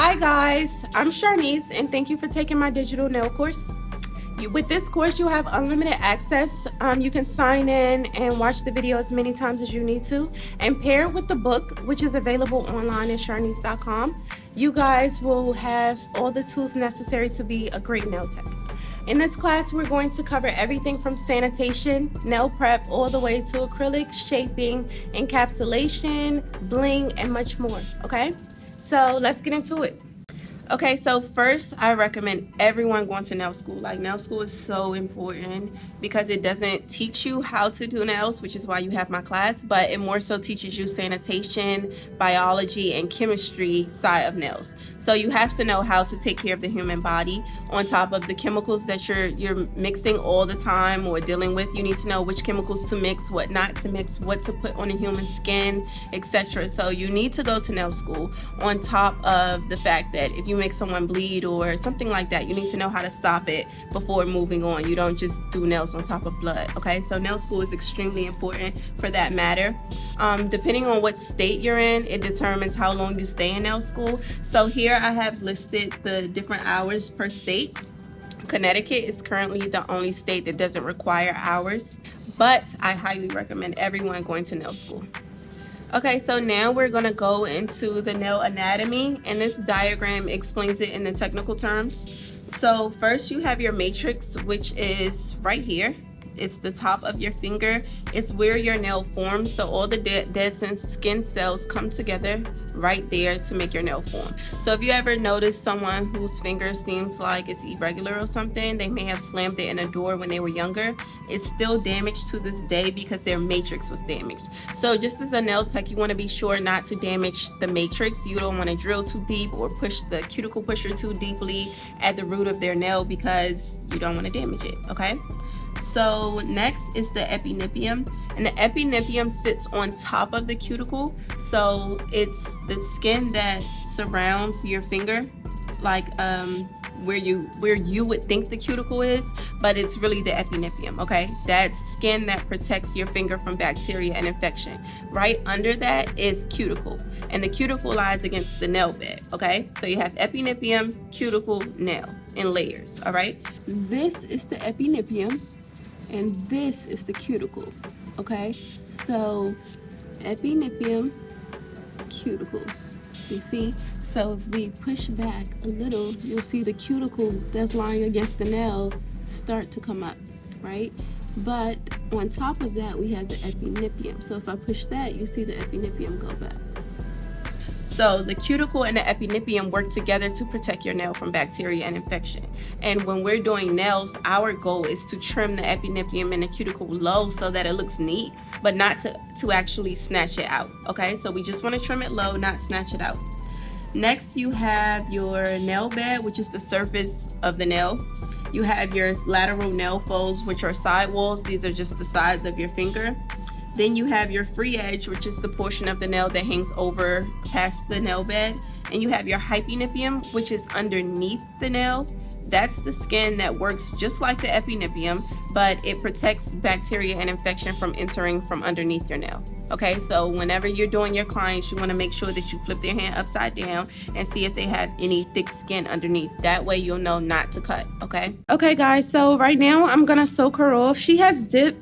Hi guys, I'm Sharnise and thank you for taking my digital nail course. With this course, you have unlimited access. You can sign in and watch the video as many times as you need to, and pair it with the book, which is available online at sharnise.com. You guys will have all the tools necessary to be a great nail tech. In this class, we're going to cover everything from sanitation, nail prep, all the way to acrylic, shaping, encapsulation, bling, and much more, okay? So let's get into it. Okay, so first I recommend everyone going to nail school. Like, nail school is so important because it doesn't teach you how to do nails, which is why you have my class, but it more so teaches you sanitation, biology, and chemistry side of nails. So you have to know how to take care of the human body on top of the chemicals that you're mixing all the time or dealing with. You need to know which chemicals to mix, what not to mix, what to put on a human skin, etc. So you need to go to nail school on top of the fact that if you make someone bleed or something like that, you need to know how to stop it before moving on. You don't just do nails on top of blood, okay? So nail school is extremely important for that matter. Depending on what state you're in, it determines how long you stay in nail school. So here I have listed the different hours per state. Connecticut is currently the only state that doesn't require hours, but I highly recommend everyone going to nail school. Okay, so now we're going to go into the nail anatomy, and this diagram explains it in the technical terms. So first you have your matrix, which is right here. It's the top of your finger. It's where your nail forms. So all the dead skin cells come together right there to make your nail form. So if you ever notice someone whose finger seems like it's irregular or something, they may have slammed it in a door when they were younger. It's still damaged to this day because their matrix was damaged. So just as a nail tech, you want to be sure not to damage the matrix. You don't want to drill too deep or push the cuticle pusher too deeply at the root of their nail because you don't want to damage it, okay? So next is the epinippium, and the epinippium sits on top of the cuticle. So it's the skin that surrounds your finger, like where you would think the cuticle is, but it's really the epinippium, okay? That's skin that protects your finger from bacteria and infection. Right under that is cuticle, and the cuticle lies against the nail bed, okay? So you have epinippium, cuticle, nail in layers, all right? This is the epinippium, and this is the cuticle, okay? So epinippium, cuticle, you see? So if we push back a little, you'll see the cuticle that's lying against the nail start to come up, right? But on top of that, we have the epinippium. So if I push that, you see the epinippium go back. So the cuticle and the epinippium work together to protect your nail from bacteria and infection. And when we're doing nails, our goal is to trim the epinippium and the cuticle low so that it looks neat, but not to actually snatch it out, okay? So we just want to trim it low, not snatch it out. Next, you have your nail bed, which is the surface of the nail. You have your lateral nail folds, which are side walls. These are just the sides of your finger. Then you have your free edge, which is the portion of the nail that hangs over past the nail bed. And you have your hypinippium, which is underneath the nail. That's the skin that works just like the epinippium, but it protects bacteria and infection from entering from underneath your nail. Okay, so whenever you're doing your clients, you want to make sure that you flip their hand upside down and see if they have any thick skin underneath. That way you'll know not to cut, okay? Okay guys, so right now I'm gonna soak her off. She has dip,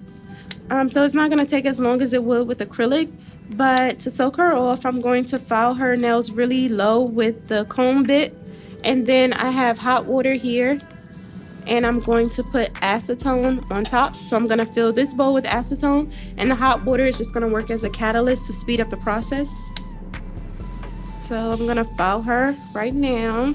so it's not gonna take as long as it would with acrylic, but to soak her off, I'm going to file her nails really low with the comb bit. And then I have hot water here, and I'm going to put acetone on top. So I'm gonna fill this bowl with acetone, and the hot water is just gonna work as a catalyst to speed up the process. So I'm gonna file her right now.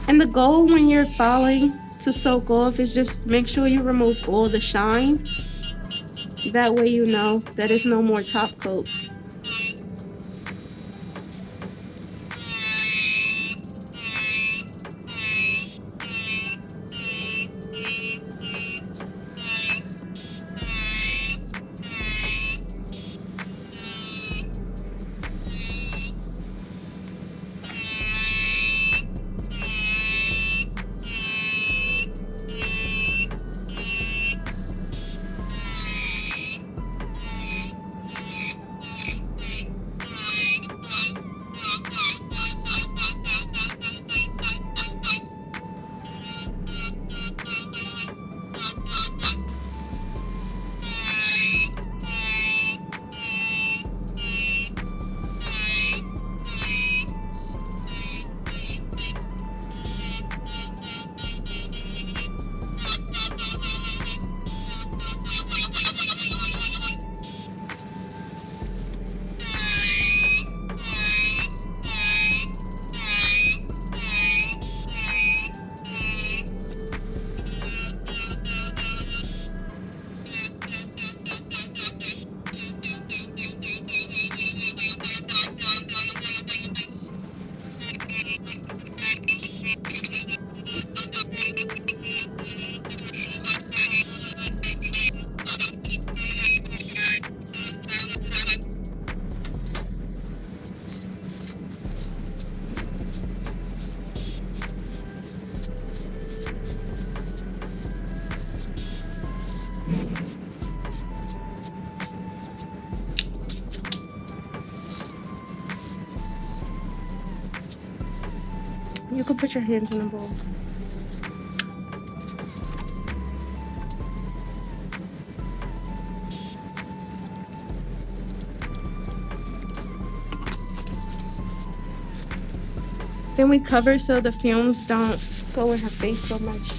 And the goal when you're filing to soak off is just make sure you remove all the shine. That way you know that there's no more top coat. put your hands in the bowl. Then we cover so the fumes don't go in her face so much.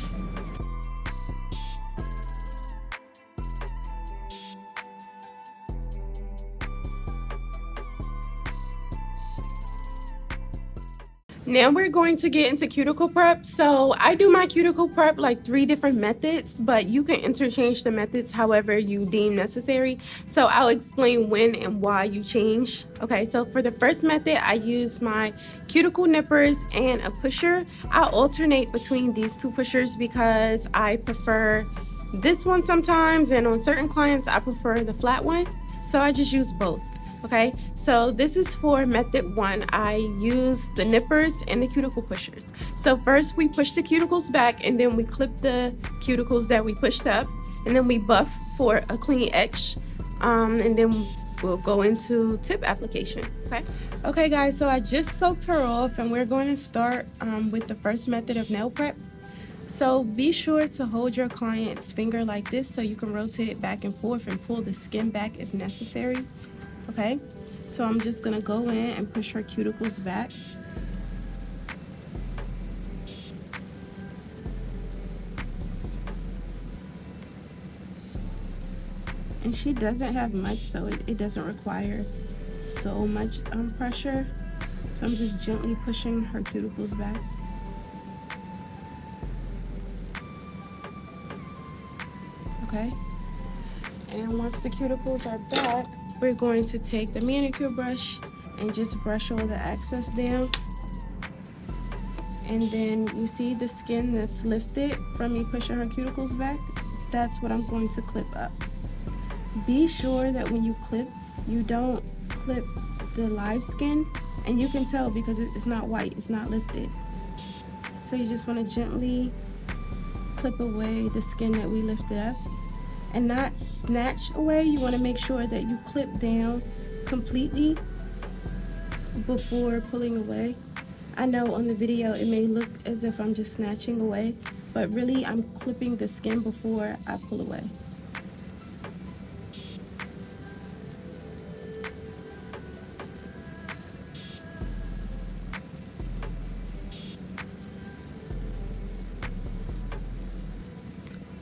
Now we're going to get into cuticle prep. So I do my cuticle prep like 3 different methods, but you can interchange the methods however you deem necessary. So I'll explain when and why you change. Okay, so for the first method, I use my cuticle nippers and a pusher. I alternate between these 2 pushers because I prefer this one sometimes, and on certain clients I prefer the flat one. So I just use both. Okay, so this is for method 1. I use the nippers and the cuticle pushers. So first we push the cuticles back, and then we clip the cuticles that we pushed up, and then we buff for a clean edge, and then we'll go into tip application. Okay guys, so I just soaked her off, and we're going to start with the first method of nail prep. So be sure to hold your client's finger like this so you can rotate it back and forth and pull the skin back if necessary. Okay, so I'm just gonna go in and push her cuticles back. And she doesn't have much, so it doesn't require so much pressure. So I'm just gently pushing her cuticles back. Okay, and once the cuticles are back, we're going to take the manicure brush and just brush all the excess down. And then you see the skin that's lifted from me pushing her cuticles back? That's what I'm going to clip up. Be sure that when you clip, you don't clip the live skin, and you can tell because it's not white, it's not lifted. So you just want to gently clip away the skin that we lifted up. And not snatch away. You want to make sure that you clip down completely before pulling away. I know on the video it may look as if I'm just snatching away, but really I'm clipping the skin before I pull away.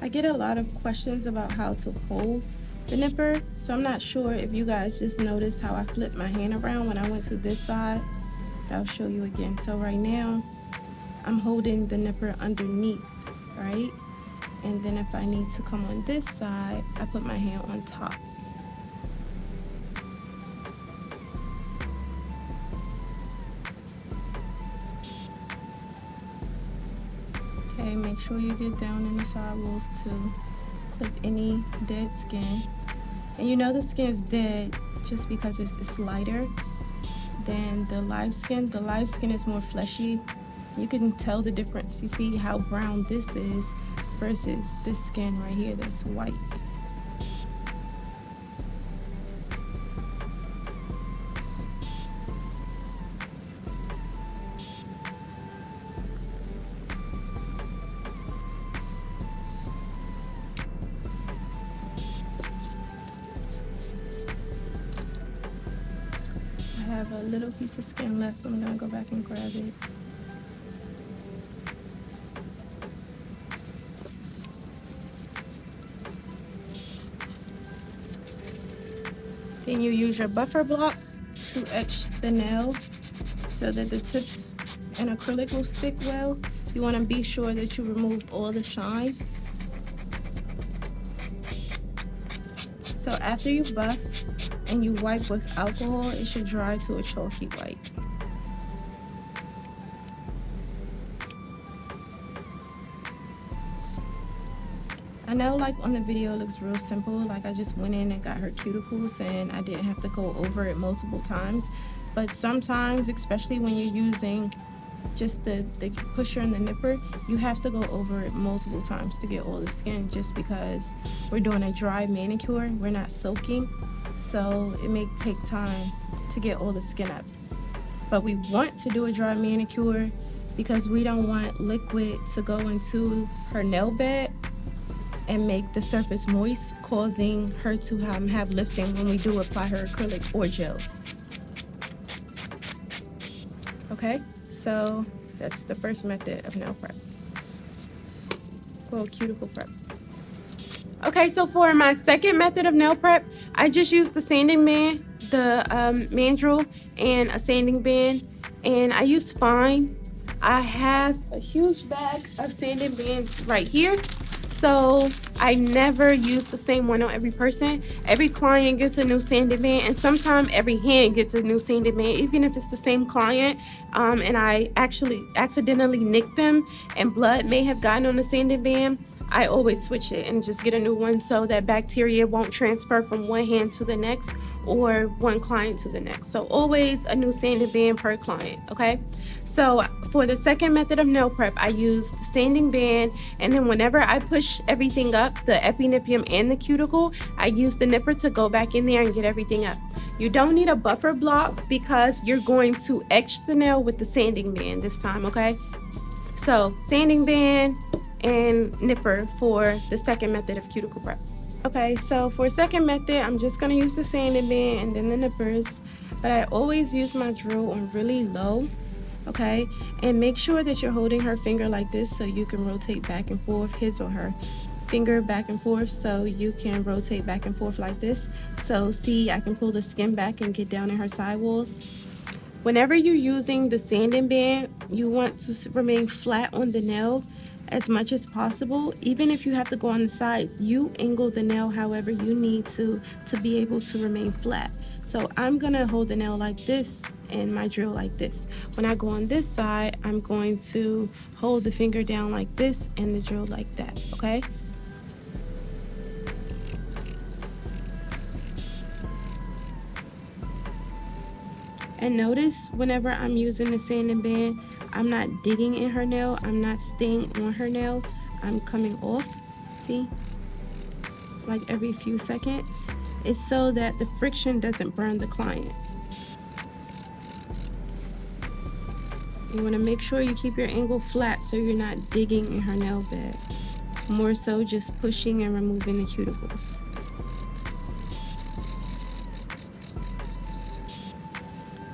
I get a lot of questions about how to hold the nipper, so I'm not sure if you guys just noticed how I flipped my hand around when I went to this side. I'll show you again. So right now I'm holding the nipper underneath, right? And then if I need to come on this side, I put my hand on top. Okay, make sure you get down in the sidewalls to clip any dead skin. And you know the skin is dead just because it's lighter than the live skin. The live skin is more fleshy. You can tell the difference. You see how brown this is versus this skin right here that's white. I have a little piece of skin left. I'm gonna go back and grab it. Then you use your buffer block to etch the nail so that the tips and acrylic will stick well. You want to be sure that you remove all the shine. So after you buff and you wipe with alcohol, it should dry to a chalky white. I know like on the video it looks real simple, like I just went in and got her cuticles and I didn't have to go over it multiple times, but sometimes, especially when you're using just the pusher and the nipper, you have to go over it multiple times to get all the skin, just because we're doing a dry manicure, we're not soaking, so it may take time to get all the skin up. But we want to do a dry manicure because we don't want liquid to go into her nail bed and make the surface moist, causing her to have lifting when we do apply her acrylic or gels. Okay, so that's the first method of nail prep. Well, cuticle prep. Okay, so for my second method of nail prep, I just used the sanding band, the mandrel, and a sanding band, and I use fine. I have a huge bag of sanding bands right here, so I never use the same one on every person. Every client gets a new sanding band, and sometimes every hand gets a new sanding band, even if it's the same client, and I actually accidentally nicked them and blood may have gotten on the sanding band. I always switch it and just get a new one so that bacteria won't transfer from one hand to the next or one client to the next. So always a new sanding band per client, okay? So for the second method of nail prep, I use the sanding band, and then whenever I push everything up, the epinipium and the cuticle, I use the nipper to go back in there and get everything up. You don't need a buffer block because you're going to etch the nail with the sanding band this time, okay? So sanding band and nipper for the second method of cuticle prep. Okay, so for second method, I'm just gonna use the sanding band and then the nippers, but I always use my drill on really low, okay? And make sure that you're holding her finger like this so you can rotate back and forth, his or her finger back and forth, so you can rotate back and forth like this. So see, I can pull the skin back and get down in her sidewalls. Whenever you're using the sanding band, you want to remain flat on the nail as much as possible. Even if you have to go on the sides, you angle the nail however you need to be able to remain flat. So I'm gonna hold the nail like this and my drill like this. When I go on this side, I'm going to hold the finger down like this and the drill like that, okay? And notice whenever I'm using the sanding band, I'm not digging in her nail, I'm not staying on her nail, I'm coming off, see? Like every few seconds. It's so that the friction doesn't burn the client. You wanna make sure you keep your angle flat so you're not digging in her nail bed. More so just pushing and removing the cuticles.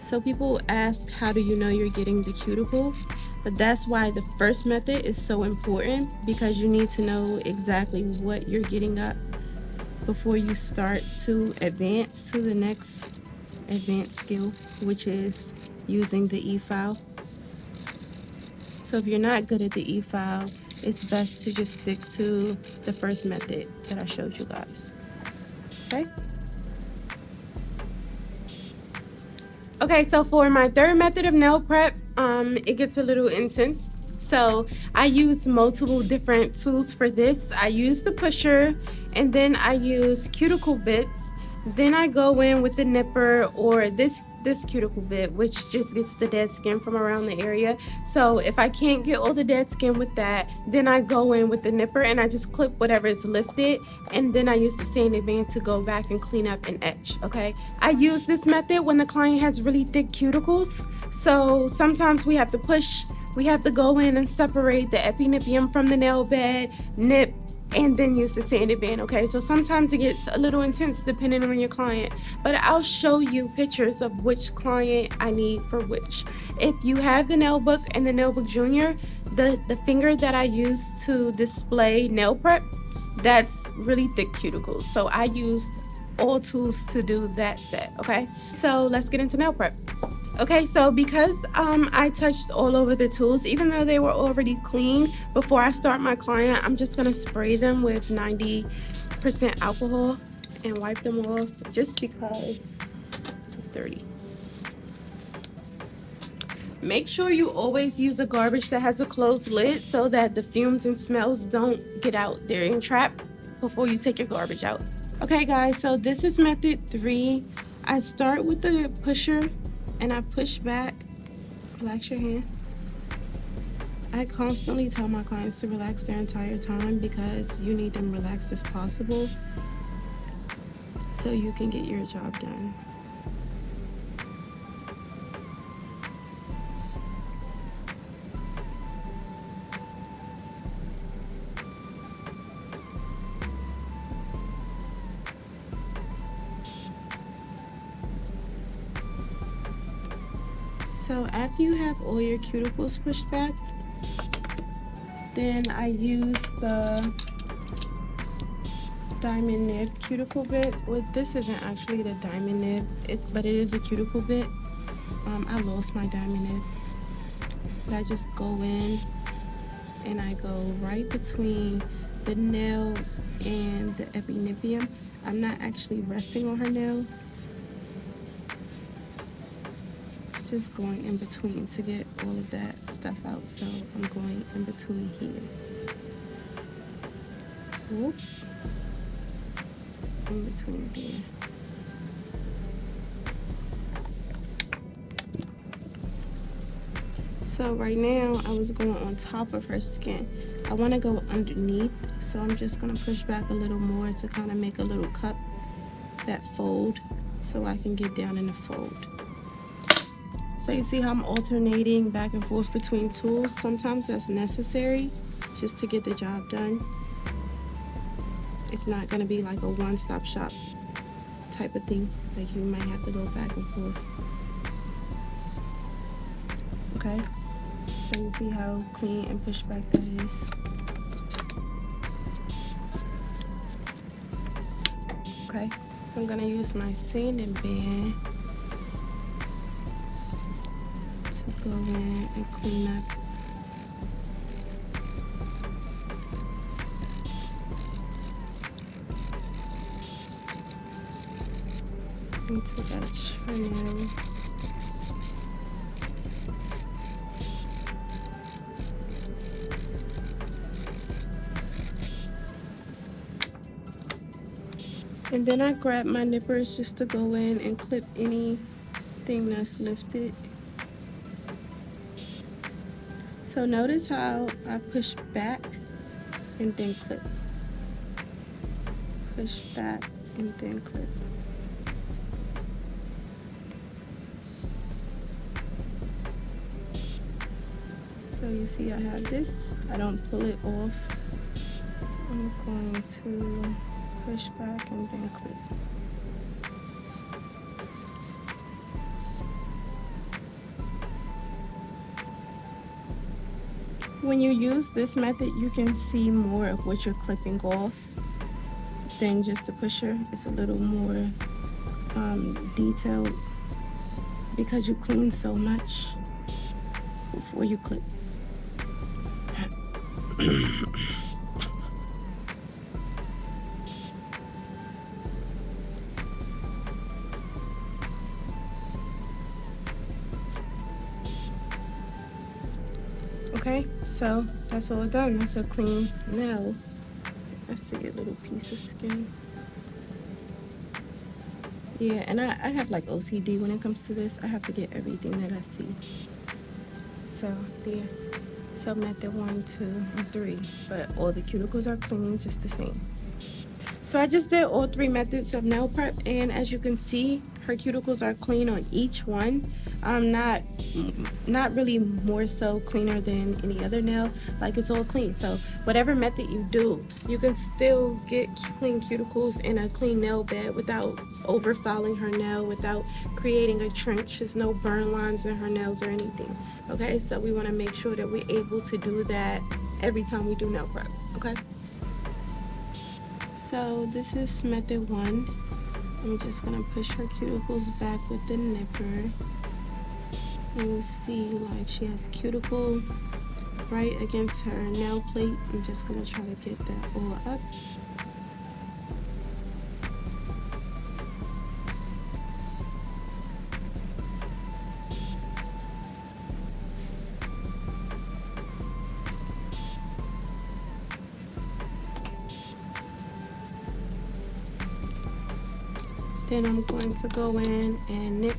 So people ask, how do you know you're getting the cuticle? But that's why the first method is so important, because you need to know exactly what you're getting up before you start to advance to the next advanced skill, which is using the E-file. So if you're not good at the E-file, it's best to just stick to the first method that I showed you guys, okay? Okay, so for my third method of nail prep, it gets a little intense. So I use multiple different tools for this. I use the pusher, and then I use cuticle bits. Then I go in with the nipper or this cuticle bit, which just gets the dead skin from around the area. So if I can't get all the dead skin with that, then I go in with the nipper and I just clip whatever is lifted, and then I use the sanding band to go back and clean up and etch, okay? I use this method when the client has really thick cuticles. So sometimes we have to push, we have to go in and separate the epinipium from the nail bed, nip, and then use the sanding band, okay? So sometimes it gets a little intense depending on your client, but I'll show you pictures of which client I need for which. If you have the nail book and the nail book junior, the finger that I use to display nail prep, that's really thick cuticles. So I used all tools to do that set, okay? So let's get into nail prep. Okay, so because I touched all over the tools, even though they were already clean, before I start my client, I'm just gonna spray them with 90% alcohol and wipe them off just because it's dirty. Make sure you always use a garbage that has a closed lid so that the fumes and smells don't get out there and trap before you take your garbage out. Okay guys, so this is method 3. I start with the pusher and I push back. Relax your hand. I constantly tell my clients to relax their entire time because you need them relaxed as possible so you can get your job done. So after you have all your cuticles pushed back, then I use the diamond nib cuticle bit. Well, this isn't actually the diamond nib, but it is a cuticle bit. I lost my diamond nib. But I just go in and I go right between the nail and the epinipium. I'm not actually resting on her nail, just going in between to get all of that stuff out. So I'm going in between here. Whoop. In between there. So right now I was going on top of her skin. I want to go underneath, so I'm just going to push back a little more to kind of make a little cup that fold so I can get down in the fold. So you see how I'm alternating back and forth between tools. Sometimes that's necessary just to get the job done. It's not going to be like a one-stop shop type of thing. Like you might have to go back and forth. Okay, so you see how clean and pushed back that is. Okay, I'm going to use my sanding band to go in and clean up. Into that channel. And then I grab my nippers just to go in and clip anything that's lifted. So notice how I push back and then clip. Push back and then clip. So you see I have this. I don't pull it off. I'm going to push back and then clip. When you use this method, you can see more of what you're clipping off than just a pusher. It's a little more detailed because you clean so much before you clip. Okay, so that's all done. That's a clean nail. I see a little piece of skin. Yeah, and I have like OCD when it comes to this. I have to get everything that I see. So there. So method 1, 2, and 3. But all the cuticles are clean, just the same. So I just did all 3 methods of nail prep, and as you can see, her cuticles are clean on each one. Not really more so cleaner than any other nail. Like, it's all clean. So whatever method you do, you can still get clean cuticles in a clean nail bed without overfouling her nail, without creating a trench. There's no burn lines in her nails or anything. Okay, so we want to make sure that we're able to do that every time we do nail prep. Okay, so this is method 1. I'm just gonna push her cuticles back with the nipper. And you see, like, she has cuticle right against her nail plate. I'm just gonna try to get that all up. Then I'm going to go in and nip.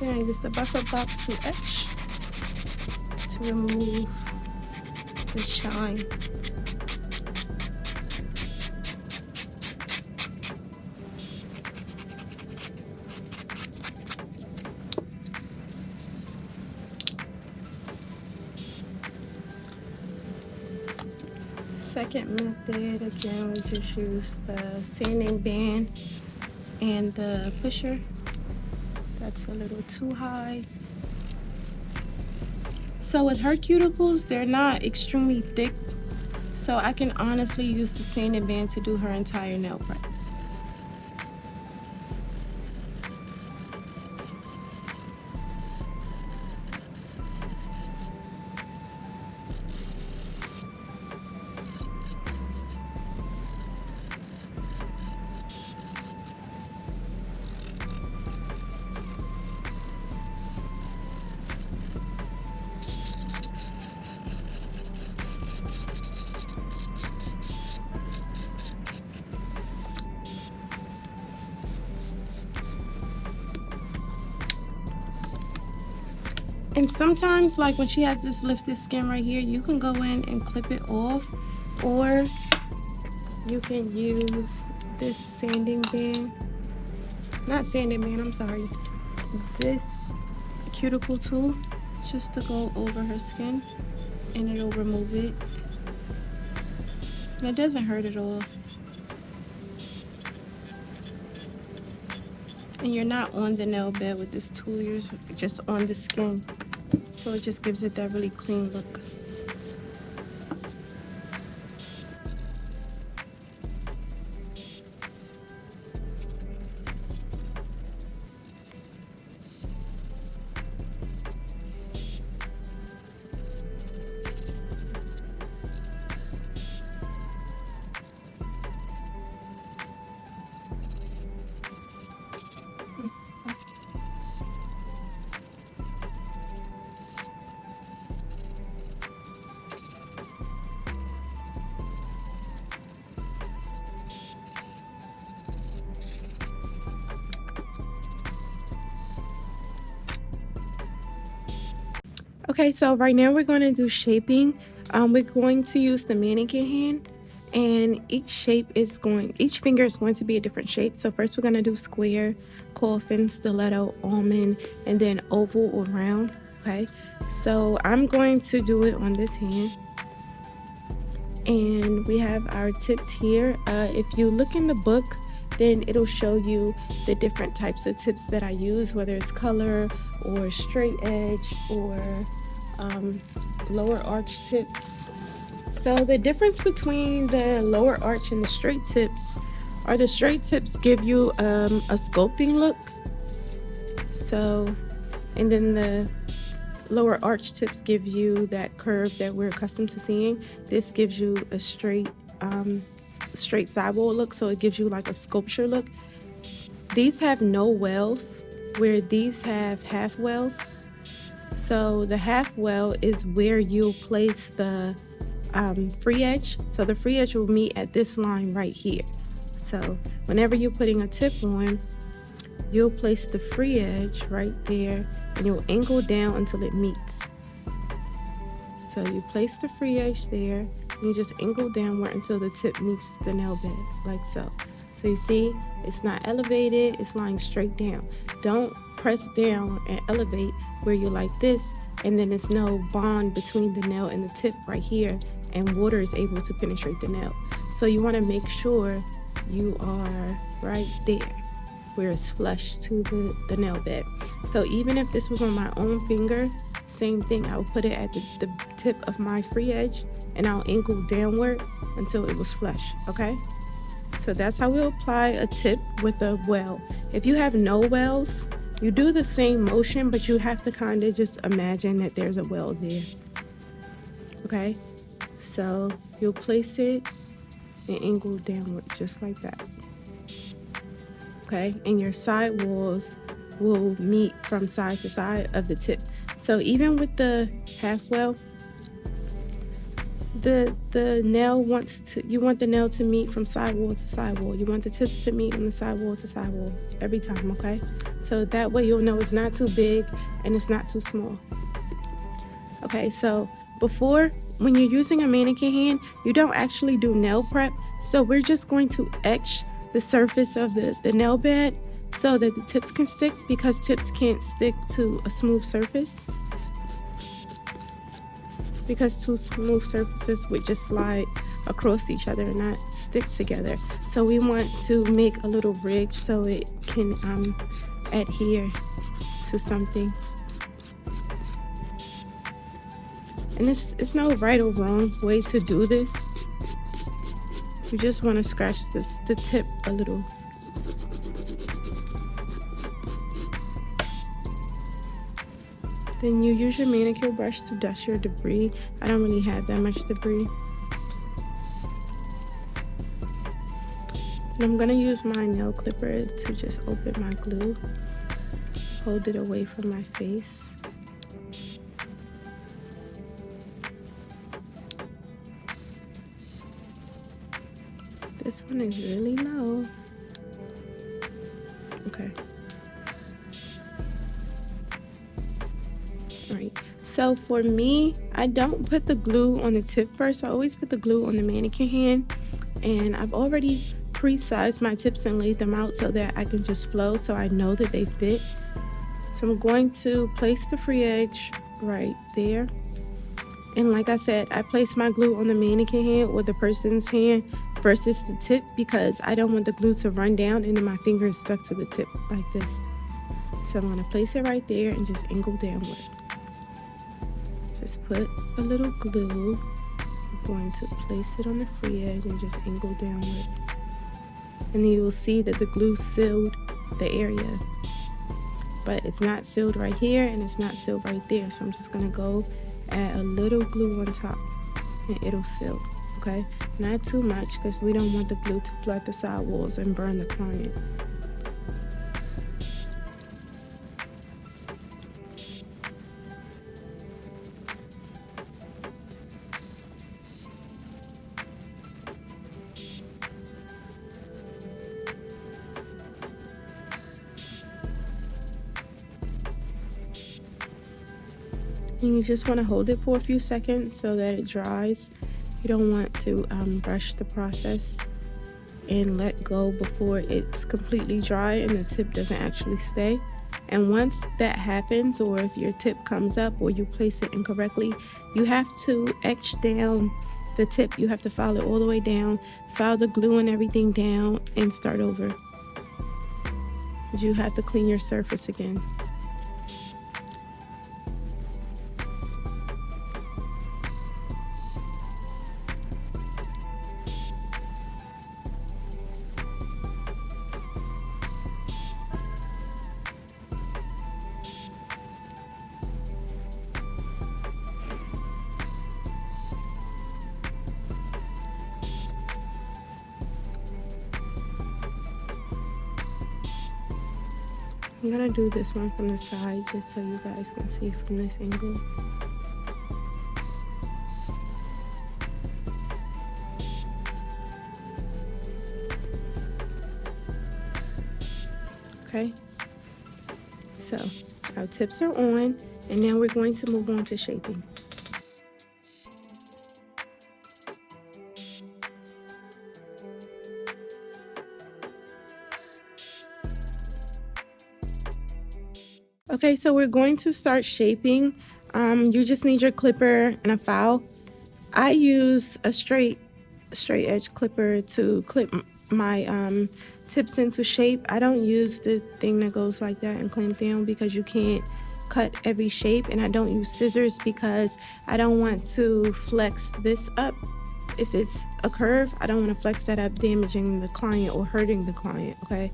Then I use the buffer box to etch to remove the shine. Second method, again, we just use the sanding band and the pusher. That's a little too high. So with her cuticles, they're not extremely thick, so I can honestly use the sanding band to do her entire nail prep. And sometimes, like when she has this lifted skin right here, you can go in and clip it off, or you can use this sanding band, not sanding band, I'm sorry, this cuticle tool, just to go over her skin, and it'll remove it. And it doesn't hurt at all. And you're not on the nail bed with this tool, you're just on the skin. So it just gives it that really clean look. Okay, so right now we're going to do shaping. We're going to use the mannequin hand, and each finger is going to be a different shape. So first we're going to do square, coffin, stiletto, almond, and then oval or round. Okay, so I'm going to do it on this hand. And we have our tips here. If you look in the book, then it'll show you the different types of tips that I use, whether it's color or straight edge or lower arch tips. So the difference between the lower arch and the straight tips are the straight tips give you a sculpting look. So, and then the lower arch tips give you that curve that we're accustomed to seeing. This gives you a straight sidewall look, so it gives you like a sculpture look. These have no wells, where these have half wells. So the half well is where you'll place the free edge. So the free edge will meet at this line right here. So whenever you're putting a tip on, you'll place the free edge right there, and you'll angle down until it meets. So you place the free edge there, and you just angle downward until the tip meets the nail bed, like so. So you see, it's not elevated, it's lying straight down. Don't press down and elevate where you're like this, and then there's no bond between the nail and the tip right here, and water is able to penetrate the nail. So you want to make sure you are right there where it's flush to the nail bed. So even if this was on my own finger, same thing, I would put it at the tip of my free edge, and I'll angle downward until it was flush. Okay, so that's how we'll apply a tip with a well. If you have no wells, you do the same motion, but you have to kind of just imagine that there's a well there. Okay, so you'll place it and angle downward just like that. Okay, and your side walls will meet from side to side of the tip. So even with the half well, the nail wants to, you want the nail to meet from sidewall to sidewall. You want the tips to meet on the sidewall to sidewall every time, okay? So that way you'll know it's not too big and it's not too small. Okay, so before, when you're using a mannequin hand, you don't actually do nail prep. So we're just going to etch the surface of the nail bed so that the tips can stick, because tips can't stick to a smooth surface, because two smooth surfaces would just slide across each other and not stick together. So we want to make a little ridge so it can adhere to something. And it's no right or wrong way to do this. You just want to scratch the tip a little. Then you use your manicure brush to dust your debris. I don't really have that much debris. And I'm gonna use my nail clipper to just open my glue. Hold it away from my face. This one is really low. Okay. Alright, so for me, I don't put the glue on the tip first. I always put the glue on the mannequin hand, and I've already pre-sized my tips and laid them out so that I can just flow, so I know that they fit. So I'm going to place the free edge right there. And like I said, I place my glue on the mannequin hand or the person's hand versus the tip, because I don't want the glue to run down and then my finger is stuck to the tip like this. So I'm going to place it right there and just angle downward. Just put a little glue. I'm going to place it on the free edge and just angle downward. And then you will see that the glue sealed the area. But it's not sealed right here and it's not sealed right there. So I'm just going to go add a little glue on top and it'll seal. Okay, not too much, because we don't want the glue to flood the side walls and burn the client. And you just want to hold it for a few seconds so that it dries. You don't want to rush the process and let go before it's completely dry and the tip doesn't actually stay. And once that happens, or if your tip comes up or you place it incorrectly, you have to etch down the tip. You have to file it all the way down, file the glue and everything down, and start over. You have to clean your surface again. I'm gonna do this one from the side just so you guys can see from this angle. Okay, so our tips are on, and now we're going to move on to shaping. Okay, so we're going to start shaping. You just need your clipper and a file. I use a straight edge clipper to clip my tips into shape. I don't use the thing that goes like that and clamp down, because you can't cut every shape, and I don't use scissors because I don't want to flex this up. If it's a curve, I don't want to flex that up, damaging the client or hurting the client. Okay,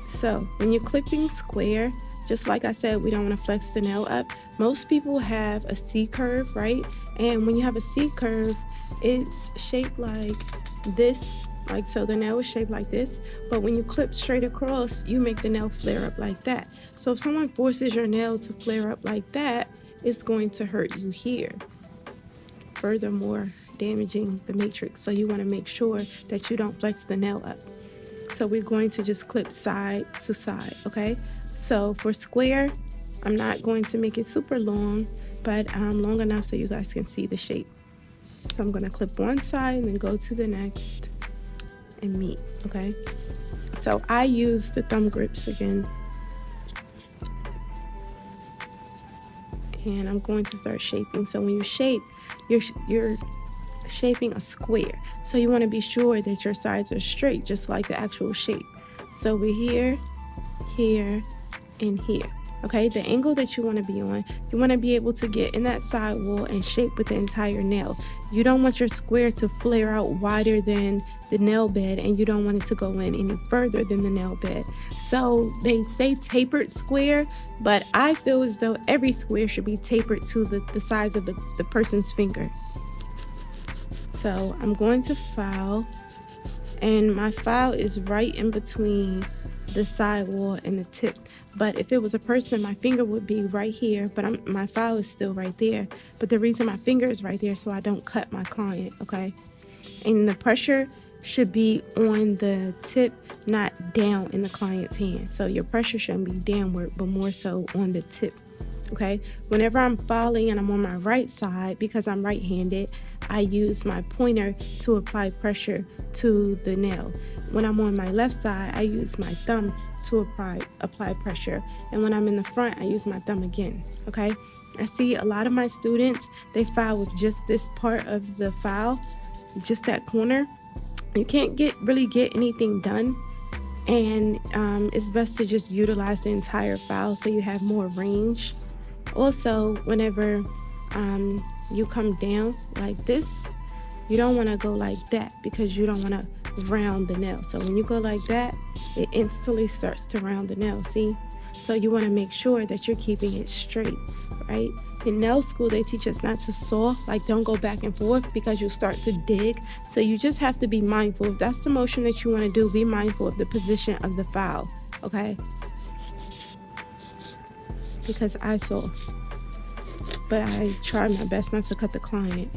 so when you're clipping square, just like I said, we don't want to flex the nail up. Most people have a C curve, right? And when you have a C curve, it's shaped like this, like so the nail is shaped like this. But when you clip straight across, you make the nail flare up like that. So if someone forces your nail to flare up like that, it's going to hurt you here. furthermore damaging the matrix. So you want to make sure that you don't flex the nail up. So we're going to just clip side to side, okay? So for square, I'm not going to make it super long, but long enough so you guys can see the shape. So I'm going to clip one side and then go to the next and meet, okay? So I use the thumb grips again. And I'm going to start shaping. So when you shape, you're shaping a square. So you want to be sure that your sides are straight, just like the actual shape. So we're here, here, and here. Okay, the angle that you want to be on, you want to be able to get in that side wall and shape with the entire nail. You don't want your square to flare out wider than the nail bed, and you don't want it to go in any further than the nail bed. So they say tapered square, but I feel as though every square should be tapered to the size of the person's finger. So I'm going to file, and my file is right in between the side wall and the tip. But if it was a person, my finger would be right here, but my file is still right there. But the reason my finger is right there so I don't cut my client, okay? And the pressure should be on the tip, not down in the client's hand. So your pressure shouldn't be downward, but more so on the tip, okay? Whenever I'm filing and I'm on my right side, because I'm right-handed, I use my pointer to apply pressure to the nail. When I'm on my left side, I use my thumb to apply pressure. And when I'm in the front, I use my thumb again, okay? I see a lot of my students, they file with just this part of the file, just that corner. You can't really get anything done, and it's best to just utilize the entire file so you have more range. Also, whenever you come down like this, you don't want to go like that because you don't want to round the nail. So when you go like that, it instantly starts to round the nail, see? So you want to make sure that you're keeping it straight, right? In nail school, they teach us not to saw, like don't go back and forth because you start to dig. So you just have to be mindful. If that's the motion that you want to do, be mindful of the position of the file, okay? Because I saw, but I try my best not to cut the client,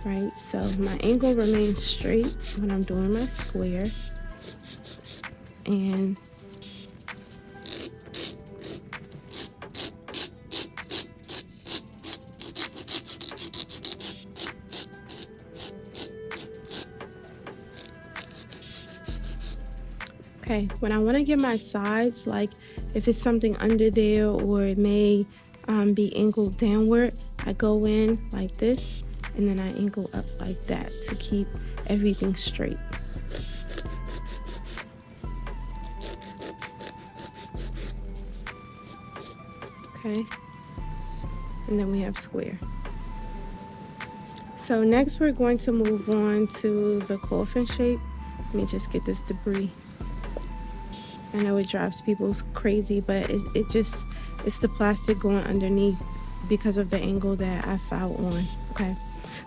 right? So my angle remains straight when I'm doing my square. And okay, when I want to get my sides, like if it's something under there or it may be angled downward, I go in like this and then I angle up like that to keep everything straight. Okay, and then we have square. So next we're going to move on to the coffin shape. Let me just get this debris. I know it drives people crazy, but it's the plastic going underneath because of the angle that I filed on. Okay,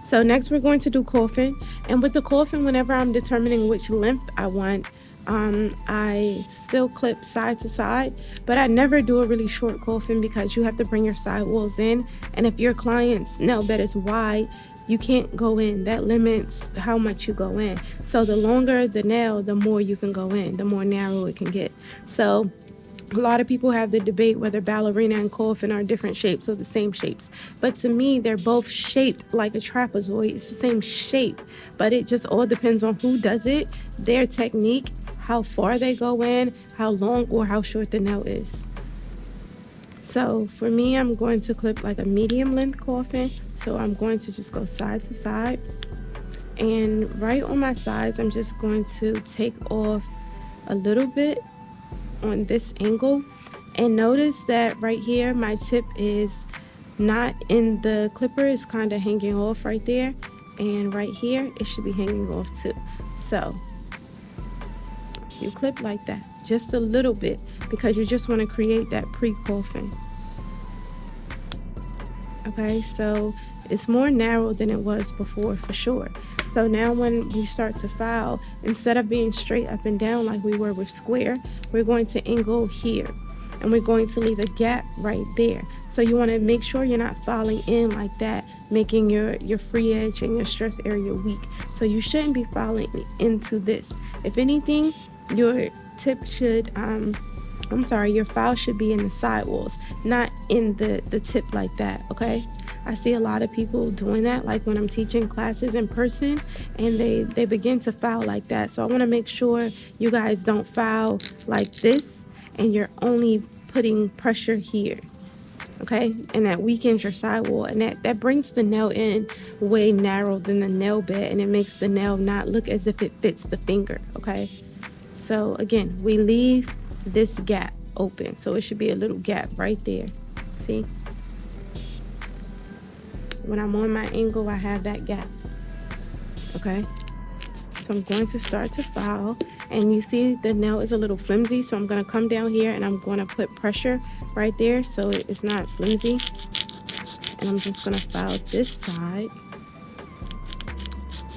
so next we're going to do coffin. And with the coffin, whenever I'm determining which length I want, I still clip side to side, but I never do a really short coffin because you have to bring your side walls in, and if your client's nail bed is wide, you can't go in. That limits how much you go in. So the longer the nail, the more you can go in, the more narrow it can get. So a lot of people have the debate whether ballerina and coffin are different shapes or the same shapes. But to me, they're both shaped like a trapezoid. It's the same shape, but it just all depends on who does it, their technique, how far they go in, how long or how short the nail is. So for me, I'm going to clip like a medium length coffin. So I'm going to just go side to side. And right on my sides, I'm just going to take off a little bit on this angle. And notice that right here, my tip is not in the clipper. It's kind of hanging off right there. And right here, it should be hanging off too. So you clip like that, just a little bit, because you just want to create that pre-coffin. Okay, so it's more narrow than it was before for sure. So now when we start to file, instead of being straight up and down like we were with square, we're going to angle here, and we're going to leave a gap right there. So you want to make sure you're not filing in like that, making your free edge and your stress area weak. So you shouldn't be filing into this. If anything, your tip should, your file should be in the sidewalls, not in the tip like that, okay? I see a lot of people doing that, like when I'm teaching classes in person, and they begin to file like that. So I want to make sure you guys don't file like this, and you're only putting pressure here, okay? And that weakens your sidewall, and that brings the nail in way narrower than the nail bed, and it makes the nail not look as if it fits the finger, okay? So again, we leave this gap open, so it should be a little gap right there. See? When I'm on my angle, I have that gap, okay? So I'm going to start to file, and you see the nail is a little flimsy, so I'm going to come down here and I'm going to put pressure right there so it's not flimsy. And I'm just going to file this side.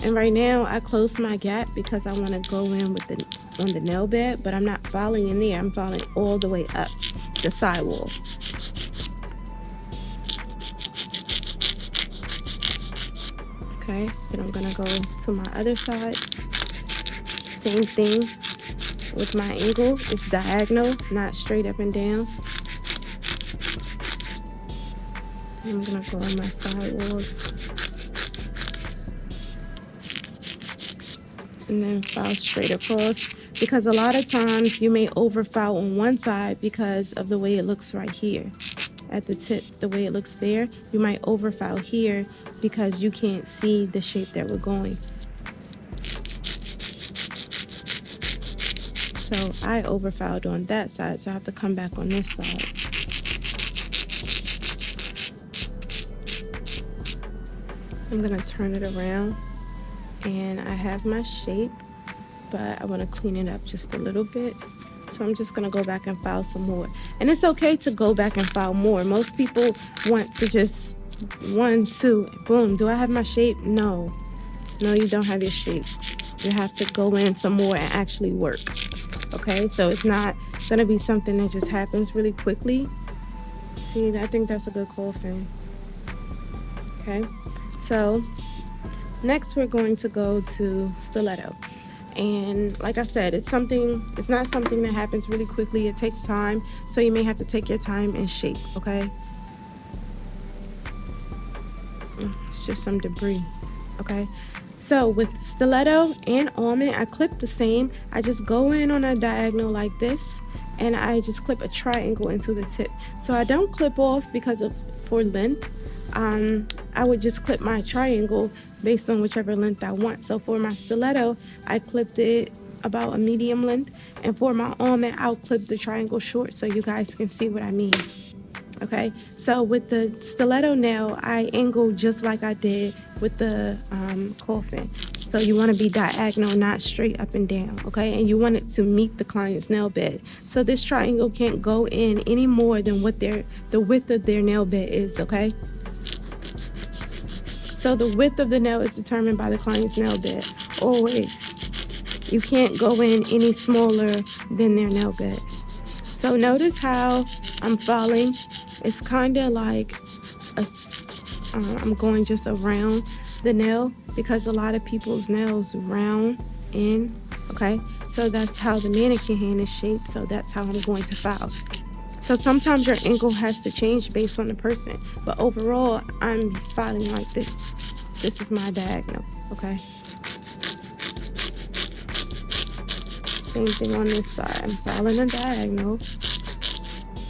And right now I closed my gap because I want to go in with on the nail bed, but I'm not filing in there. I'm filing all the way up the sidewall. Okay, then I'm gonna go to my other side. Same thing with my angle. It's diagonal, not straight up and down. And I'm gonna go on my sidewalls. And then file straight across, because a lot of times you may over file on one side because of the way it looks right here at the tip, the way it looks there. You might over file here because you can't see the shape that we're going. So I over filed on that side, so I have to come back on this side. I'm gonna turn it around, and I have my shape, but I want to clean it up just a little bit. So I'm just gonna go back and file some more. And it's okay to go back and file more. Most people want to just 1, 2, boom. Do I have my shape? No, you don't have your shape. You have to go in some more and actually work. Okay, so it's not gonna be something that just happens really quickly. See, I think that's a good coffin. Okay, so next we're going to go to stiletto. And like I said, it's not something that happens really quickly. It takes time, so you may have to take your time and shape, okay? It's just some debris, okay? So with stiletto and almond, I clip the same. I just go in on a diagonal like this, and I just clip a triangle into the tip. So I don't clip off for length. I would just clip my triangle based on whichever length I want. So for my stiletto, I clipped it about a medium length, and for my almond, I'll clip the triangle short so you guys can see what I mean. Okay, so with the stiletto nail, I angle just like I did with the coffin. So you want to be diagonal, not straight up and down, okay? And you want it to meet the client's nail bed. So this triangle can't go in any more than what the width of their nail bed is, okay? So the width of the nail is determined by the client's nail bed, always. You can't go in any smaller than their nail bed. So notice how I'm filing. It's kind of like I'm going just around the nail, because a lot of people's nails round in, okay? So that's how the mannequin hand is shaped, so that's how I'm going to file. So sometimes your angle has to change based on the person, but overall, I'm filing like this. This is my diagonal, okay? Same thing on this side. I'm filing a diagonal,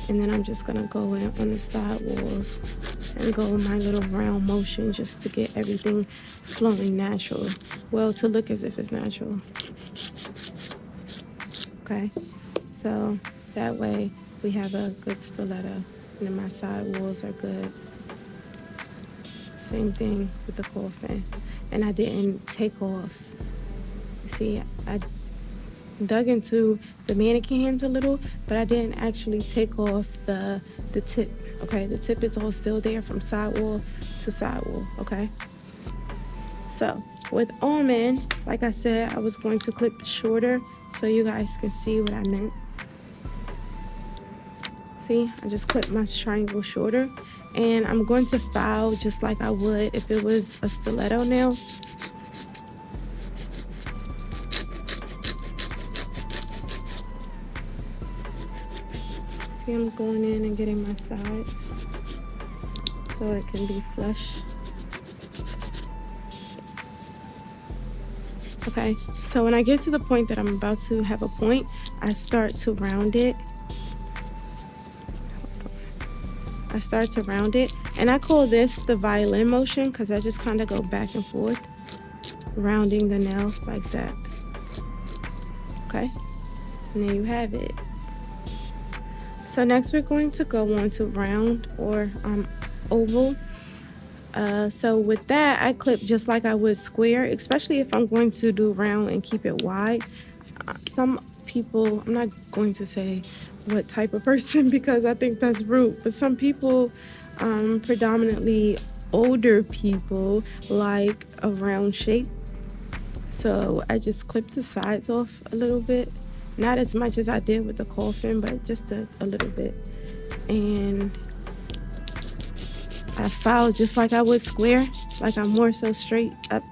and then I'm just gonna go in on the side walls and go my little round motion just to get everything flowing natural. Well, to look as if it's natural. Okay, so that way we have a good stiletto, and then my side walls are good. Same thing with the coffin. And I didn't take off. You see, I dug into the mannequin hands a little, but I didn't actually take off the tip, okay? The tip is all still there from sidewall to sidewall, okay? So with almond, like I said, I was going to clip shorter so you guys can see what I meant. See, I just clip my triangle shorter, and I'm going to file just like I would if it was a stiletto nail. See, I'm going in and getting my sides so it can be flush. Okay, so when I get to the point that I'm about to have a point, I start to round it. I start to round it, and I call this the violin motion because I just kind of go back and forth, rounding the nail like that. Okay, and there you have it. So next we're going to go on to round or oval. So with that, I clip just like I would square, especially if I'm going to do round and keep it wide. Some people, I'm not going to say what type of person because I think that's rude, but some people, predominantly older people, like a round shape. So I just clip the sides off a little bit, not as much as I did with the coffin, but just a little bit. And I file just like I would square, like I'm more so straight up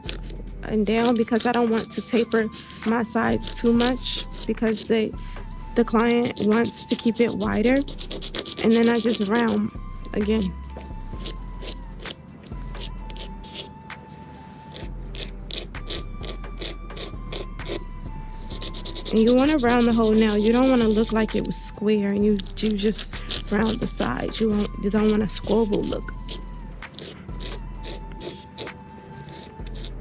and down because I don't want to taper my sides too much because the client wants to keep it wider. And then I just round again. And you want to round the whole nail. You don't want to look like it was square and you just round the sides. You don't want a squabble look.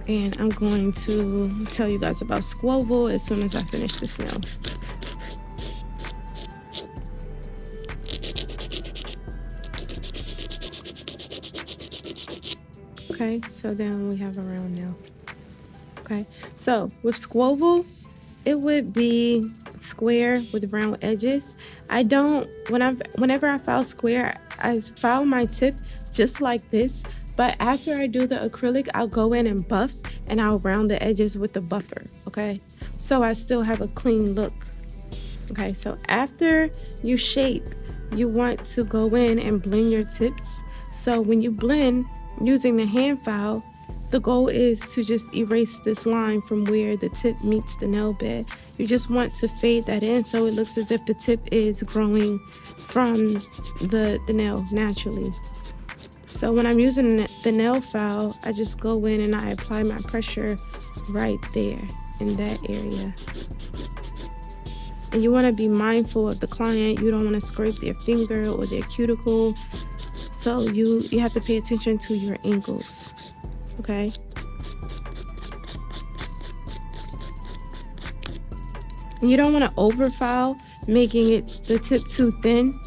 And I'm going to tell you guys about squabble as soon as I finish this nail. Okay, so then we have a round nail. Okay, so with squabble, it would be square with round edges. I don't, whenever I file square, I file my tip just like this. But after I do the acrylic, I'll go in and buff and I'll round the edges with the buffer, okay? So I still have a clean look. Okay, so after you shape, you want to go in and blend your tips. So when you blend using the hand file, the goal is to just erase this line from where the tip meets the nail bed. You just want to fade that in so it looks as if the tip is growing from the nail naturally. So when I'm using the nail file, I just go in and I apply my pressure right there in that area. And you want to be mindful of the client. You don't want to scrape their finger or their cuticle. So you have to pay attention to your angles, okay? And you don't want to over file, making it the tip too thin.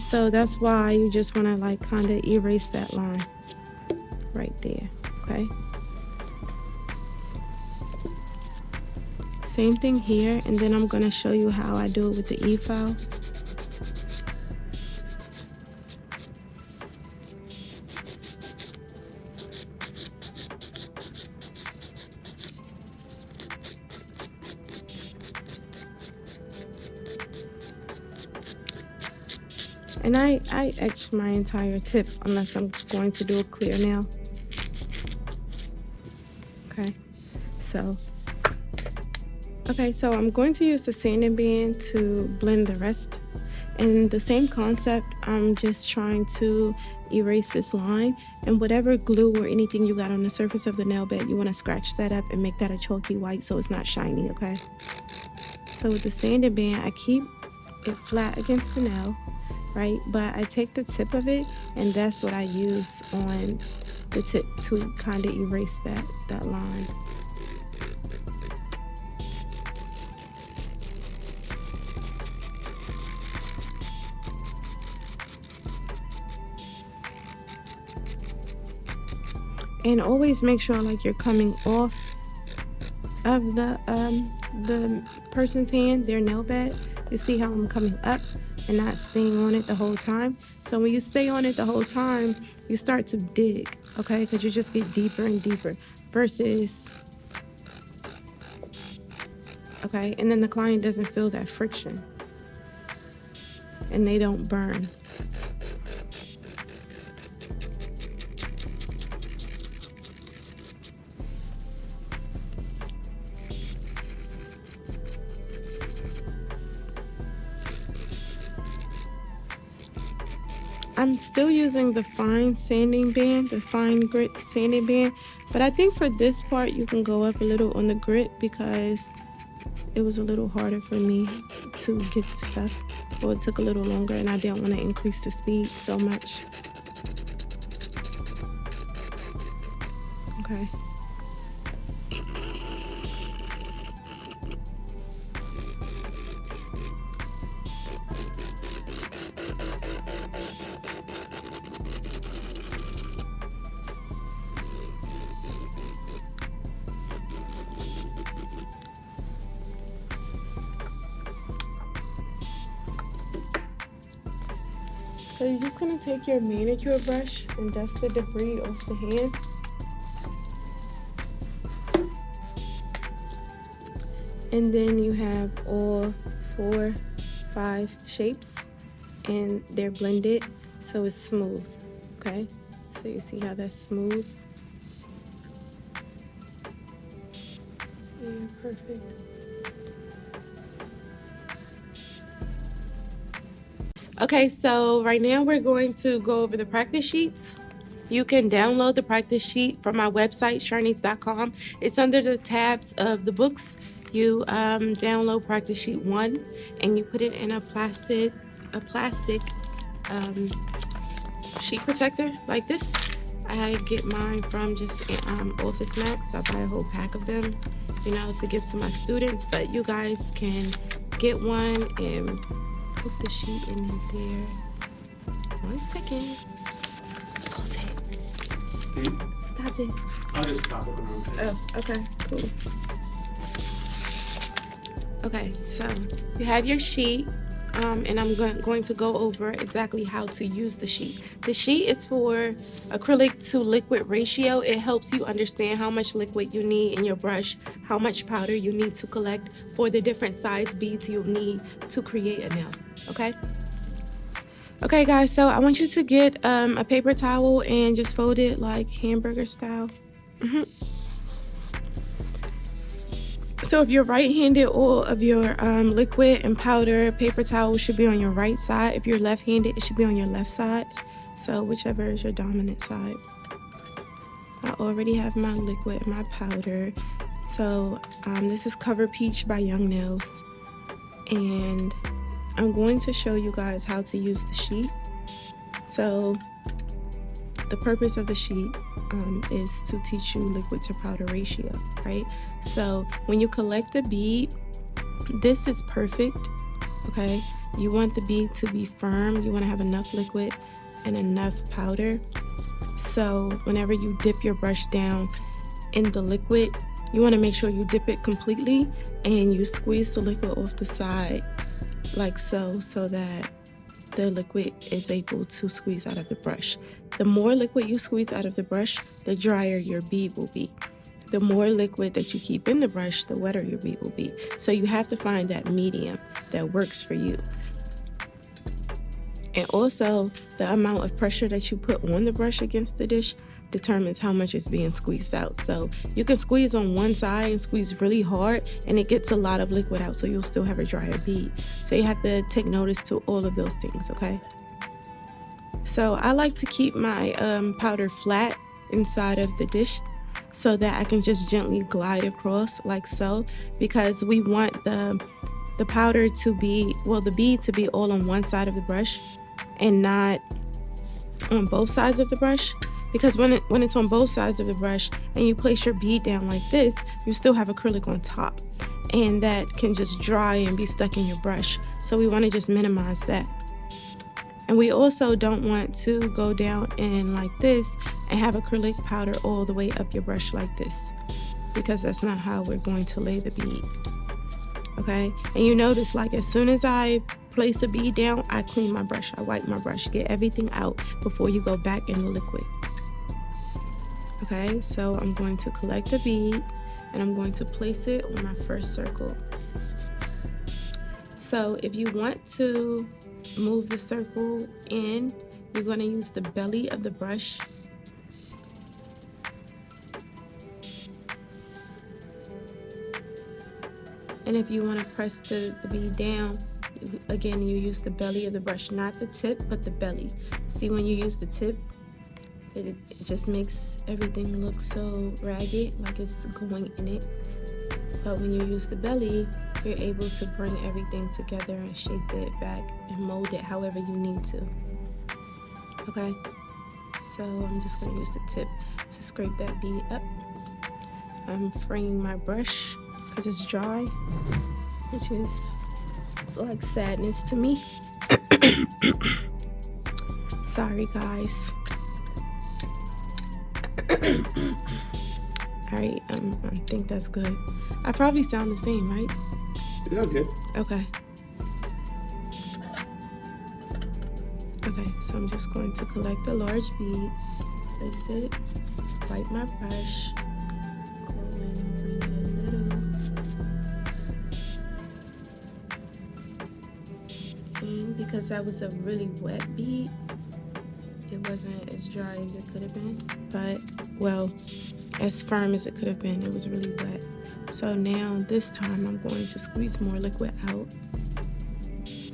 So that's why you just want to like kind of erase that line right there, okay? Same thing here, and then I'm going to show you how I do it with the e-file. And I etch my entire tip unless I'm going to do a clear nail. Okay, so I'm going to use the sanding band to blend the rest. And the same concept, I'm just trying to erase this line. And whatever glue or anything you got on the surface of the nail bed, you want to scratch that up and make that a chalky white so it's not shiny, okay? So with the sanding band, I keep it flat against the nail, right? But I take the tip of it, and that's what I use on the tip to kind of erase that line. And always make sure like you're coming off of the person's hand, their nail bed. You see how I'm coming up and not staying on it the whole time. So when you stay on it the whole time, you start to dig, okay? Because you just get deeper and deeper versus, okay? And then the client doesn't feel that friction. and they don't burn. I'm still using the fine sanding band, the fine grit sanding band, but I think for this part you can go up a little on the grit because it was a little harder for me to get the stuff, or it took a little longer and I didn't want to increase the speed so much. Okay. So you're just going to take your manicure brush and dust the debris off the hand. And then you have all 4, 5 shapes and they're blended so it's smooth, okay? So you see how that's smooth? Yeah, perfect. Okay, so right now we're going to go over the practice sheets. You can download the practice sheet from my website, sharnise.com. It's under the tabs of the books. You download practice sheet 1 and you put it in a plastic sheet protector like this. I get mine from just Office Max. I buy a whole pack of them, you know, to give to my students, but you guys can get one and put the sheet in there. 1 second. Pause it. Stop it. I'll just pop it on. Oh, okay, cool. Okay, so you have your sheet, and I'm going to go over exactly how to use the sheet. The sheet is for acrylic to liquid ratio. It helps you understand how much liquid you need in your brush, how much powder you need to collect for the different size beads you need to create a nail, okay? Okay guys, so I want you to get a paper towel and just fold it like hamburger style. So if you're right-handed, all of your liquid and powder paper towel should be on your right side. If you're left-handed, it should be on your left side. So whichever is your dominant side. I already have my liquid and my powder. So this is Cover Peach by Young Nails. And I'm going to show you guys how to use the sheet. So the purpose of the sheet is to teach you liquid to powder ratio, right? So when you collect the bead, this is perfect, okay? You want the bead to be firm. You want to have enough liquid and enough powder. So whenever you dip your brush down in the liquid, you want to make sure you dip it completely and you squeeze the liquid off the side like so that the liquid is able to squeeze out of the brush. The more liquid you squeeze out of the brush, the drier your bead will be. The more liquid that you keep in the brush, the wetter your bead will be. So you have to find that medium that works for you. And also, the amount of pressure that you put on the brush against the dish determines how much is being squeezed out. So you can squeeze on one side and squeeze really hard and it gets a lot of liquid out, so you'll still have a drier bead. So you have to take notice to all of those things, okay? So I like to keep my powder flat inside of the dish so that I can just gently glide across like so, because we want the powder to be, well, the bead to be all on one side of the brush and not on both sides of the brush. Because when it's on both sides of the brush and you place your bead down like this, you still have acrylic on top, and that can just dry and be stuck in your brush. So we want to just minimize that. And we also don't want to go down in like this and have acrylic powder all the way up your brush like this, because that's not how we're going to lay the bead, okay? And you notice, like, as soon as I place a bead down, I clean my brush, I wipe my brush, get everything out before you go back in the liquid. Okay, so I'm going to collect the bead and I'm going to place it on my first circle. So if you want to move the circle in, you're going to use the belly of the brush. And if you want to press the bead down, again, you use the belly of the brush, not the tip, but the belly. See, when you use the tip, it just makes everything look so ragged, like it's going in it. But when you use the belly, you're able to bring everything together and shape it back and mold it however you need to. Okay, so I'm just going to use the tip to scrape that bead up. I'm freeing my brush because it's dry, which is like sadness to me. Sorry, guys. All right, I think that's good. I probably sound the same, right? Yeah, good. Okay. Okay, so I'm just going to collect a large bead, place it, wipe my brush, go in and bring it a little. And because that was a really wet bead, it wasn't as dry as it could have been, but, well, as firm as it could have been. It was really wet. So now this time I'm going to squeeze more liquid out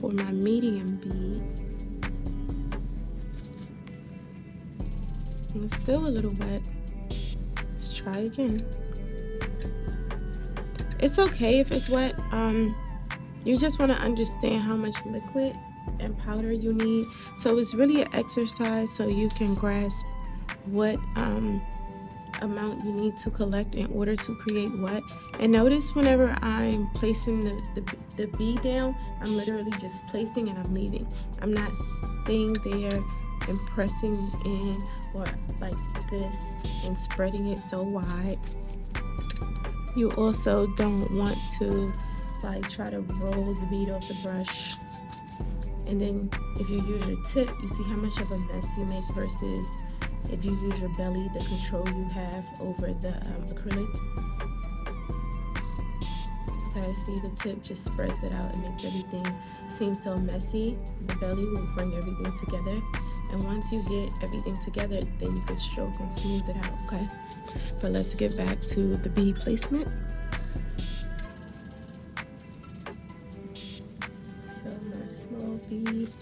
for my medium bead. And it's still a little wet. Let's try again. It's okay if it's wet. You just want to understand how much liquid and powder you need. So it's really an exercise so you can grasp what amount you need to collect in order to create what. And notice whenever I'm placing the bead down, I'm literally just placing and I'm leaving. I'm not staying there and pressing in or like this and spreading it so wide. You also don't want to like try to roll the bead off the brush, and then if you use your tip, you see how much of a mess you make versus if you use your belly, the control you have over the acrylic. Okay, see, the tip just spreads it out and makes everything seem so messy. The belly will bring everything together, and once you get everything together, then you can stroke and smooth it out. Okay, but let's get back to the bead placement. So my small bead.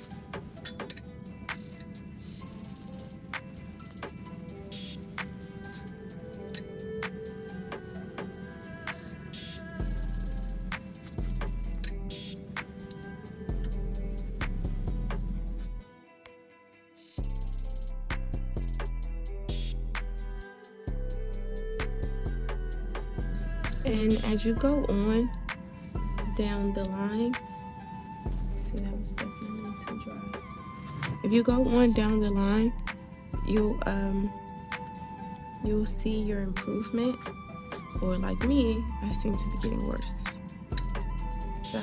And as you go on down the line, see, that was definitely too dry. If you go on down the line, you'll see your improvement, or like me, I seem to be getting worse. So,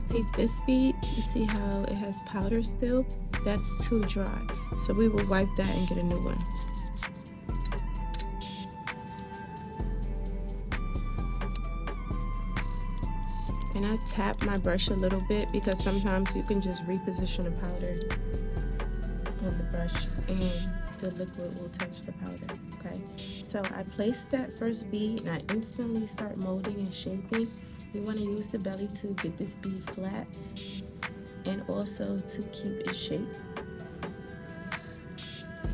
see this bead, you see how it has powder still? That's too dry. So we will wipe that and get a new one. And I tap my brush a little bit because sometimes you can just reposition the powder on the brush and the liquid will touch the powder. Okay, so I placed that first bead and I instantly start molding and shaping. You want to use the belly to get this bead flat and also to keep its shape.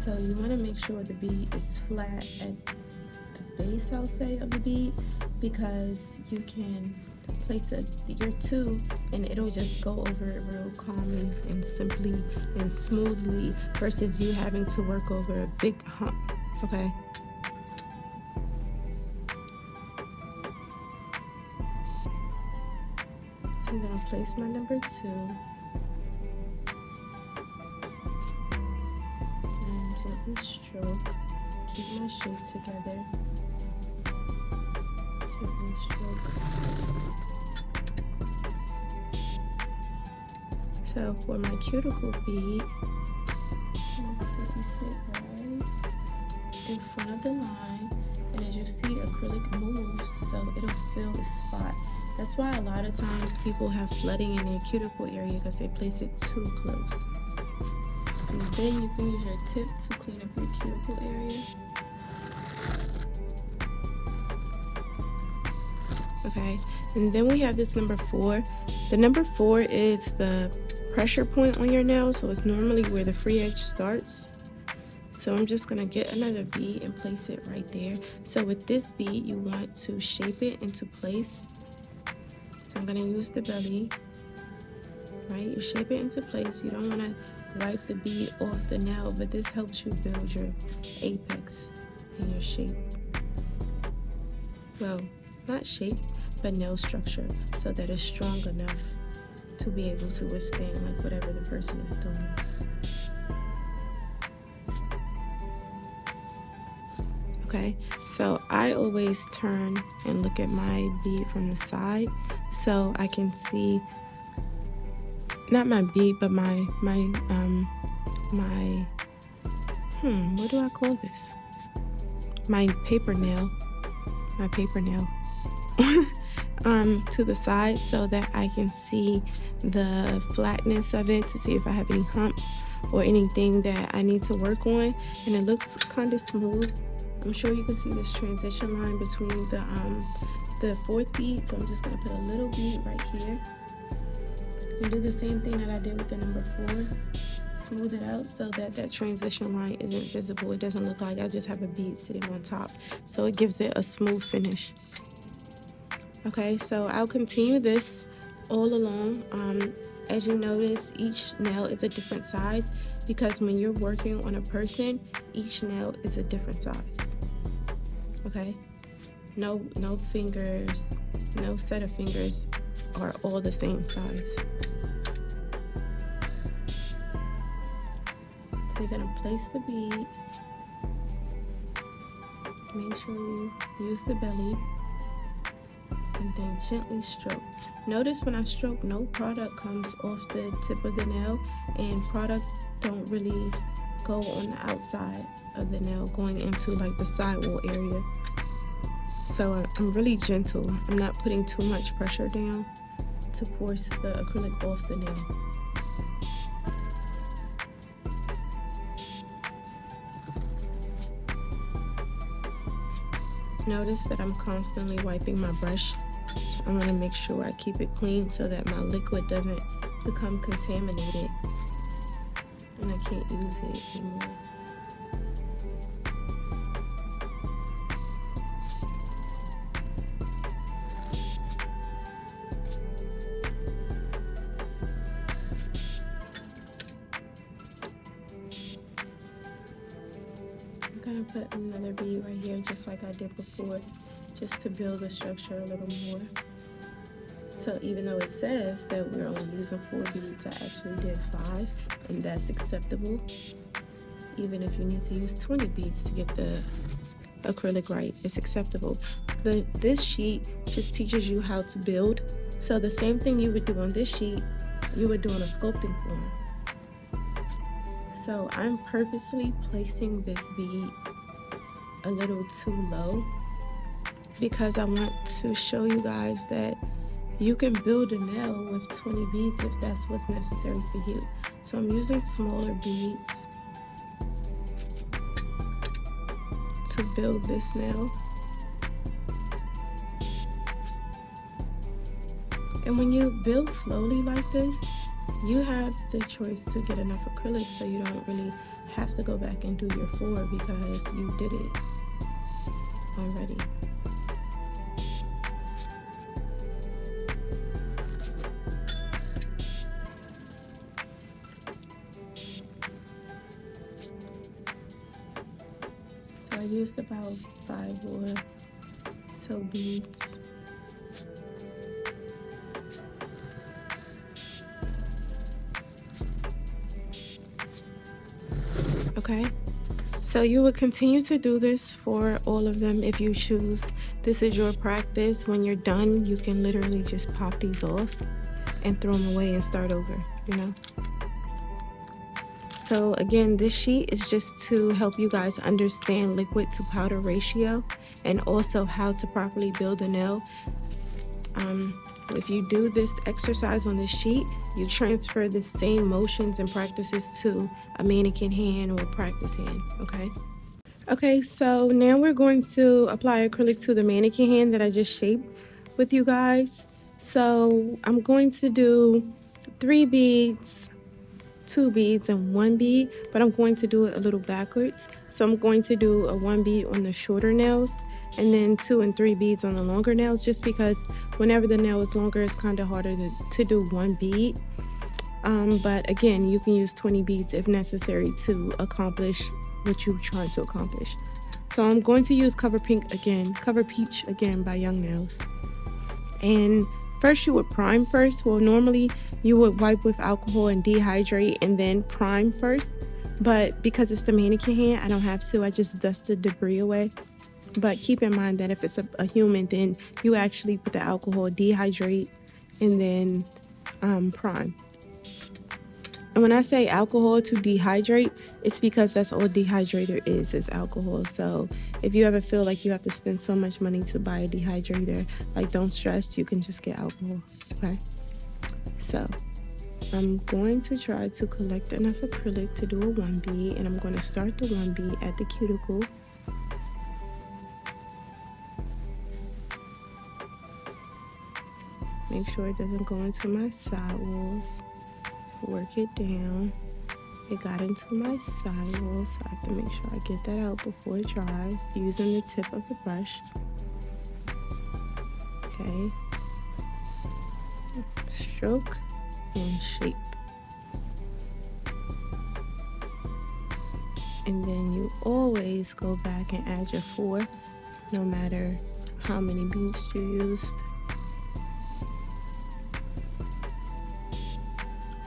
So you want to make sure the bead is flat at the base, I'll say, of the bead, because you can place your tube and it'll just go over it real calmly and simply and smoothly versus you having to work over a big hump. Okay. So I'm going to place my number 2. Stroke, keep my shape together, gently stroke. So for my cuticle bead, I'm going to sit right in front of the line, and as you see, acrylic moves so it'll fill the spot. That's why a lot of times people have flooding in their cuticle area because they place it too close. And then you can use your tip to clean up your cuticle area. Okay, and then we have this number 4. The number 4 is the pressure point on your nail, so it's normally where the free edge starts. So I'm just going to get another bead and place it right there. So with this bead, you want to shape it into place. So I'm going to use the belly, right? You shape it into place. You don't want to wipe the bead off the nail, but this helps you build your apex and your shape. Well, not shape, but nail structure, so that it's strong enough to be able to withstand like whatever the person is doing. Okay, so I always turn and look at my bead from the side so I can see, not my bead, but my what do I call this? My paper nail to the side, so that I can see the flatness of it, to see if I have any humps or anything that I need to work on. And it looks kind of smooth. I'm sure you can see this transition line between the 4th bead, so I'm just going to put a little bead right here and do the same thing that I did with the number 4. Smooth it out so that that transition line isn't visible. It doesn't look like I just have a bead sitting on top, so it gives it a smooth finish. Okay, so I'll continue this all along. As you notice, each nail is a different size, because when you're working on a person, each nail is a different size. Okay, no fingers, no set of fingers are all the same size. So you're gonna place the bead. Make sure you use the belly, and then gently stroke. Notice when I stroke, no product comes off the tip of the nail, and product don't really go on the outside of the nail, going into like the sidewall area. So I'm really gentle. I'm not putting too much pressure down to force the acrylic off the nail. Notice that I'm constantly wiping my brush. So I'm going to make sure I keep it clean so that my liquid doesn't become contaminated and I can't use it anymore. I'm going to put another bead right here just like I did before, just to build the structure a little more. So even though it says that we're only using 4 beads, I actually did 5, and that's acceptable. Even if you need to use 20 beads to get the acrylic right, it's acceptable. This sheet just teaches you how to build. So the same thing you would do on this sheet, you would do on a sculpting form. So I'm purposely placing this bead a little too low because I want to show you guys that you can build a nail with 20 beads if that's what's necessary for you. So I'm using smaller beads to build this nail. And when you build slowly like this, you have the choice to get enough acrylic so you don't really have to go back and do your 4 because you did it already. So I used about 5 or so beads. Okay, so you would continue to do this for all of them if you choose. This is your practice. When you're done, you can literally just pop these off and throw them away and start over, you know. So again, this sheet is just to help you guys understand liquid to powder ratio and also how to properly build a nail. If you do this exercise on this sheet, you transfer the same motions and practices to a mannequin hand or a practice hand, okay? Okay, so now we're going to apply acrylic to the mannequin hand that I just shaped with you guys. So I'm going to do 3 beads, 2 beads, and 1 bead, but I'm going to do it a little backwards. So I'm going to do a 1 bead on the shorter nails and then 2 and 3 beads on the longer nails, just because whenever the nail is longer, it's kind of harder to do 1 bead. But again, you can use 20 beads if necessary to accomplish what you're trying to accomplish. So I'm going to use Cover Peach again by Young Nails. And first you would prime first. Well, normally you would wipe with alcohol and dehydrate and then prime first. But because it's the mannequin hand, I don't have to. I just dust the debris away. But keep in mind that if it's a human, then you actually put the alcohol, dehydrate, and then prime. And when I say alcohol to dehydrate, it's because that's all dehydrator is alcohol. So if you ever feel like you have to spend so much money to buy a dehydrator, like, don't stress, you can just get alcohol, okay? So I'm going to try to collect enough acrylic to do a 1 bead, and I'm going to start the 1 bead at the cuticle. Make sure it doesn't go into my side walls. Work it down. It got into my side walls, so I have to make sure I get that out before it dries using the tip of the brush. Okay. Stroke and shape. And then you always go back and add your 4, no matter how many beads you used.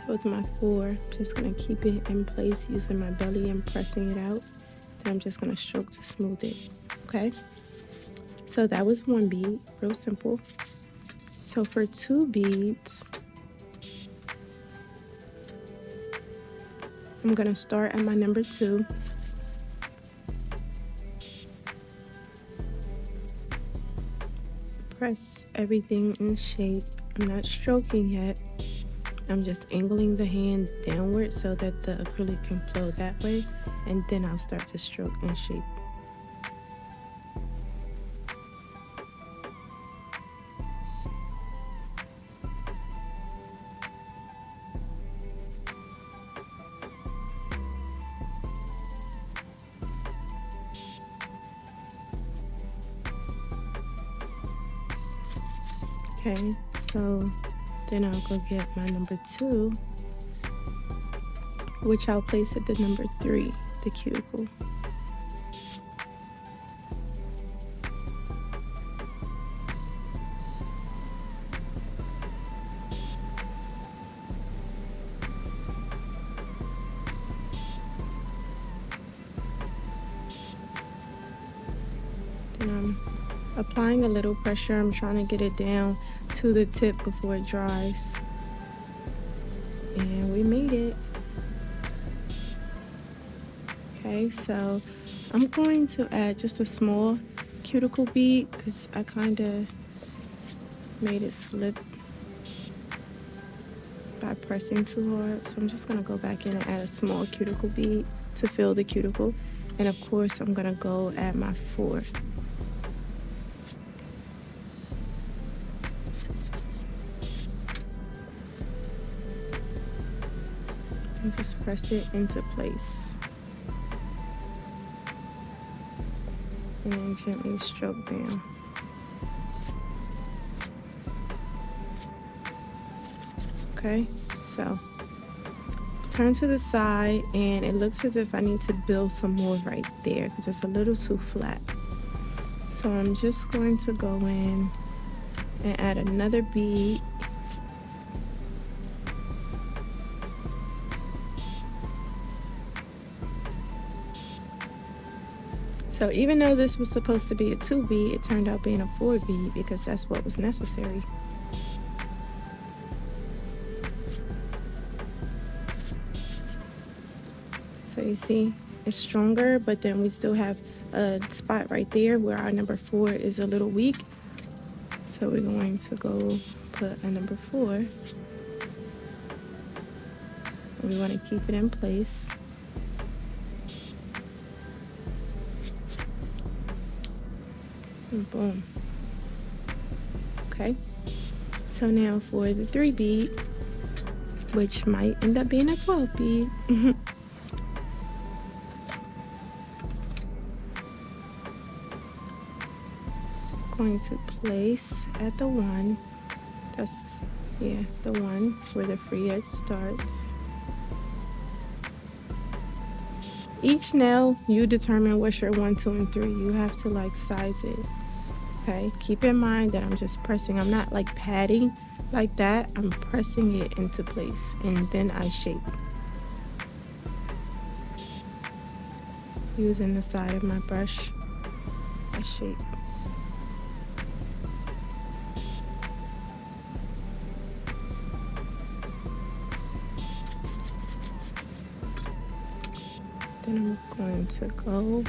With my 4, I'm just going to keep it in place using my belly and pressing it out. Then I'm just going to stroke to smooth it. Okay? So that was 1 bead, real simple. So for 2 beads, I'm going to start at my number 2. Press everything in shape. I'm not stroking yet. I'm just angling the hand downward so that the acrylic can flow that way, and then I'll start to stroke and shape. Okay, so then I'll go get my number 2, which I'll place at the number 3, the cuticle. Then I'm applying a little pressure. I'm trying to get it down to the tip before it dries. And we made it. Okay, so I'm going to add just a small cuticle bead because I kind of made it slip by pressing too hard. So I'm just going to go back in and add a small cuticle bead to fill the cuticle. And of course, I'm going to go at my 4. And just press it into place. And then gently stroke down. Okay, so turn to the side, and it looks as if I need to build some more right there because it's a little too flat. So I'm just going to go in and add another bead. So even though this was supposed to be a 2 bead, it turned out being a 4 bead because that's what was necessary. you see it's stronger, but then we still have a spot right there where our number 4 is a little weak. So we're going to go put a number 4. We want to keep it in place. And boom. Okay. So now for the 3 bead, which might end up being a 12 bead. Going to place at the 1. That's, yeah, the 1 where the free edge starts. Each nail, you determine what's your 1, 2, and 3. You have to like size it. Okay, keep in mind that I'm just pressing. I'm not like padding like that. I'm pressing it into place, and then I shape. Using the side of my brush, I shape. Then I'm going to go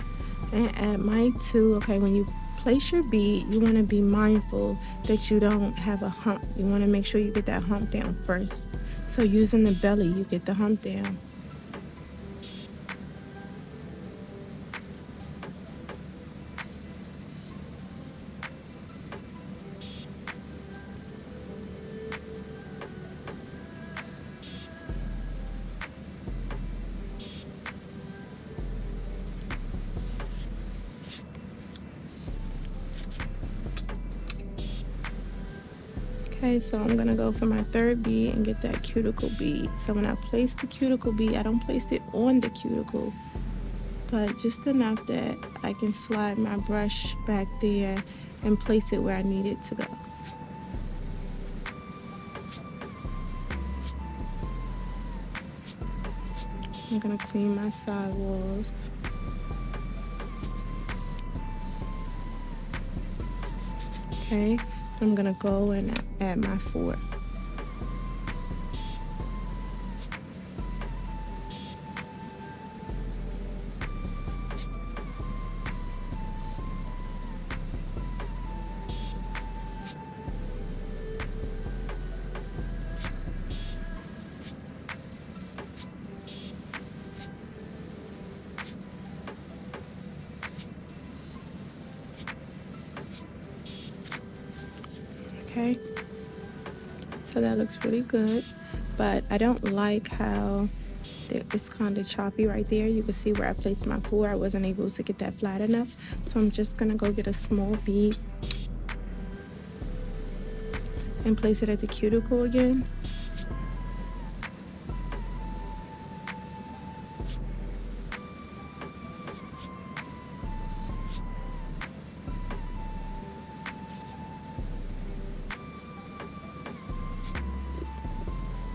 and add my 2. Okay, when you place your bead, you want to be mindful that you don't have a hump. You want to make sure you get that hump down first. So using the belly, you get the hump down. Okay, so I'm gonna go for my 3rd bead and get that cuticle bead. So when I place the cuticle bead, I don't place it on the cuticle, but just enough that I can slide my brush back there and place it where I need it to go. I'm gonna clean my side walls. Okay, I'm gonna go and add my 4. Okay, so that looks really good, but I don't like how it's kind of choppy right there. You can see where I placed my 4. I wasn't able to get that flat enough, so I'm just gonna go get a small bead and place it at the cuticle again.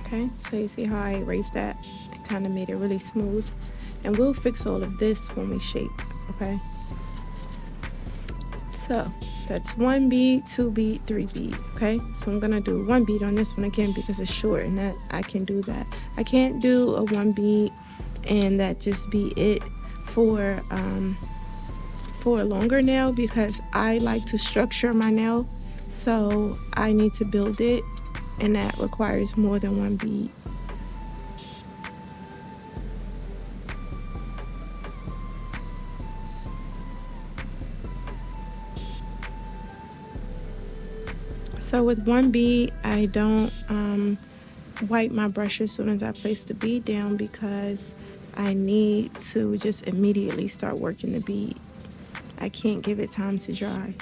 Okay, so you see how I erased that? I kind of made it really smooth, and we'll fix all of this when we shape. Okay, so that's 1 bead, 2 bead, 3 bead. Okay, so I'm gonna do 1 bead on this one again because it's short, and that I can do that. I can't do a 1 bead and that just be it for a longer nail, because I like to structure my nail, so I need to build it, and that requires more than 1 bead. So with 1 bead, I don't wipe my brush as soon as I place the bead down, because I need to just immediately start working the bead. I can't give it time to dry.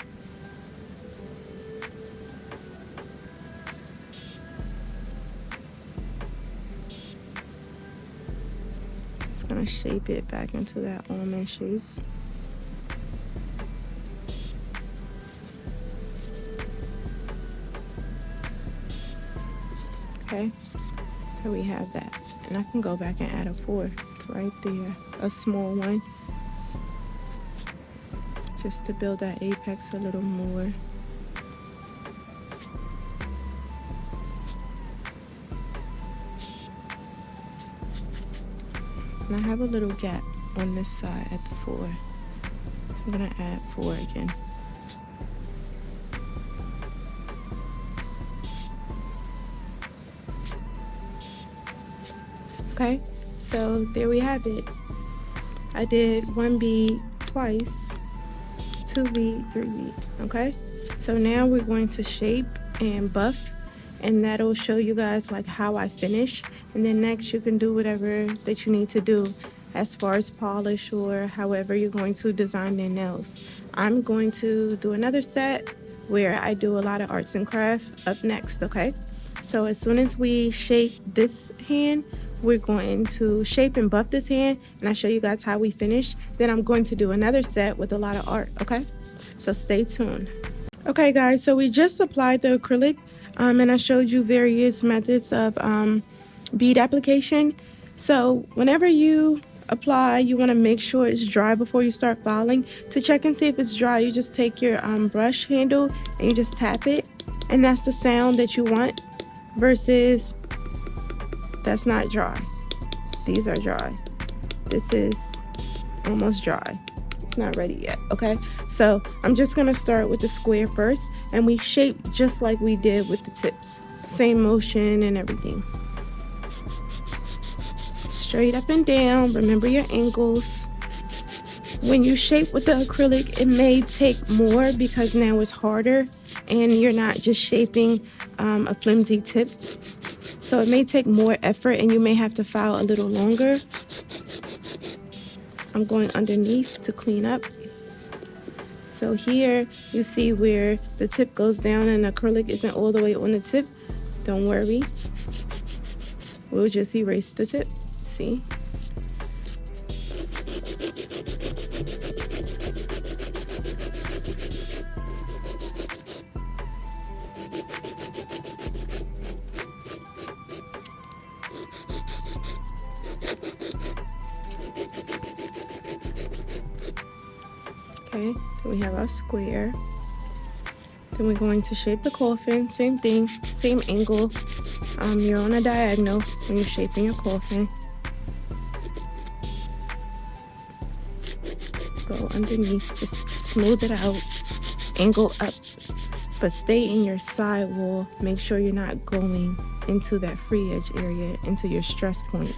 Just gonna shape it back into that almond shape. Okay, so we have that, and I can go back and add a 4 right there, a small one, just to build that apex a little more. And I have a little gap on this side at the 4. I'm gonna add 4 again. Okay, so there we have it. I did 1 bead twice, 2 bead, 3 bead. Okay, so now we're going to shape and buff, and that'll show you guys like how I finish. And then next you can do whatever that you need to do as far as polish or however you're going to design their nails. I'm going to do another set where I do a lot of arts and craft up next. Okay, so as soon as we shape this hand, we're going to shape and buff this hand, and I show you guys how we finish. Then I'm going to do another set with a lot of art. Okay, so stay tuned. Okay guys, so we just applied the acrylic, and I showed you various methods of bead application. So whenever you apply, you want to make sure it's dry before you start filing. To check and see if it's dry, you just take your brush handle and you just tap it, and that's the sound that you want, versus that's not dry. These are dry. This is almost dry. It's not ready yet. Okay, so I'm just gonna start with the square first, and we shape just like we did with the tips, same motion and everything, straight up and down. Remember your angles. When you shape with the acrylic, it may take more because now it's harder and you're not just shaping a flimsy tip. So it may take more effort and you may have to file a little longer. I'm going underneath to clean up. So here you see where the tip goes down and the acrylic isn't all the way on the tip. Don't worry. We'll just erase the tip. See? Okay, so we have our square. Then we're going to shape the coffin. Same thing, same angle. You're on a diagonal when you're shaping your coffin. Go underneath, just smooth it out, angle up, but stay in your side wall. Make sure you're not going into that free edge area, into your stress point.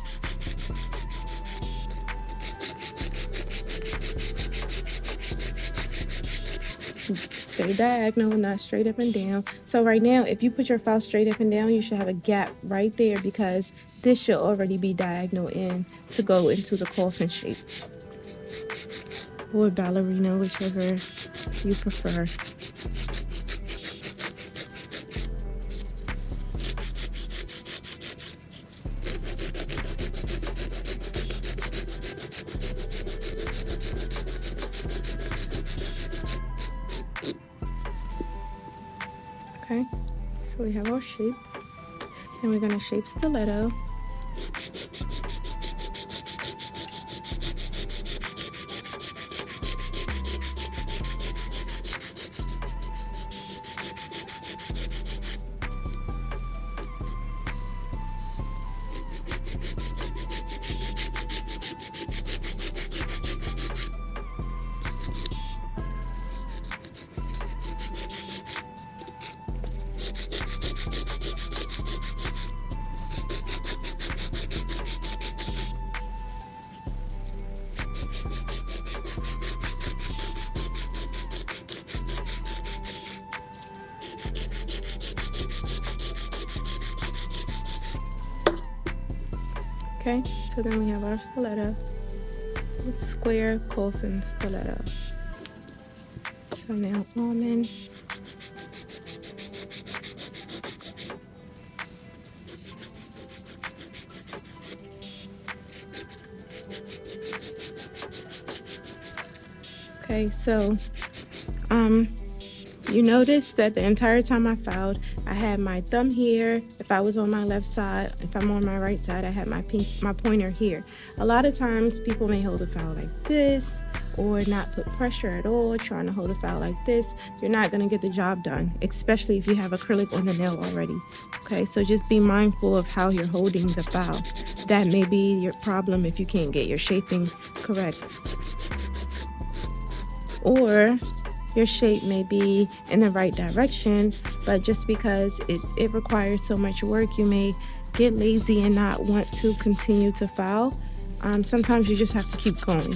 Stay diagonal, not straight up and down. So right now, if you put your file straight up and down, you should have a gap right there because this should already be diagonal in to go into the coffin shape. Or ballerina, whichever you prefer. Okay, so we have our shape, and we're gonna shape stiletto. Okay, so then we have our stiletto with square coffin stiletto. So now almond. Okay, so you notice that the entire time I filed, I had my thumb here. If I was on my left side, if I'm on my right side, I had my pointer here. A lot of times people may hold a file like this, or not put pressure at all, trying to hold the file like this, you're not going to get the job done, especially if you have acrylic on the nail already. Okay, so just be mindful of how you're holding the file. That may be your problem if you can't get your shaping correct. Or your shape may be in the right direction, but just because it requires so much work, you may get lazy and not want to continue to file. Sometimes you just have to keep going.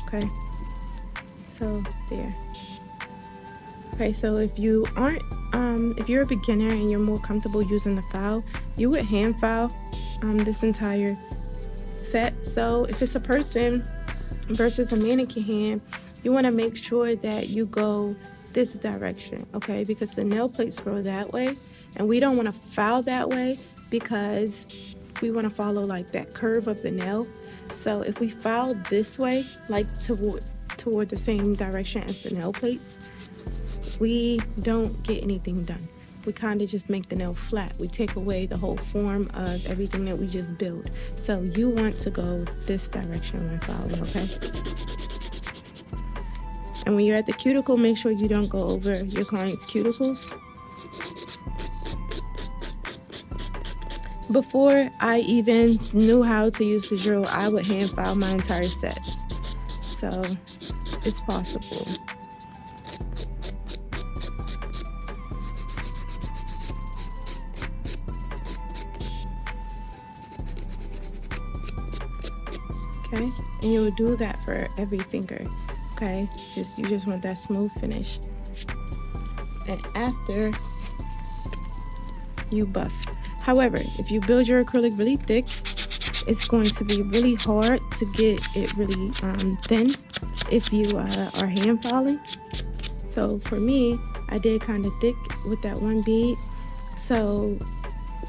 Okay, so there. Okay, so if you aren't, if you're a beginner and you're more comfortable using the file, you would hand file this entire set. So if it's a person versus a mannequin hand, you want to make sure that you go this direction, okay? Because the nail plates grow that way, and we don't want to file that way because we want to follow like that curve of the nail. So if we file this way, like toward the same direction as the nail plates, we don't get anything done. We kind of just make the nail flat. We take away the whole form of everything that we just built. So you want to go this direction when filing, okay? And when you're at the cuticle, make sure you don't go over your client's cuticles. Before I even knew how to use the drill, I would hand file my entire sets. So it's possible. Okay, and you will do that for every finger. Okay, you just want that smooth finish. And after, you buff. However, if you build your acrylic really thick, it's going to be really hard to get it really thin if you are hand filing. So for me, I did kind of thick with that one bead, so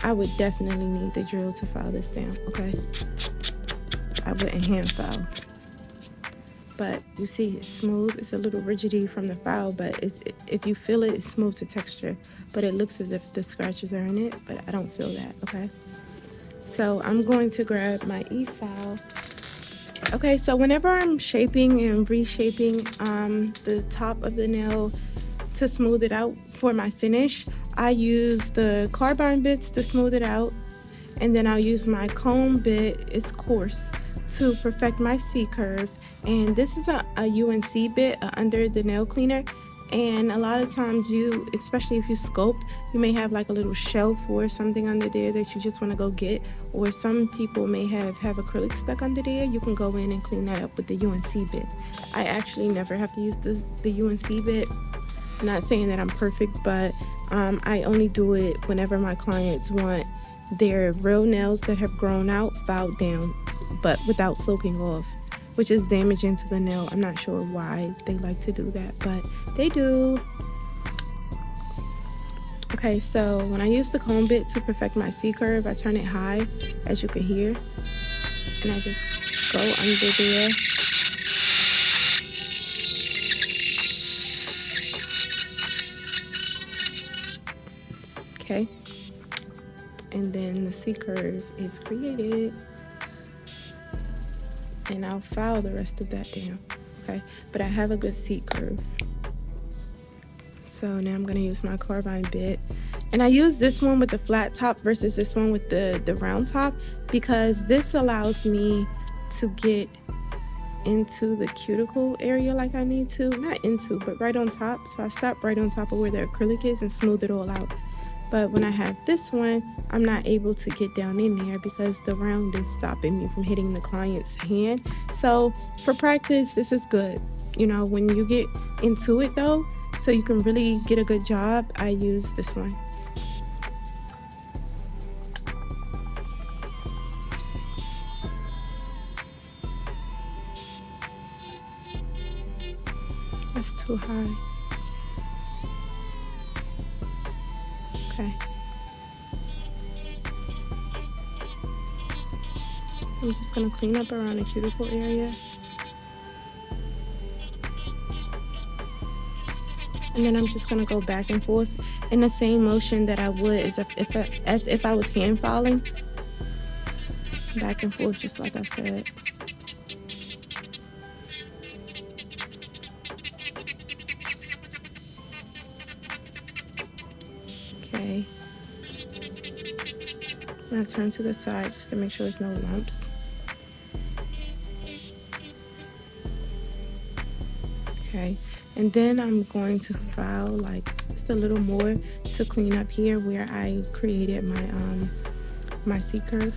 I would definitely need the drill to file this down, okay? I wouldn't hand file. But you see it's smooth. It's a little rigidity from the file, but if you feel it, it's smooth to texture. But it looks as if the scratches are in it, but I don't feel that, okay? So I'm going to grab my e-file. Okay, so whenever I'm shaping and reshaping the top of the nail to smooth it out for my finish, I use the carbine bits to smooth it out, and then I'll use my comb bit, it's coarse, to perfect my C-curve. And this is a UNC bit under the nail cleaner, and a lot of times you, especially if you sculpt, you may have like a little shelf or something under there that you just want to go get, or some people may have acrylic stuck under there. You can go in and clean that up with the UNC bit. I actually never have to use the UNC bit. I'm not saying that I'm perfect, but I only do it whenever my clients want their real nails that have grown out filed down, but without soaking off, which is damaging to the nail. I'm not sure why they like to do that, but they do. Okay, so when I use the comb bit to perfect my C-curve, I turn it high, as you can hear, and I just go under there. Okay, and then the C-curve is created, and I'll file the rest of that down, okay? But I have a good C-curve. So now I'm gonna use my carbine bit, and I use this one with the flat top versus this one with the round top, because this allows me to get into the cuticle area like I need to, not into, but right on top. So I stop right on top of where the acrylic is and smooth it all out. But when I have this one, I'm not able to get down in there because the round is stopping me from hitting the client's hand. So for practice, this is good. You know, when you get into it though, so you can really get a good job, I use this one. That's too high. Okay. I'm just gonna clean up around the cuticle area. And then I'm just gonna go back and forth in the same motion that I would as if I was hand filing. Back and forth, just like I said. Okay. I'm gonna turn to the side just to make sure there's no lumps. Okay, and then I'm going to file like just a little more to clean up here where I created my C curve.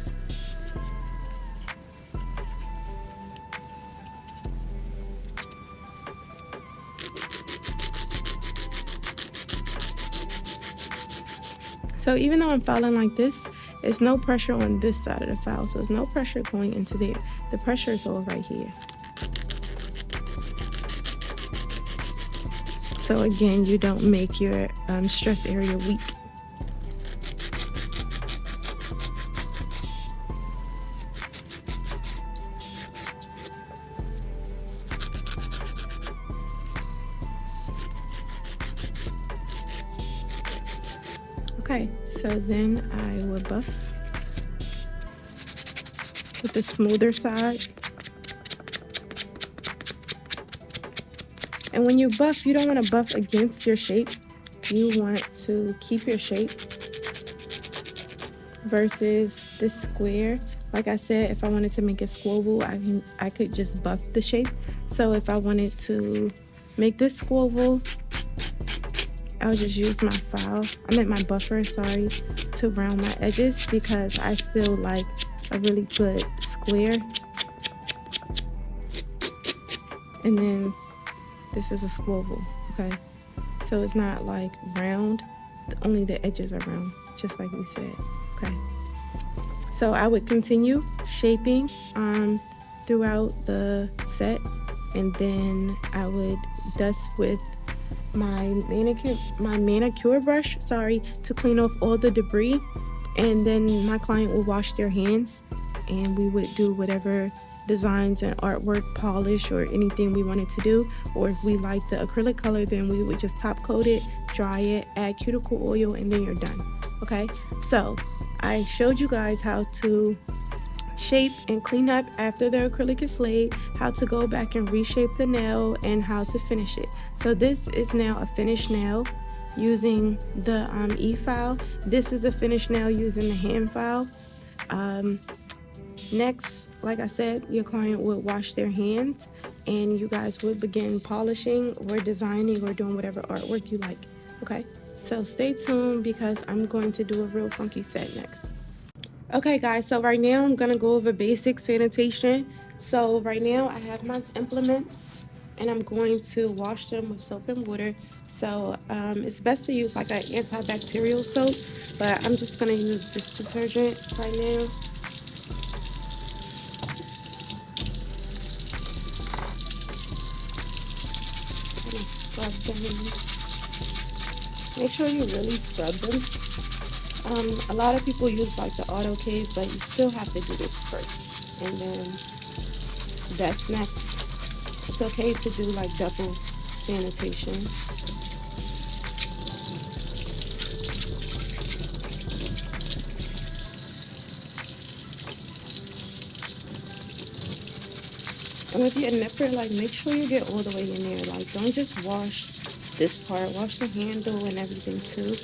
So even though I'm filing like this, there's no pressure on this side of the file, so there's no pressure going into there. The pressure is all right here. So again, you don't make your stress area weak. Okay, so then I will buff with the smoother side. And when you buff, you don't want to buff against your shape. You want to keep your shape versus this square. Like I said, if I wanted to make it squoval, I could just buff the shape. So if I wanted to make this squoval, I would just use my file, my buffer, sorry, to round my edges because I still like a really good square. And then this is a squoval, okay? So it's not like round, only the edges are round, just like we said, okay? So I would continue shaping throughout the set, and then I would dust with my manicure brush, sorry, to clean off all the debris, and then my client will wash their hands and we would do whatever designs and artwork, polish, or anything we wanted to do. Or if we like the acrylic color, then we would just top coat it, dry it, add cuticle oil, and then you're done. Okay, so I showed you guys how to shape and clean up after the acrylic is laid, how to go back and reshape the nail, and how to finish it. So this is now a finished nail using the e-file. This is a finished nail using the hand file. Next, like I said, your client would wash their hands and you guys would begin polishing or designing or doing whatever artwork you like. Okay, so stay tuned because I'm going to do a real funky set next. Okay guys, so right now I'm gonna go over basic sanitation. So right now I have my implements and I'm going to wash them with soap and water. So it's best to use like an antibacterial soap, but I'm just gonna use this detergent right now. Scrub them. Make sure you really scrub them. A lot of people use like the auto cave, but you still have to do this first, and then that's next. It's okay to do like double sanitation. And with your nipper, like make sure you get all the way in there. Like don't just wash this part, wash the handle and everything too.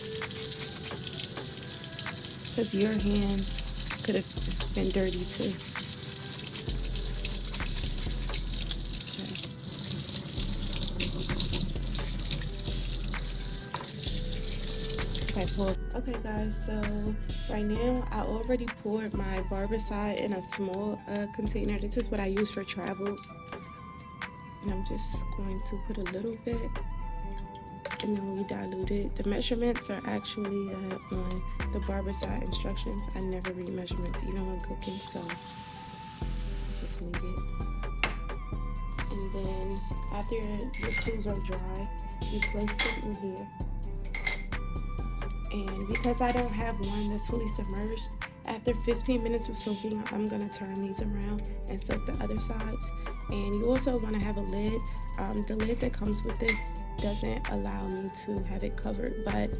Because your hand could have been dirty too. Okay guys, so right now I already poured my barbicide in a small container. This is what I use for travel, and I'm just going to put a little bit and then we dilute it. The measurements are actually on the barbicide instructions. I never read measurements even when cooking, so just wing it. And then after your tools are dry, you place it in here. And because I don't have one that's fully submerged, after 15 minutes of soaking, I'm going to turn these around and soak the other sides. And you also want to have a lid. The lid that comes with this doesn't allow me to have it covered, but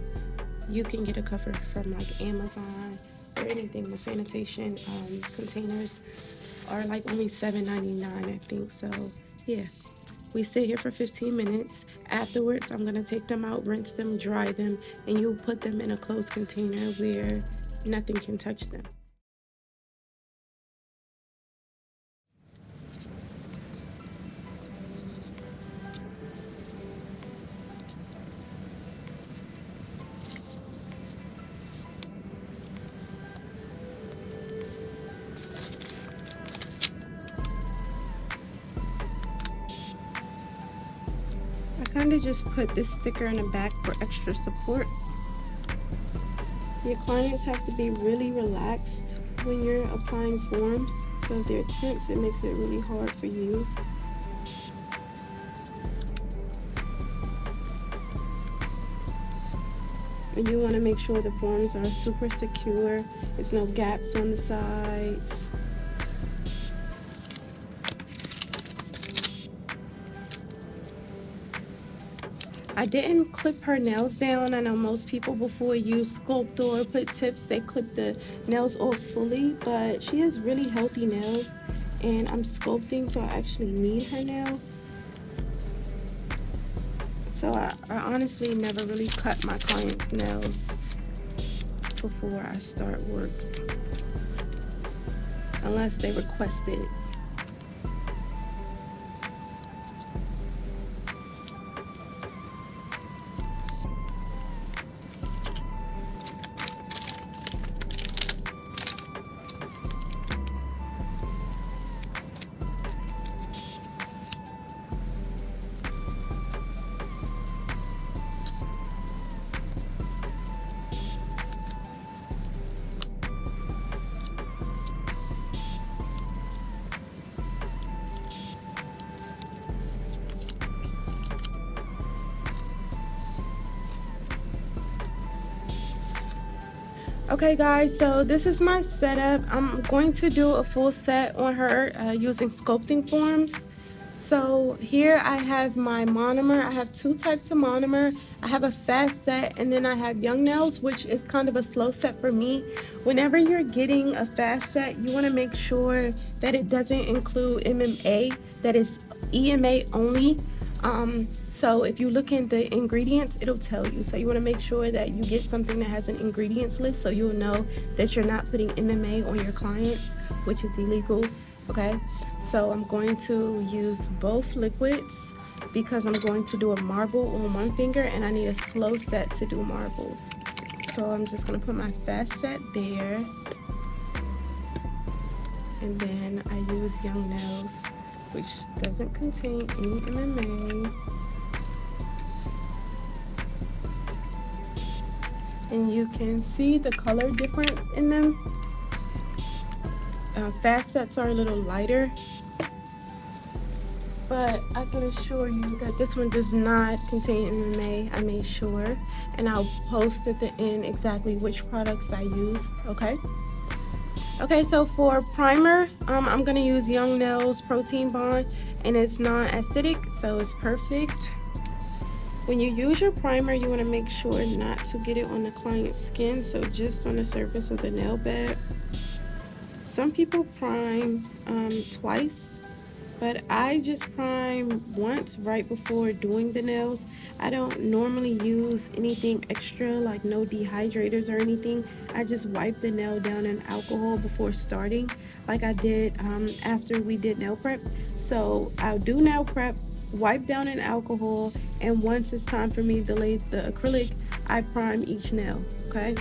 you can get a cover from like Amazon or anything. The sanitation containers are like only $7.99, I think. So yeah, we sit here for 15 minutes. Afterwards, I'm gonna take them out, rinse them, dry them, and you'll put them in a closed container where nothing can touch them. I kind of just put this sticker in the back for extra support. Your clients have to be really relaxed when you're applying forms. So if they're tense, it makes it really hard for you. And you want to make sure the forms are super secure. There's no gaps on the sides. I didn't clip her nails down. I know most people before you sculpt or put tips, they clip the nails off fully, but she has really healthy nails and I'm sculpting, so I actually need her nail. So I honestly never really cut my clients' nails before I start work, unless they request it. Okay guys, so this is my setup. I'm going to do a full set on her using sculpting forms. So here I have my monomer. I have two types of monomer. I have a fast set and then I have young nails, which is kind of a slow set for me. Whenever you're getting a fast set, you want to make sure that it doesn't include MMA, that is EMA only. So if you look in the ingredients, it'll tell you. So you want to make sure that you get something that has an ingredients list so you'll know that you're not putting MMA on your clients, which is illegal, okay? So I'm going to use both liquids because I'm going to do a marble on one finger and I need a slow set to do marble. So I'm just going to put my fast set there. And then I use young nails, which doesn't contain any MMA. And you can see the color difference in them. Fast sets are a little lighter, but I can assure you that this one does not contain MMA. I made sure, and I'll post at the end exactly which products I used, okay? Okay, so for primer, I'm gonna use Young Nails Protein Bond, and it's non-acidic, so it's perfect. When you use your primer, you want to make sure not to get it on the client's skin, so just on the surface of the nail bed. Some people prime twice, but I just prime once right before doing the nails. I don't normally use anything extra, like no dehydrators or anything. I just wipe the nail down in alcohol before starting, like I did after we did nail prep. So I'll do nail prep, wipe down in alcohol, and once it's time for me to lay the acrylic, I prime each nail, okay?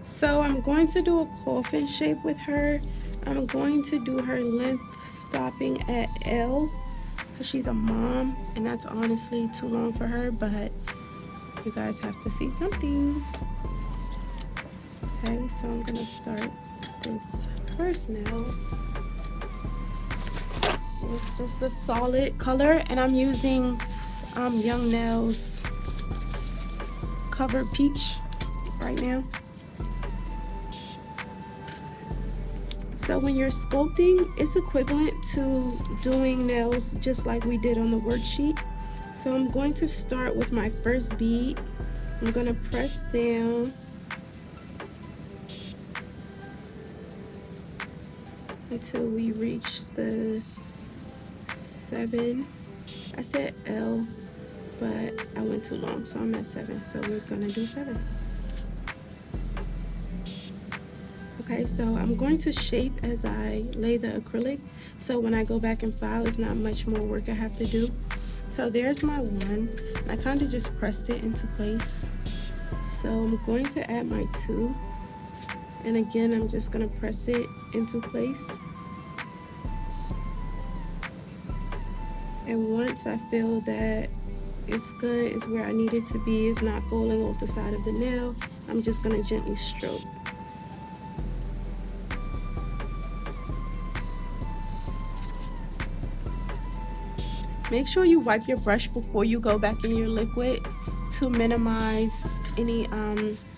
So I'm going to do a coffin shape with her. I'm going to do her length stopping at L because she's a mom and that's honestly too long for her, but you guys have to see something. Okay, so I'm gonna start this first nail. It's just a solid color and I'm using Young Nails Covered Peach right now. So when you're sculpting, it's equivalent to doing nails just like we did on the worksheet. So I'm going to start with my first bead. I'm going to press down until we reach the 7. I said L, but I went too long, so I'm at 7. So we're gonna do 7. Okay, so I'm going to shape as I lay the acrylic. So when I go back and file, it's not much more work I have to do. So there's my 1. I kind of just pressed it into place. So I'm going to add my 2. And again, I'm just gonna press it into place. And once I feel that it's good, it's where I need it to be, it's not falling off the side of the nail, I'm just gonna gently stroke. Make sure you wipe your brush before you go back in your liquid to minimize any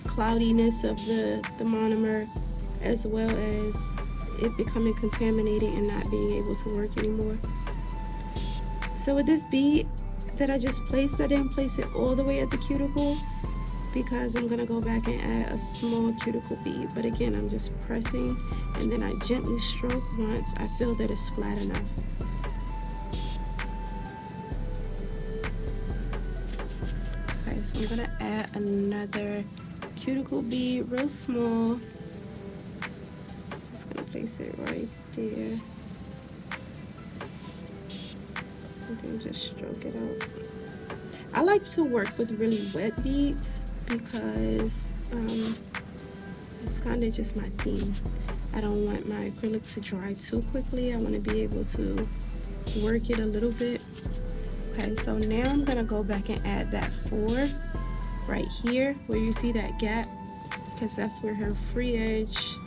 cloudiness of the monomer, as well as it becoming contaminated and not being able to work anymore. So with this bead that I just placed, I didn't place it all the way at the cuticle because I'm gonna go back and add a small cuticle bead. But again, I'm just pressing and then I gently stroke once I feel that it's flat enough. Okay, so I'm gonna add another cuticle bead, real small. Just gonna place it right there. And then just stroke it out. I like to work with really wet beads because it's kind of just my theme. I don't want my acrylic to dry too quickly. I want to be able to work it a little bit. Okay, so now I'm gonna go back and add that 4 right here where you see that gap, because that's where her free edge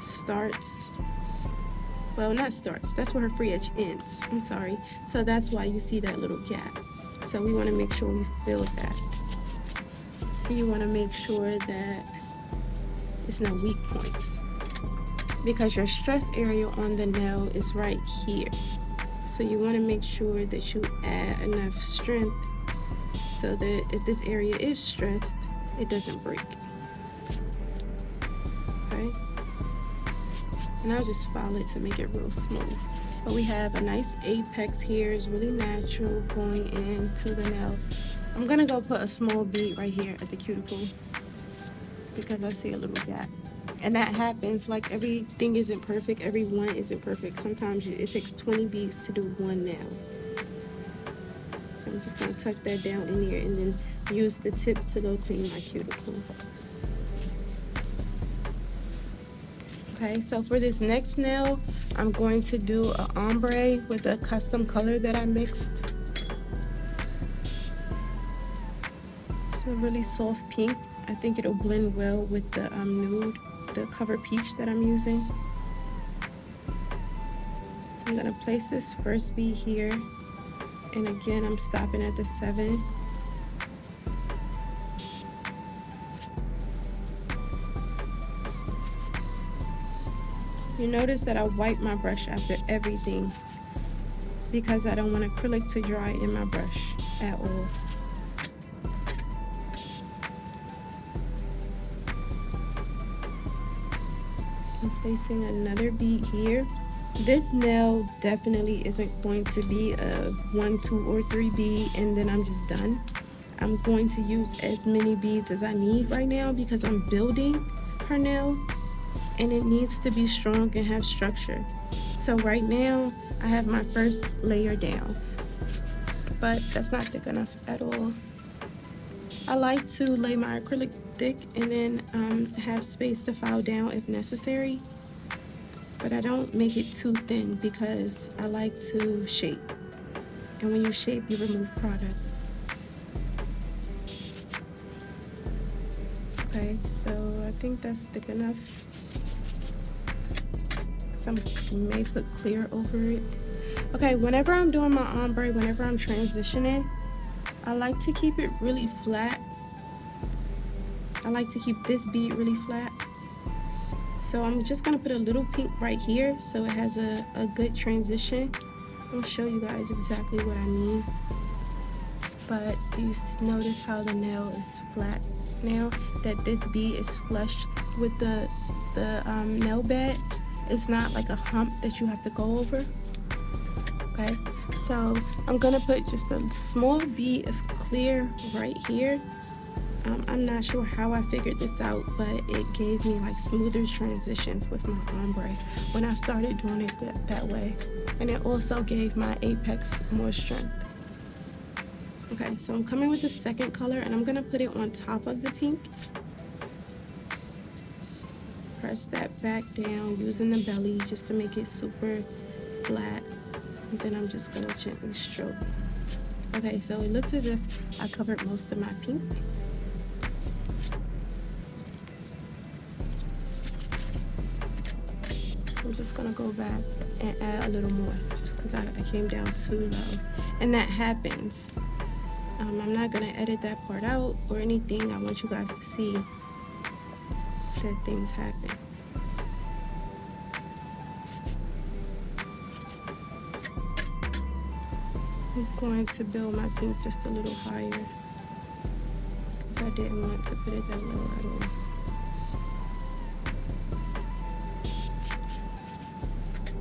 starts. Well, not starts, that's where her free edge ends. I'm sorry. So that's why you see that little gap. So we want to make sure we fill that. You want to make sure that there's no weak points, because your stress area on the nail is right here. So you want to make sure that you add enough strength so that if this area is stressed, it doesn't break. Okay? And I'll just file it to make it real smooth. But we have a nice apex here. It's really natural going into the nail. I'm gonna go put a small bead right here at the cuticle because I see a little gap. And that happens, like everything isn't perfect, every one isn't perfect. Sometimes it takes 20 beads to do one nail. So I'm just gonna tuck that down in here and then use the tip to go clean my cuticle. Okay, so for this next nail, I'm going to do an ombre with a custom color that I mixed. It's a really soft pink. I think it'll blend well with the nude, the cover peach that I'm using. So I'm gonna place this first bead here. And again, I'm stopping at the 7. You notice that I wipe my brush after everything because I don't want acrylic to dry in my brush at all. I'm placing another bead here. This nail definitely isn't going to be a 1, 2, or 3 bead and then I'm just done. I'm going to use as many beads as I need right now because I'm building her nail and it needs to be strong and have structure. So right now I have my first layer down, but that's not thick enough at all. I like to lay my acrylic thick and then have space to file down if necessary, but I don't make it too thin because I like to shape, and when you shape you remove product. Okay, so I think that's thick enough. Some may put clear over it. Okay, whenever I'm doing my ombre, whenever I'm transitioning, I like to keep it really flat. I like to keep this bead really flat. So I'm just gonna put a little pink right here so it has a good transition. I'll show you guys exactly what I mean. But do you notice how the nail is flat now? That this bead is flush with the nail bed. It's not like a hump that you have to go over. Okay, So I'm gonna put just a small bead of clear right here. I'm not sure how I figured this out, but it gave me like smoother transitions with my ombre when I started doing it that way. And it also gave my apex more strength. Okay, so I'm coming with the second color and I'm gonna put it on top of the pink. Press that back down using the belly just to make it super flat. And then I'm just gonna gently stroke. Okay, so it looks as if I covered most of my pink. I'm just gonna go back and add a little more just because I came down too low. And that happens. I'm not gonna edit that part out or anything. I want you guys to see that things happen. I'm going to build my pink just a little higher because I didn't want to put it that low at all.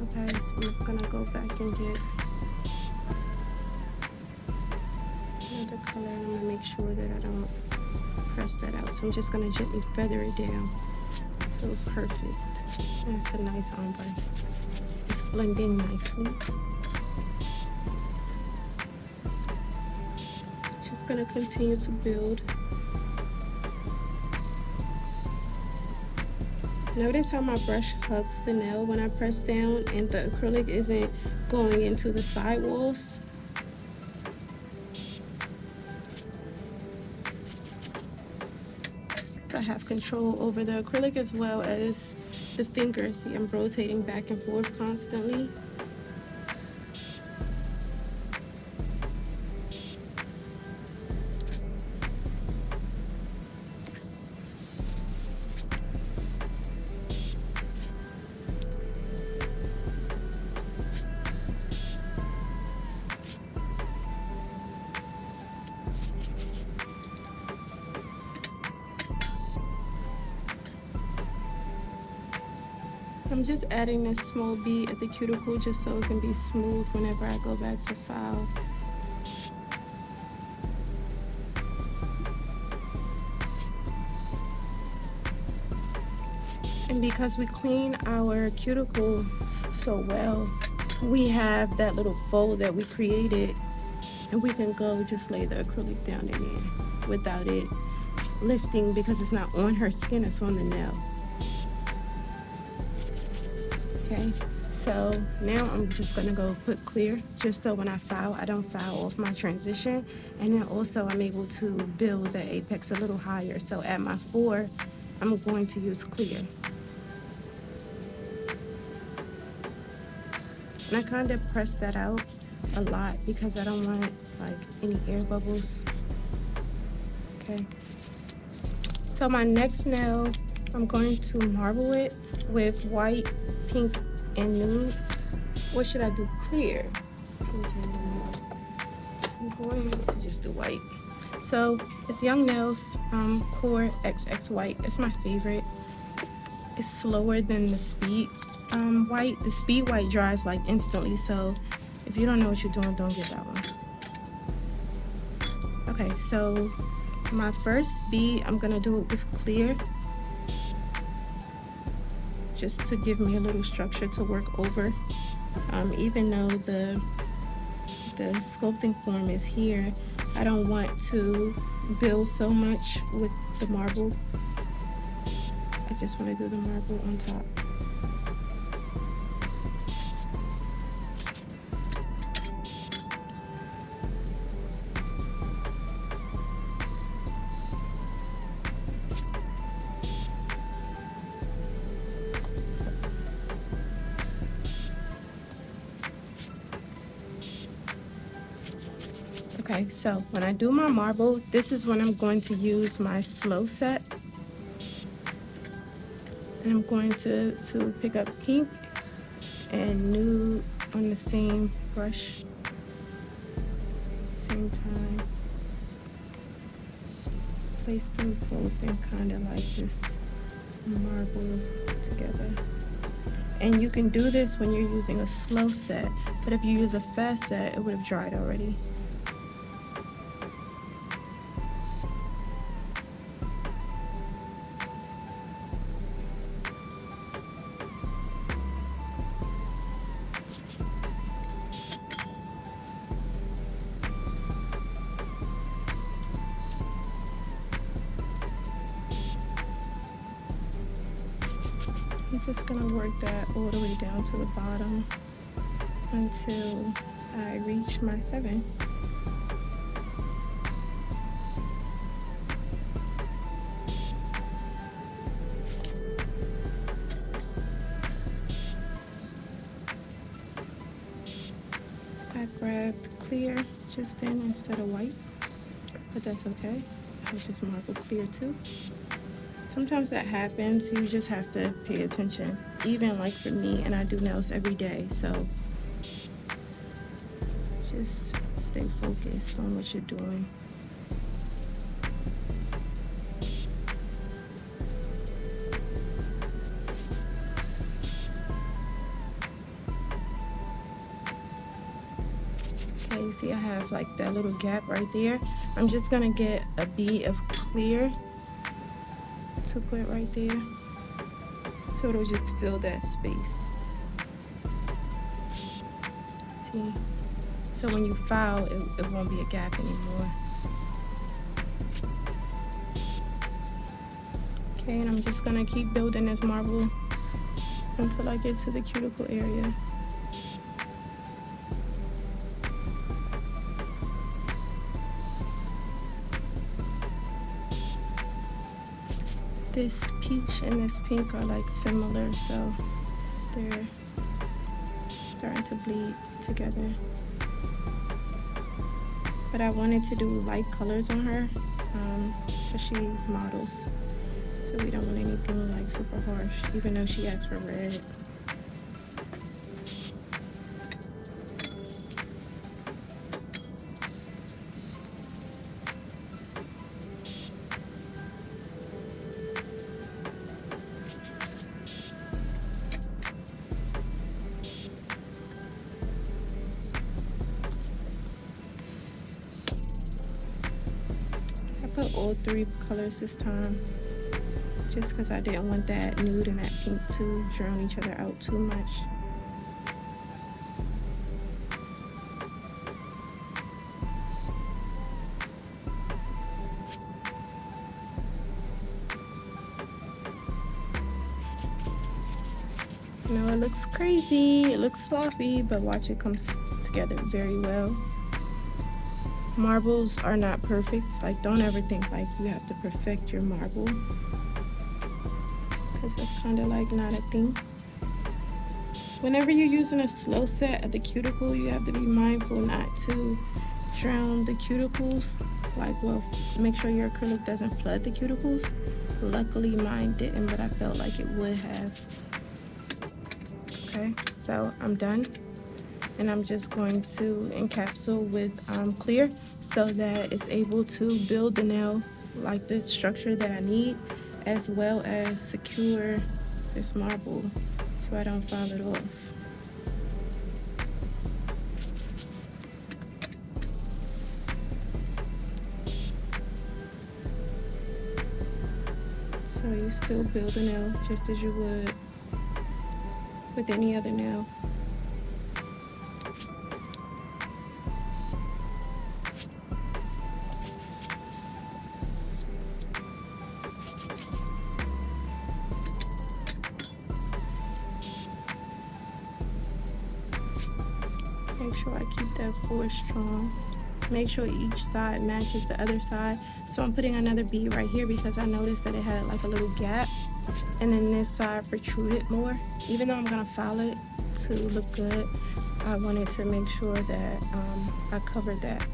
Okay, so I'm gonna go back and get another color and I'm gonna make sure that I don't press that out. So I'm just gonna gently feather it down. So perfect. That's a nice ombre. It's blending nicely. Just gonna continue to build. Notice how my brush hugs the nail when I press down and the acrylic isn't going into the side walls. So I have control over the acrylic as well as the fingers. See, I'm rotating back and forth constantly. I'm just adding this small bead at the cuticle just so it can be smooth whenever I go back to file. And because we clean our cuticle so well, we have that little fold that we created and we can go just lay the acrylic down in there without it lifting because it's not on her skin, it's on the nail. Okay, so now I'm just gonna go put clear just so when I file, I don't file off my transition. And then also I'm able to build the apex a little higher. So at my 4, I'm going to use clear. And I kind of press that out a lot because I don't want like any air bubbles. Okay, so my next nail, I'm going to marble it with white, pink, and nude. What should I do? Clear. I'm going to just do white. So it's Young Nails Core XX White. It's my favorite. It's slower than the Speed White. The Speed White dries like instantly. So if you don't know what you're doing, don't get that one. Okay, so my first bead, I'm gonna do it with clear, just to give me a little structure to work over. Even though the sculpting form is here, I don't want to build so much with the marble. I just want to do the marble on top. Okay, so when I do my marble, this is when I'm going to use my slow set. And I'm going to pick up pink and nude on the same brush, same time. Place them both and kind of like just marble together. And you can do this when you're using a slow set, But if you use a fast set, it would have dried already. I'm just gonna work that all the way down to the bottom until I reach my 7. I grabbed clear just then instead of white, but that's okay. I just marble clear too. Sometimes that happens. You just have to pay attention. Even like for me, and I do nails every day, so just stay focused on what you're doing. Okay, you see I have like that little gap right there. I'm just gonna get a bead of clear to put right there, so it'll just fill that space. See? So when you file, it won't be a gap anymore. Okay, and I'm just gonna keep building this marble until I get to the cuticle area. This peach and this pink are like similar, so they're starting to bleed together. But I wanted to do light colors on her because she models, so we don't want anything like super harsh, even though she asked for red. I put all 3 colors this time, just because I didn't want that nude and that pink to drown each other out too much. You know, it looks crazy, it looks sloppy, but watch, it comes together very well. Marbles are not perfect. Like, don't ever think like you have to perfect your marble, because that's kind of like not a thing. Whenever you're using a slow set at the cuticle, you have to be mindful not to drown the cuticles. Like, well, make sure your acrylic doesn't flood the cuticles. Luckily mine didn't, but I felt like it would have. Okay, so I'm done, and I'm just going to encapsulate with clear, so that it's able to build the nail like the structure that I need, as well as secure this marble so I don't fall it off. So you still build a nail just as you would with any other nail. Make sure I keep that force strong. Make sure each side matches the other side. So I'm putting another bead right here because I noticed that it had like a little gap, and then this side protruded more. Even though I'm gonna file it to look good, I wanted to make sure that I covered that.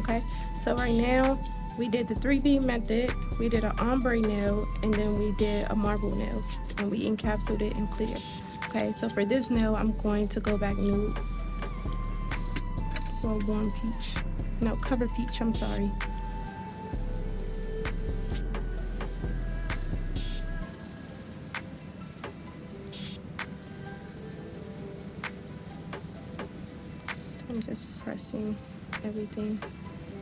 Okay, so right now we did the 3 bead method, we did an ombre nail, and then we did a marble nail, and we encapsulated it in clear. Okay, so for this nail, I'm going to go back nude, or warm peach. No, cover peach, I'm sorry. everything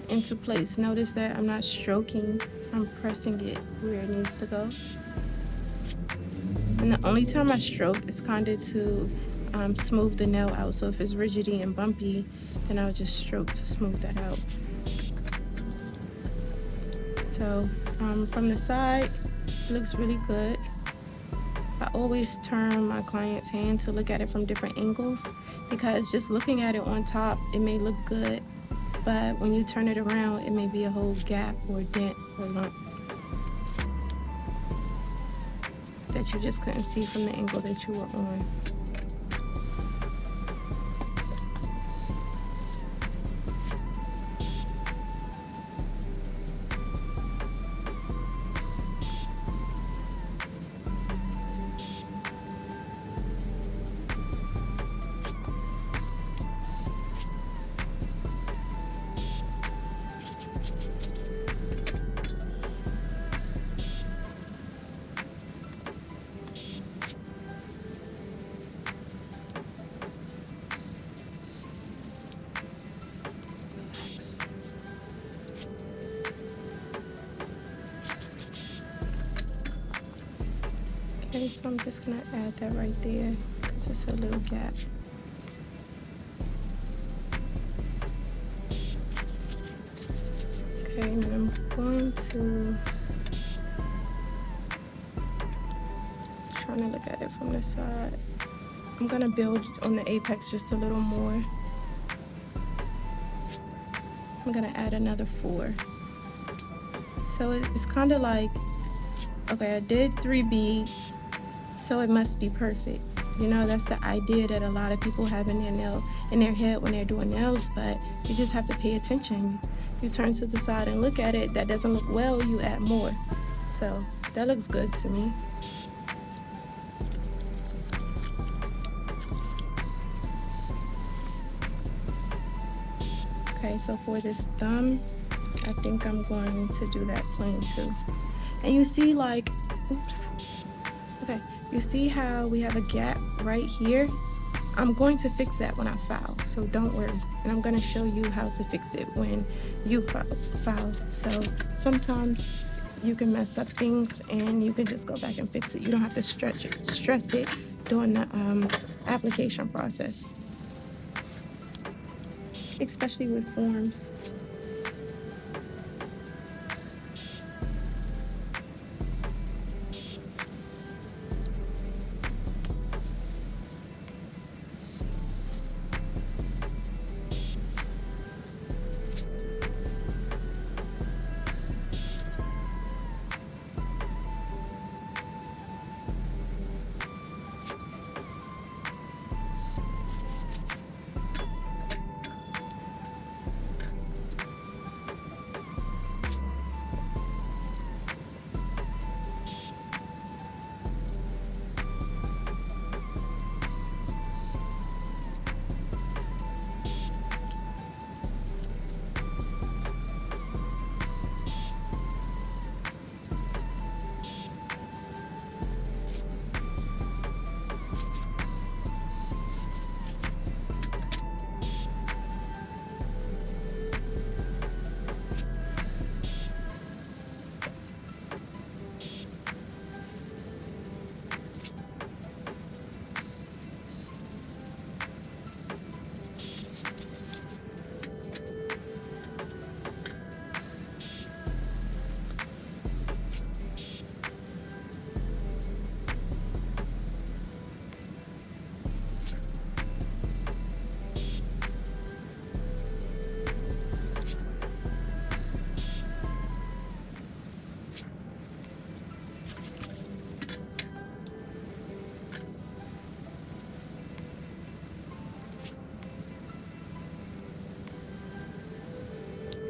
into place. Notice that I'm not stroking, I'm pressing it where it needs to go. And the only time I stroke is kind of to smooth the nail out. So if it's rigidy and bumpy, then I'll just stroke to smooth that out. So from the side, it looks really good. I always turn my client's hand to look at it from different angles, because just looking at it on top, it may look good, but when you turn it around, it may be a whole gap or dent or lump that you just couldn't see from the angle that you were on. Okay, so I'm just gonna add that right there because it's a little gap. Okay, and I'm going to trying to look at it from the side. I'm gonna build on the apex just a little more. I'm gonna add another 4. So it's kind of like, okay, I did 3 beads, so it must be perfect. You know, that's the idea that a lot of people have in their head when they're doing nails, but you just have to pay attention. You turn to the side and look at it. That doesn't look well, you add more. So that looks good to me. Okay, so for this thumb, I think I'm going to do that plain too. And you see, like, oops. Okay, you see how we have a gap right here? I'm going to fix that when I file, so don't worry. And I'm going to show you how to fix it when you file. So sometimes you can mess up things and you can just go back and fix it. You don't have to stress it during the application process, especially with forms.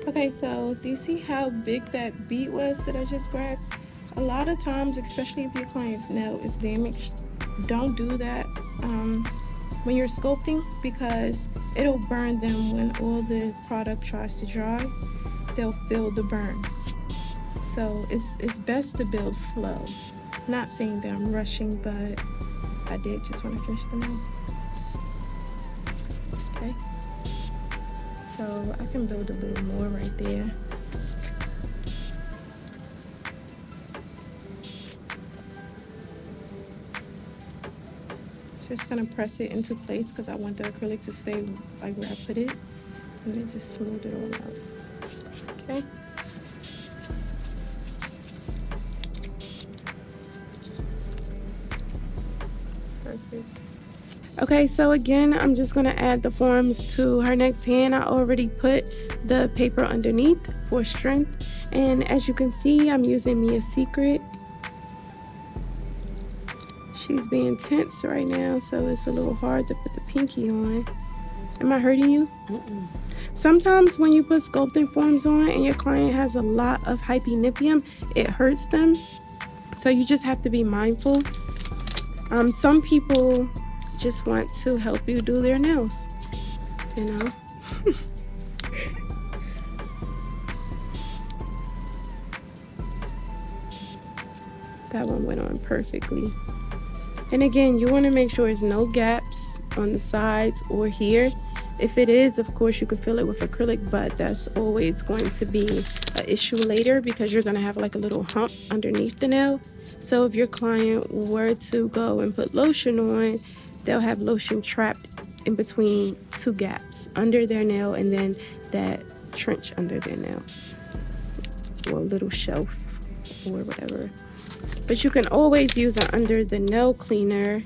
Okay, so do you see how big that bead was that I just grabbed? A lot of times, especially if your client's nail is damaged, don't do that when you're sculpting, because it'll burn them when all the product tries to dry. They'll feel the burn. So it's best to build slow. Not saying that I'm rushing, but I did just want to finish the nail. Okay. So I can build a little more right there. Just gonna press it into place because I want the acrylic to stay like where I put it, and then just smooth it all out. Okay. Perfect. Okay, so again, I'm just gonna add the forms to her next hand. I already put the paper underneath for strength, and as you can see, I'm using Mia's Secret. She's being tense right now, so it's a little hard to put the pinky on. Am I hurting you? Mm-mm. Sometimes when you put sculpting forms on and your client has a lot of hypenipium, it hurts them. So you just have to be mindful. Some people just want to help you do their nails, you know. That one went on perfectly. And again, you want to make sure there's no gaps on the sides or here. If it is, of course, you can fill it with acrylic, but that's always going to be an issue later because you're going to have like a little hump underneath the nail. So if your client were to go and put lotion on, they'll have lotion trapped in between two gaps under their nail and then that trench under their nail, or a little shelf or whatever. But you can always use an under the nail cleaner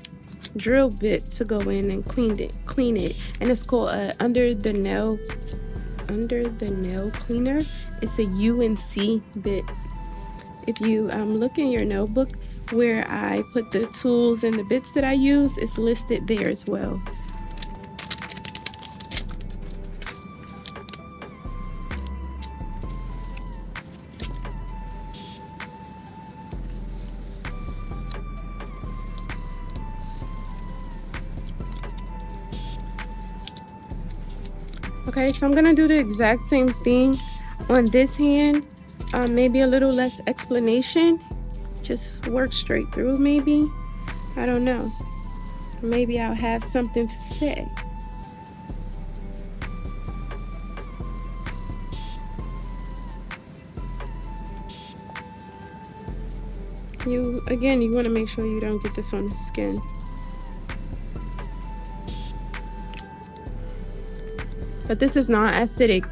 drill bit to go in and clean it, and it's called a under the nail cleaner. It's a UNC bit. If you look in your notebook where I put the tools and the bits that I use, it's listed there as well. Okay, so I'm gonna do the exact same thing on this hand. Maybe a little less explanation. Just work straight through, maybe. I don't know. Maybe I'll have something to say. You want to make sure you don't get this on the skin. But this is not acidic,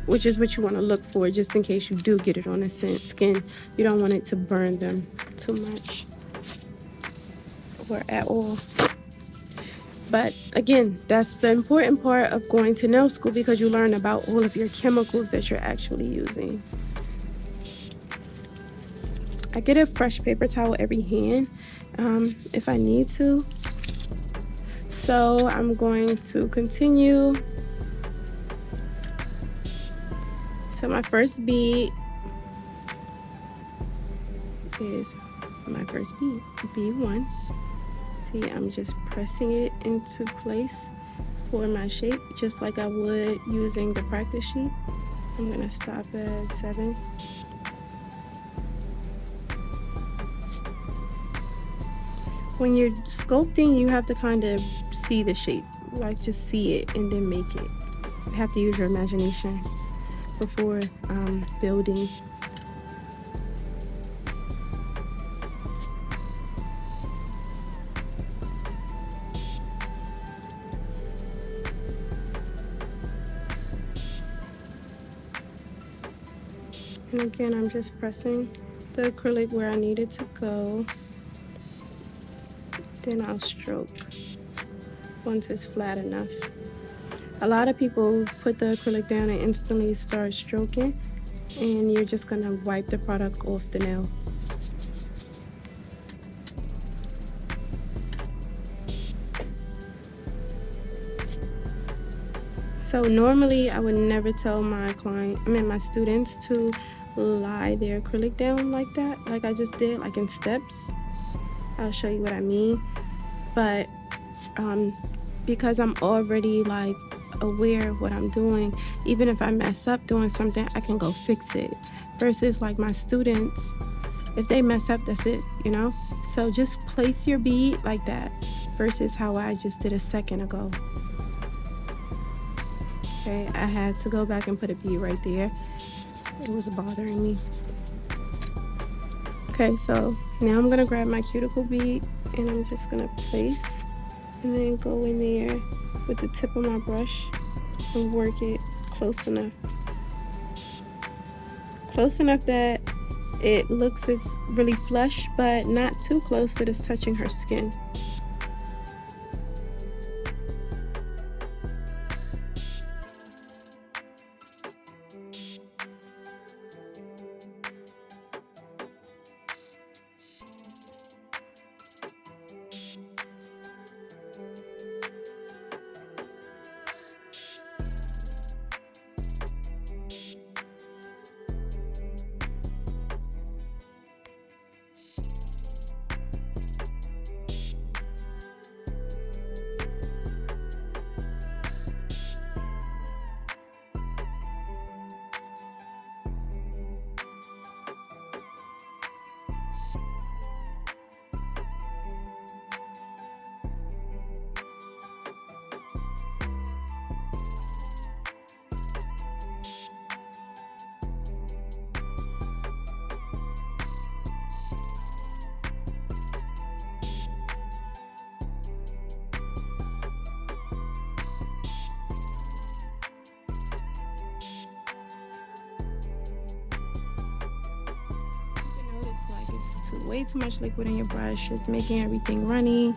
which is what you want to look for, just in case you do get it on the skin. You don't want it to burn them too much or at all. But again, that's the important part of going to nail school, because you learn about all of your chemicals that you're actually using. I get a fresh paper towel every hand if I need to. So I'm going to continue. So my first bead is my first bead, B1. See, I'm just pressing it into place for my shape, just like I would using the practice sheet. I'm gonna stop at 7. When you're sculpting, you have to kind of see the shape, like just see it and then make it. You have to use your imagination before building. And again, I'm just pressing the acrylic where I need it to go. Then I'll stroke once it's flat enough. A lot of people put the acrylic down and instantly start stroking, and you're just gonna wipe the product off the nail. So normally I would never tell my students to lie their acrylic down like that, like I just did, like in steps. I'll show you what I mean. But because I'm already like aware of what I'm doing, even if I mess up doing something, I can go fix it. Versus like my students, if they mess up, that's it, you know? So just place your bead like that versus how I just did a second ago. Okay, I had to go back and put a bead right there. It was bothering me. Okay, so now I'm gonna grab my cuticle bead and I'm just gonna place and then go in there with the tip of my brush and work it close enough that it looks as really flush, but not too close that it's touching her skin. Way too much liquid in your brush. It's making everything runny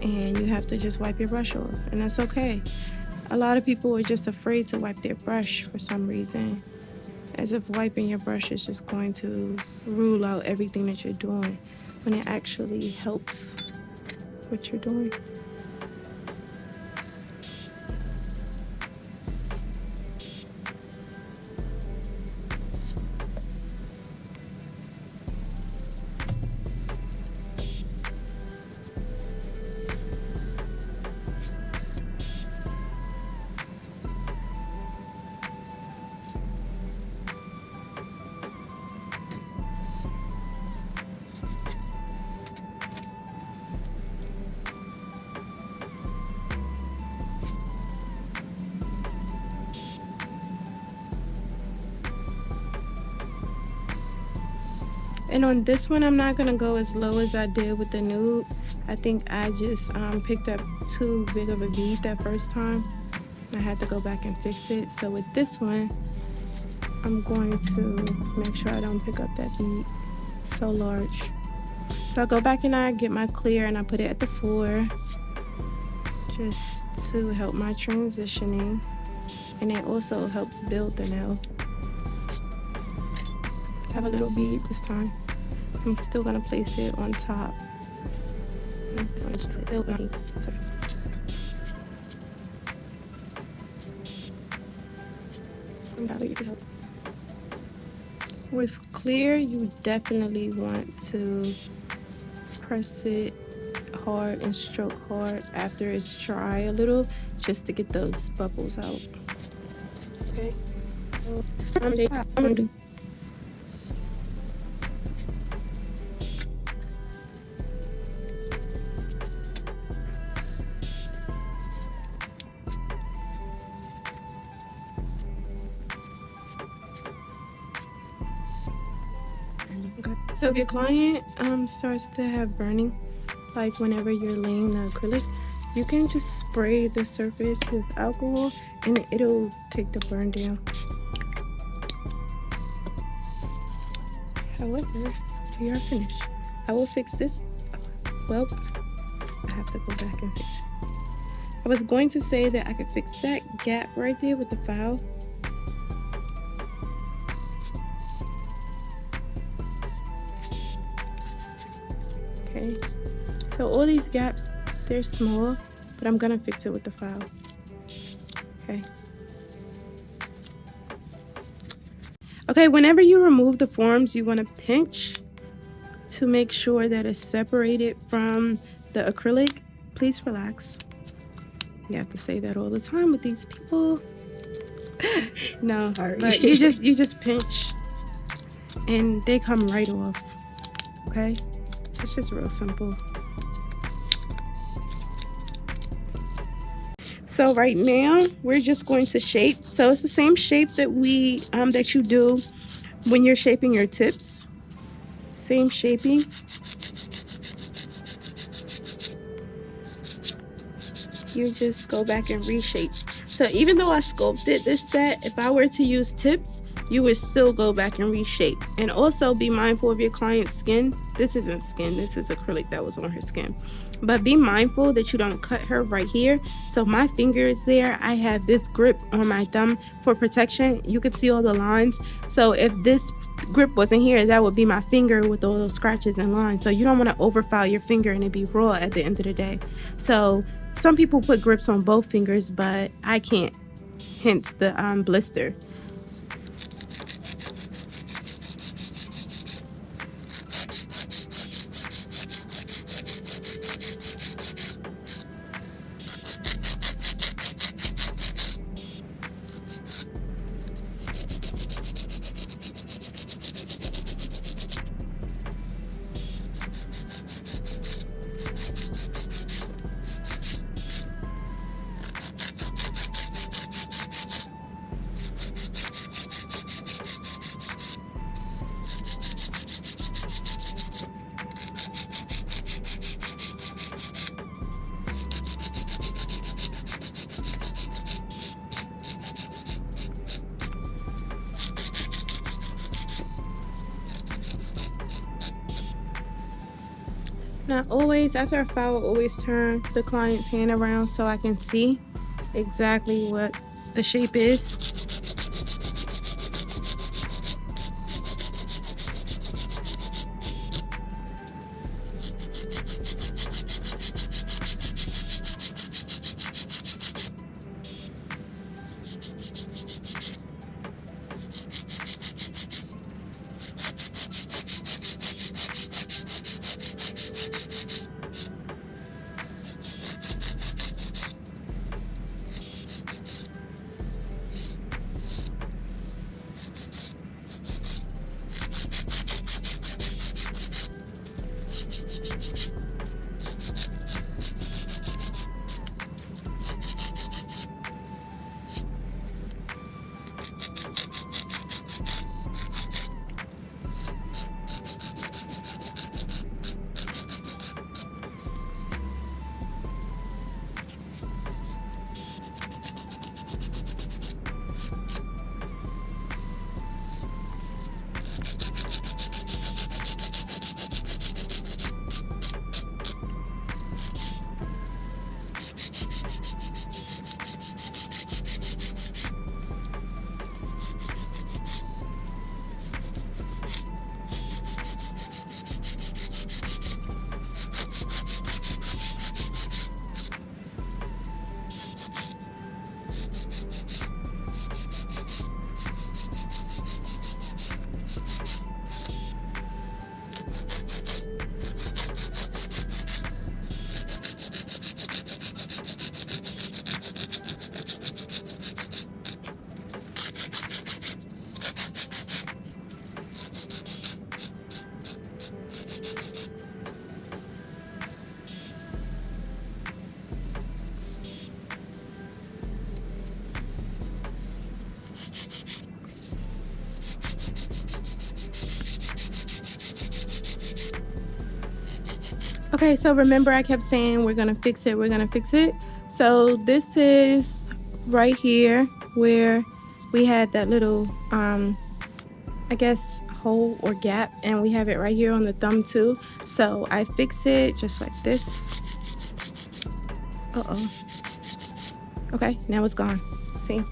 and you have to just wipe your brush off, and that's okay. A lot of people are just afraid to wipe their brush for some reason, as if wiping your brush is just going to rule out everything that you're doing, when it actually helps what you're doing. And on this one, I'm not gonna go as low as I did with the nude. I think I just picked up too big of a bead that first time. I had to go back and fix it. So with this one, I'm going to make sure I don't pick up that bead so large. So I go back and I get my clear and I put it at the floor just to help my transitioning, and it also helps build the nail. I have a little bead this time. I'm still gonna place it on top. With clear, you definitely want to press it hard and stroke hard after it's dry a little, just to get those bubbles out. Okay. So if your client starts to have burning, like whenever you're laying the acrylic, you can just spray the surface with alcohol and it'll take the burn down. However, we are finished. I will fix this. Well, I have to go back and fix it. I was going to say that I could fix that gap right there with the file. Okay, so all these gaps, they're small, but I'm gonna fix it with the file. Okay. Okay, whenever you remove the forms, you want to pinch to make sure that it's separated from the acrylic. Please relax. You have to say that all the time with these people. No, sorry. But you just pinch and they come right off. Okay, it's just real simple. So right now we're just going to shape. So it's the same shape that that you do when you're shaping your tips. Same shaping. You just go back and reshape. So even though I sculpted this set, if I were to use tips, you would still go back and reshape. And also be mindful of your client's skin. This isn't skin, this is acrylic that was on her skin. But be mindful that you don't cut her right here. So my finger is there. I have this grip on my thumb for protection. You can see all the lines. So if this grip wasn't here, that would be my finger with all those scratches and lines. So you don't want to overfile your finger and it be raw at the end of the day. So some people put grips on both fingers, but I can't, hence the blister. Now always, after I file, I'll always turn the client's hand around so I can see exactly what the shape is. Okay, so remember I kept saying we're gonna fix it, we're gonna fix it. So this is right here where we had that little, I guess, hole or gap, and we have it right here on the thumb too. So I fix it just like this. Uh-oh. Okay, now it's gone. See?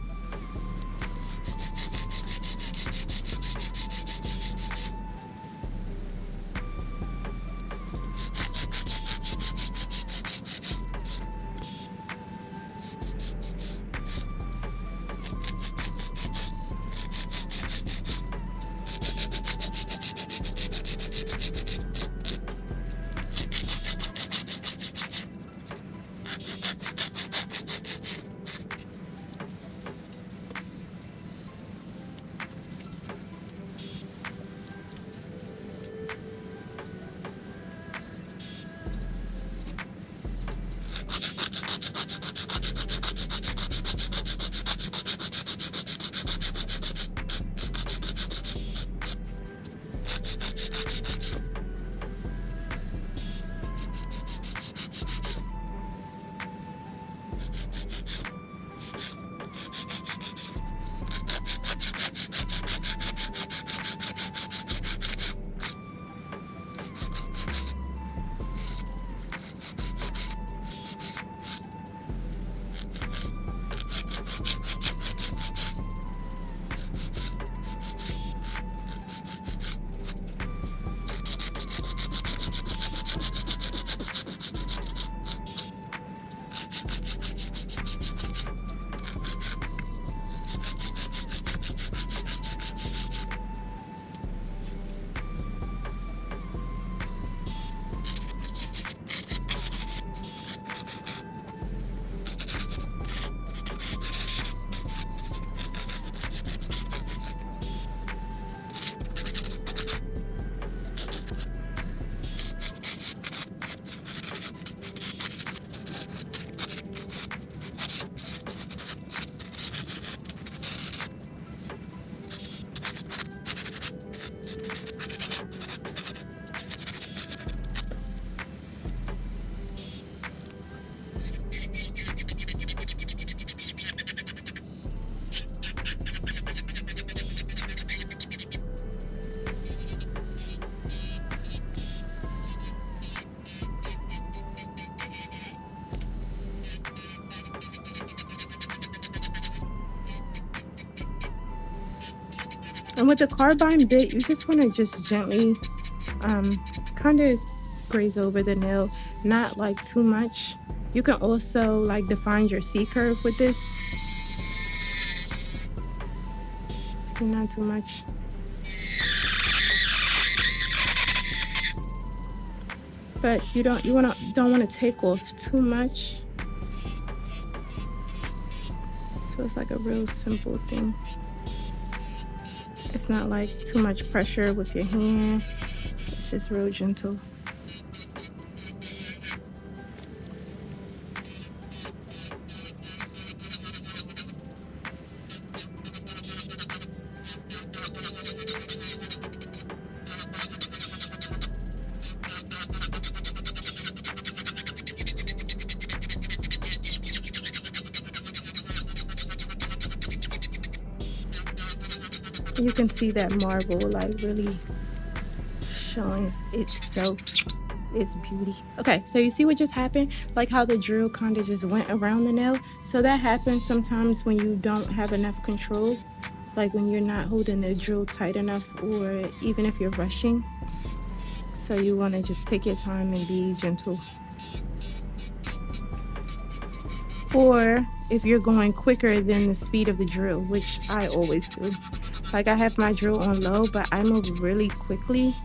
And with the carbine bit, you just want to just gently kind of graze over the nail, not like too much. You can also like define your C curve with this, not too much. But you don't want to take off too much. So it's like a real simple thing. It's not like too much pressure with your hand. It's just real gentle. You can see that marble like really showing itself, its beauty. Okay, so you see what just happened? Like how the drill kind of just went around the nail. So that happens sometimes when you don't have enough control, like when you're not holding the drill tight enough, or even if you're rushing. So you want to just take your time and be gentle. Or if you're going quicker than the speed of the drill, which I always do. Like I have my drill on low, but I move really quickly.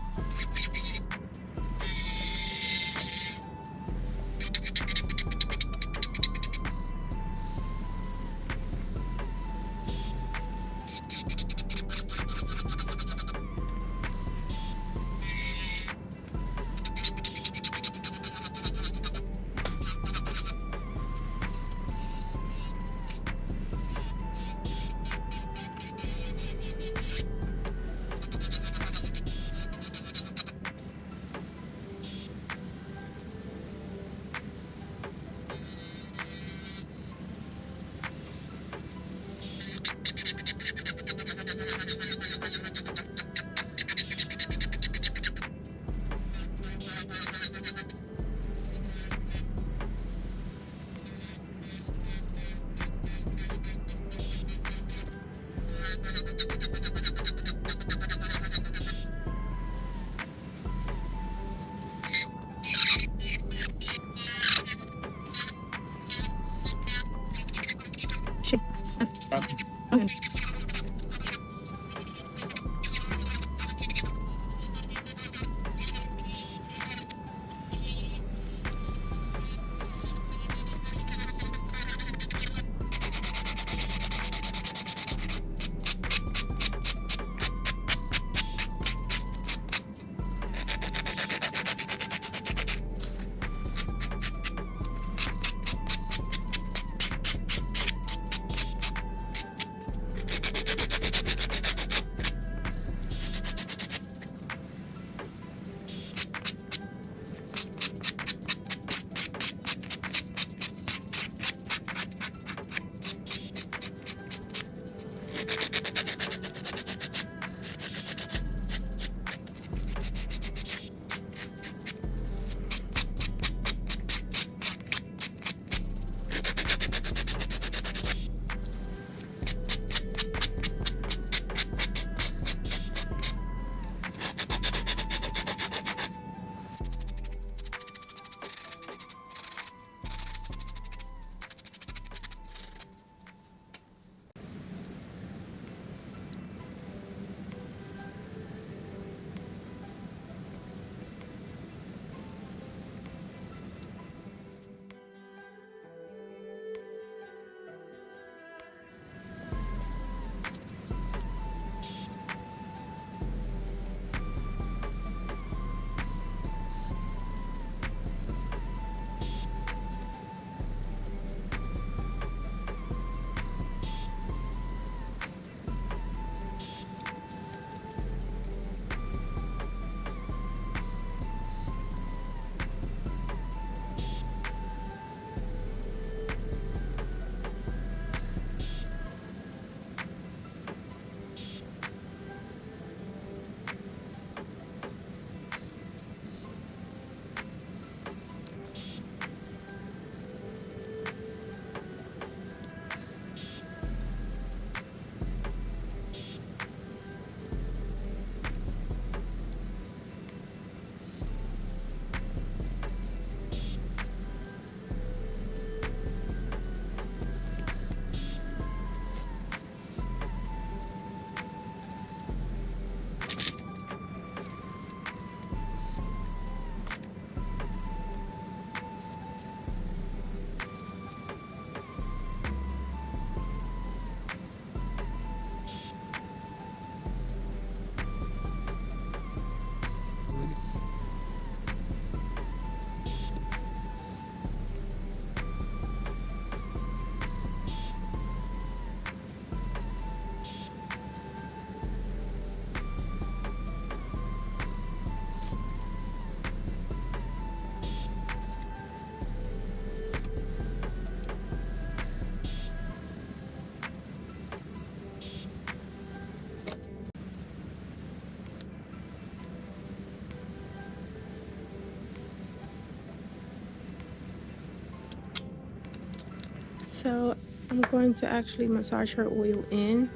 So I'm going to actually massage her oil in.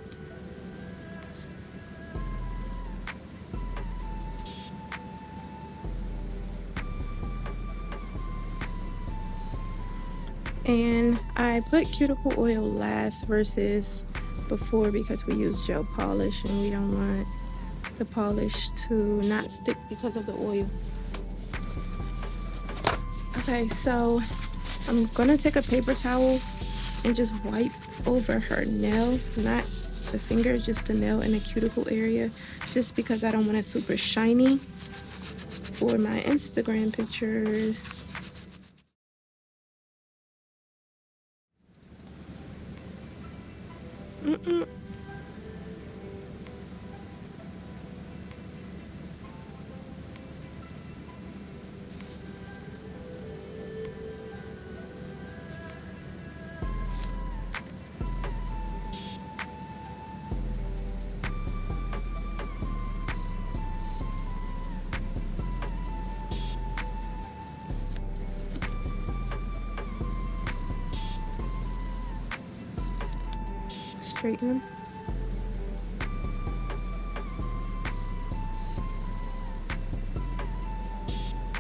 And I put cuticle oil last versus before because we use gel polish and we don't want the polish to not stick because of the oil. Okay, so I'm gonna take a paper towel and just wipe over her nail, not the finger, just the nail in the cuticle area, just because I don't want it super shiny for my Instagram pictures. Straighten them.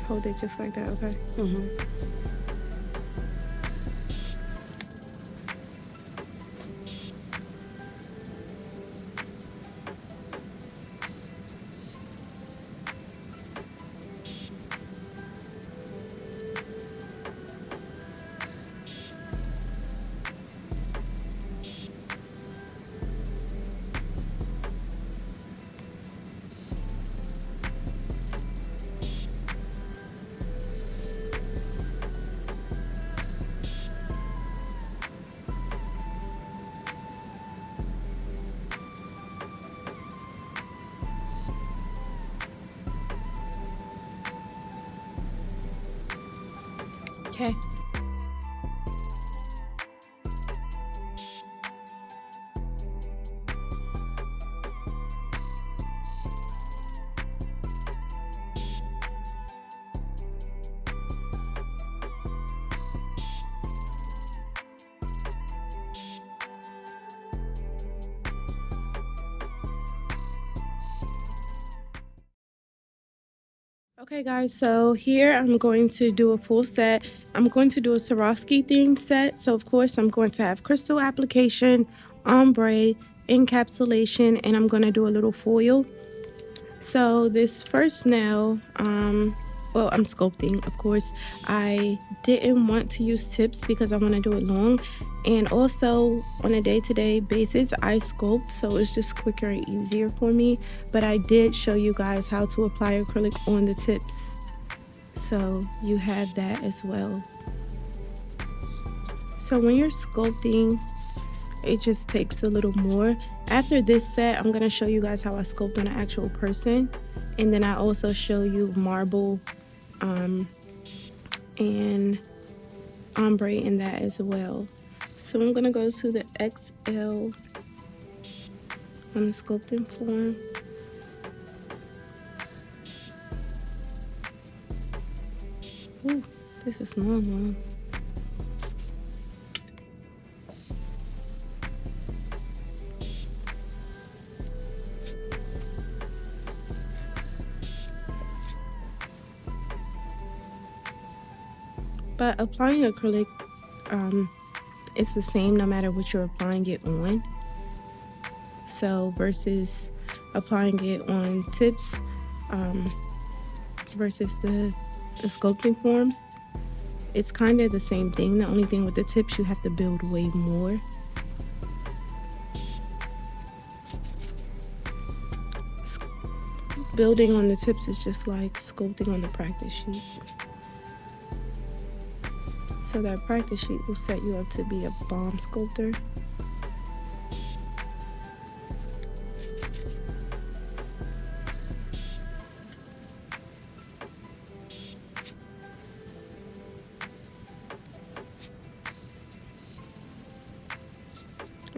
Hold it just like that, okay? Okay. Okay guys, so here I'm going to do a full set. I'm going to do a Swarovski themed set. So of course I'm going to have crystal application, ombre, encapsulation, and I'm going to do a little foil. So this first nail, well, I'm sculpting, of course. I didn't want to use tips because I want to do it long. And also on a day-to-day basis, I sculpt, so it's just quicker and easier for me. But I did show you guys how to apply acrylic on the tips. So you have that as well. So when you're sculpting, it just takes a little more. After this set, I'm going to show you guys how I sculpt on an actual person, and then I also show you marble and ombre in that as well. So I'm going to go to the XL on the sculpting form. Ooh, this is long. But applying acrylic, it's the same no matter what you're applying it on. So versus applying it on tips versus the sculpting forms, it's kind of the same thing. The only thing with the tips, you have to build way more. Building on the tips is just like sculpting on the practice sheet. So that practice sheet will set you up to be a bomb sculptor.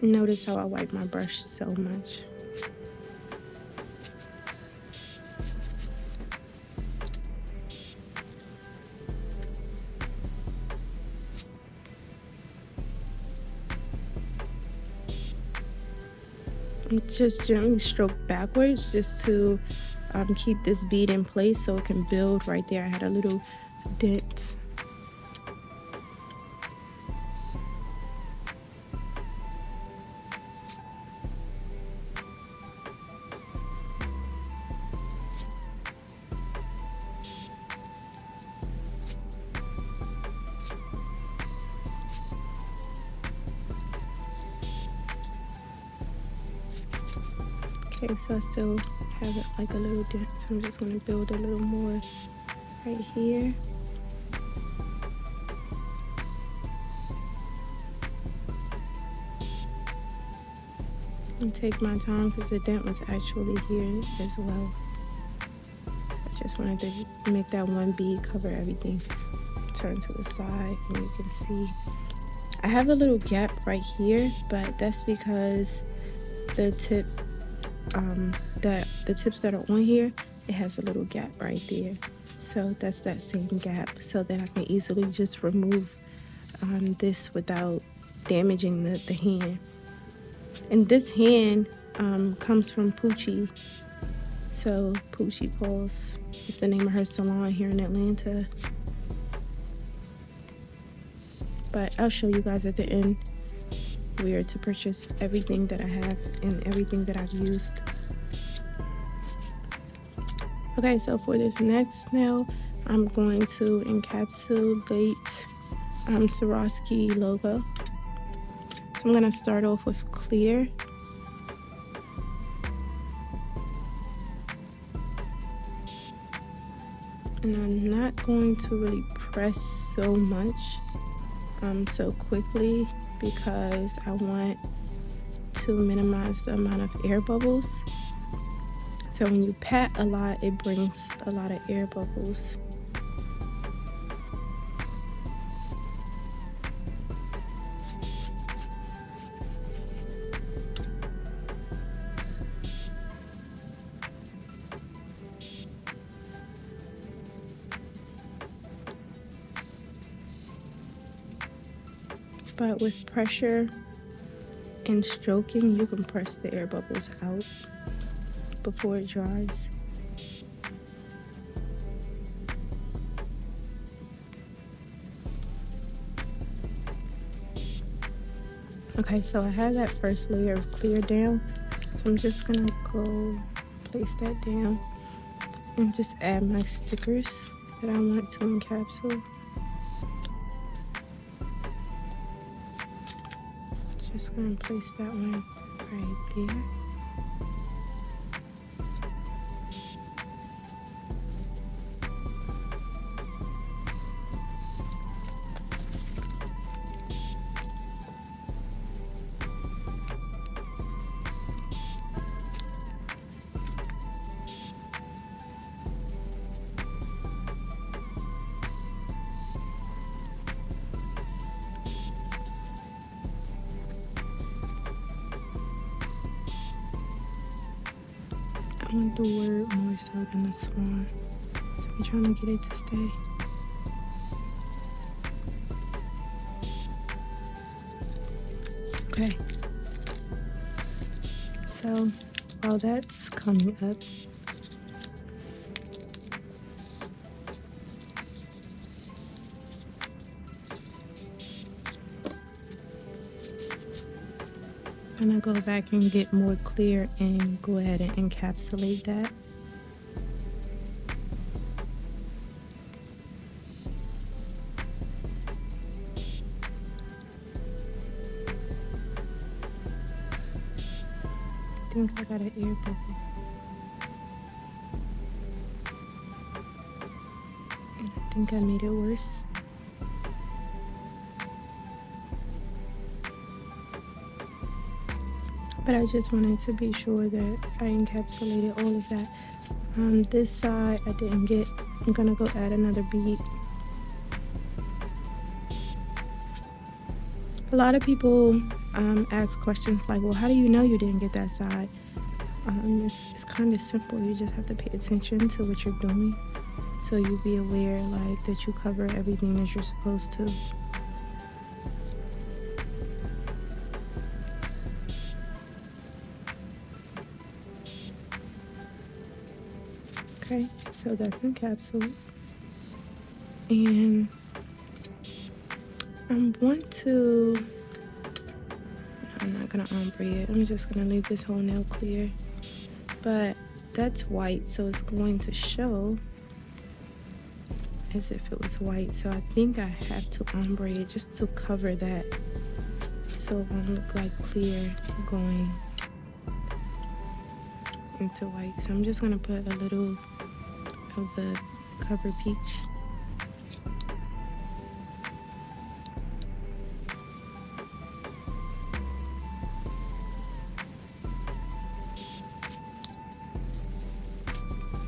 Notice how I wipe my brush so much. just gently stroke backwards just to keep this bead in place so it can build right there. I had a little dent. Okay, so I still have it like a little dent, so I'm just going to build a little more right here. And take my time because the dent was actually here as well. I just wanted to make that one bead cover everything. Turn to the side and you can see I have a little gap right here, but that's because the tip the tips that are on here, it has a little gap right there, so that's that same gap, so that I can easily just remove this without damaging the hand. And this hand comes from Poochie. So Poochie Paws is the name of her salon here in Atlanta, but I'll show you guys at the end where to purchase everything that I have and everything that I've used. Okay, so for this next nail, I'm going to encapsulate Swarovski logo. So I'm going to start off with clear. And I'm not going to really press so much so quickly because I want to minimize the amount of air bubbles. So when you pat a lot, it brings a lot of air bubbles. But with pressure and stroking, you can press the air bubbles out before it dries. Okay, so I have that first layer of clear down, so I'm just gonna go place that down and just add my stickers that I want to encapsulate. Just gonna place that one right there. I want the word more so than the swan, so I'm trying to get it to stay. Okay, so while that's coming up, I'm gonna go back and get more clear and go ahead and encapsulate that. I think I got an air bubble. And I think I made it worse. But I just wanted to be sure that I encapsulated all of that. This side I didn't get. I'm gonna go add another bead. A lot of people ask questions like, well, how do you know you didn't get that side? It's kind of simple. You just have to pay attention to what you're doing, so you'll be aware like that you cover everything that you're supposed to. Okay, so that's encapsulate. And I'm not gonna ombre it. I'm just gonna leave this whole nail clear. But that's white, so it's going to show as if it was white. So I think I have to ombre it just to cover that, so it won't look like clear going into white. So I'm just gonna put a little of the cover peach.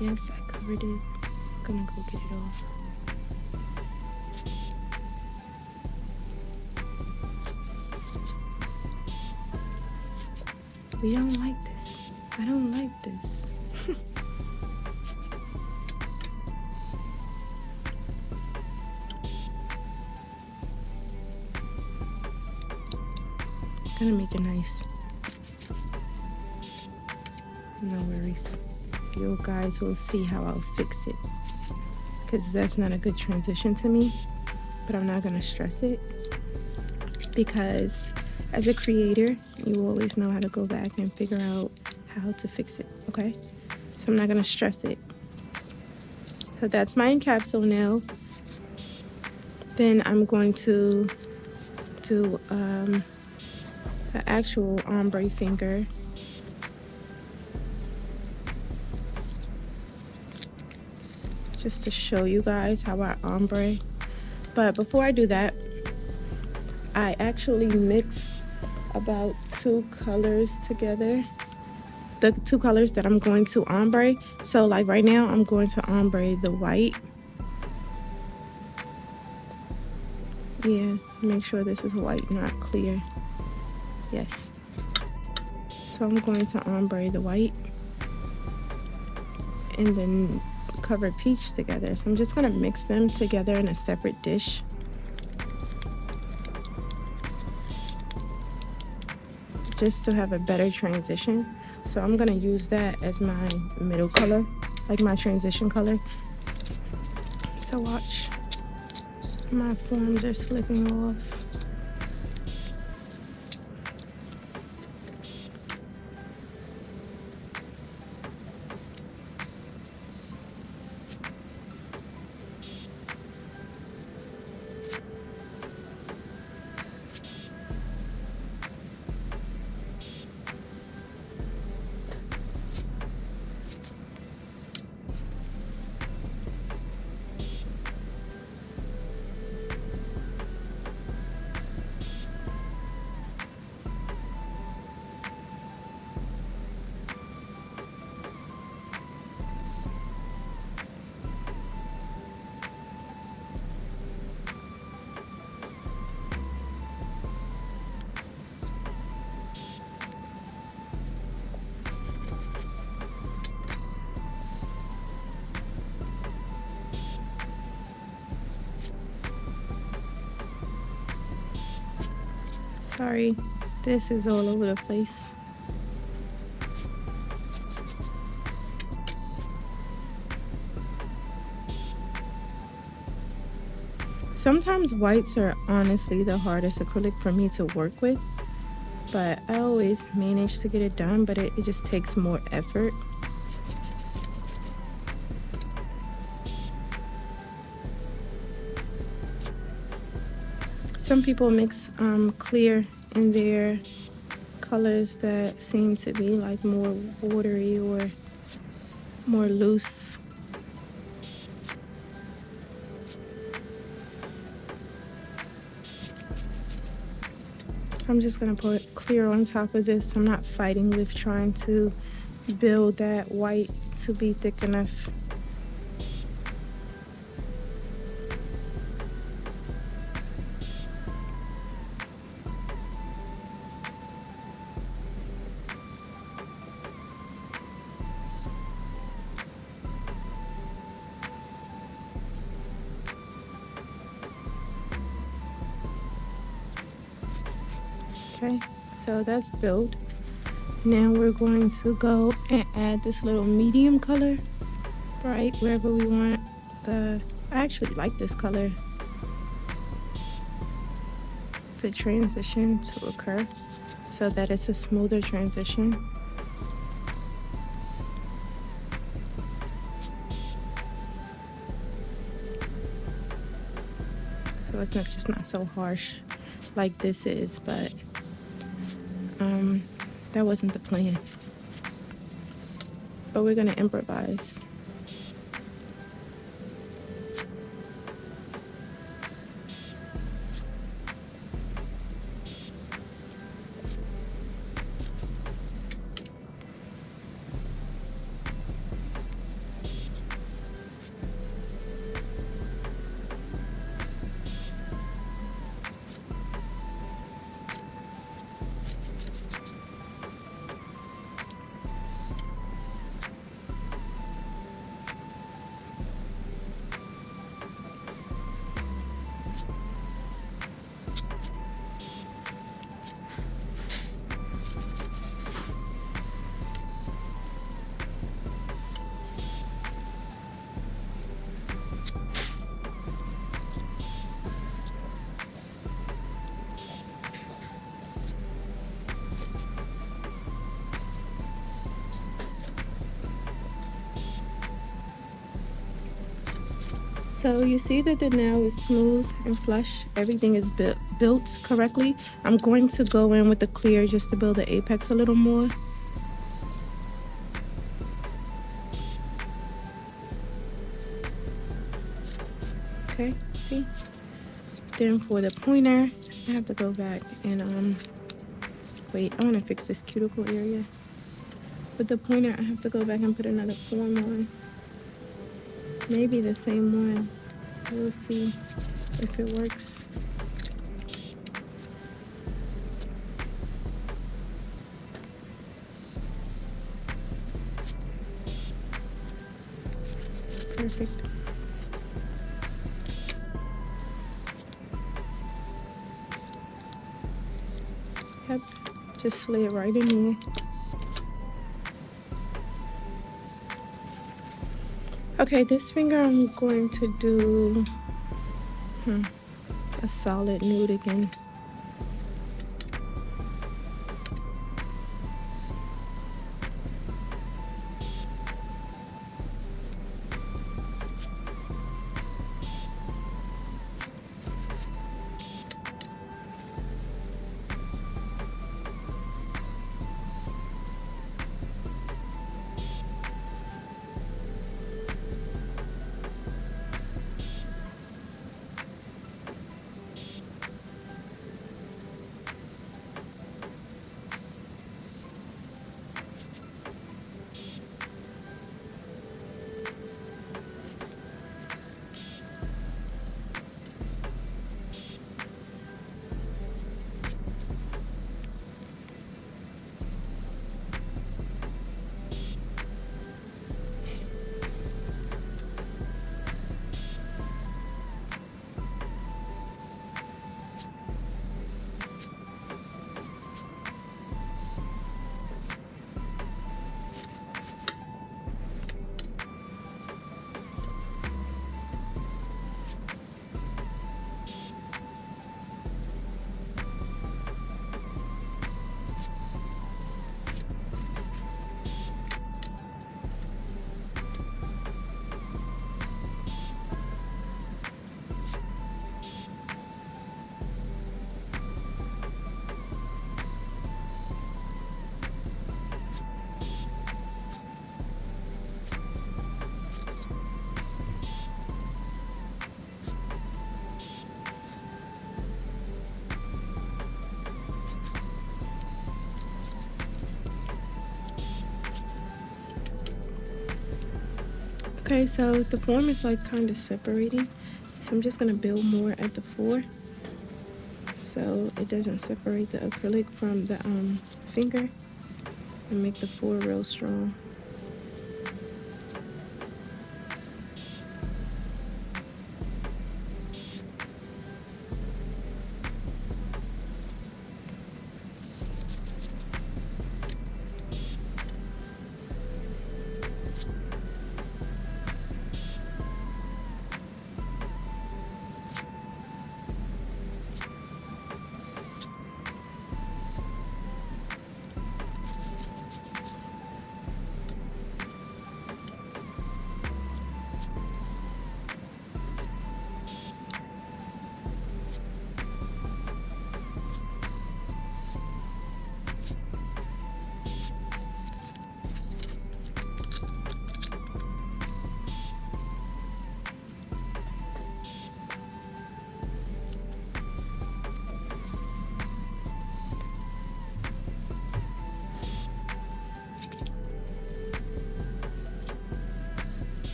Yes, I covered it. I'm gonna go get it off. We don't like this. I don't like this. Gonna make it nice. No worries. You guys will see how I'll fix it, because that's not a good transition to me, but I'm not gonna stress it, because as a creator you always know how to go back and figure out how to fix it. Okay, so I'm not gonna stress it. So that's my encapsule nail. Then I'm going to do the actual ombre finger. Just to show you guys how I ombre. But before I do that, I actually mix about 2 colors together. The 2 colors that I'm going to ombre. So like right now, I'm going to ombre the white. Yeah, make sure this is white, not clear. Yes. So I'm going to ombre the white and then cover peach together. So I'm just gonna mix them together in a separate dish. Just to have a better transition. So I'm gonna use that as my middle color, like my transition color. So watch. My forms are slipping off. Sorry, this is all over the place. Sometimes whites are honestly the hardest acrylic for me to work with, but I always manage to get it done, but it just takes more effort. Some people mix clear in their colors that seem to be like more watery or more loose. I'm just gonna put clear on top of this. I'm not fighting with trying to build that white to be thick enough. Okay, so that's built. Now we're going to go and add this little medium color right wherever we want I actually like this color, the transition to occur so that it's a smoother transition. So it's just not so harsh like this is, but that wasn't the plan. But we're gonna improvise. So you see that the nail is smooth and flush. Everything is built correctly. I'm going to go in with the clear just to build the apex a little more. Okay, see? Then for the pointer, I have to go back and wait, I want to fix this cuticle area. With the pointer, I have to go back and put another form on. Maybe the same one. We'll see if it works. Perfect. Yep, just slid right in there. Okay, this finger I'm going to do a solid nude again. Okay, so the form is like kind of separating. So I'm just gonna build more at the 4 so it doesn't separate the acrylic from the finger and make the 4 real strong.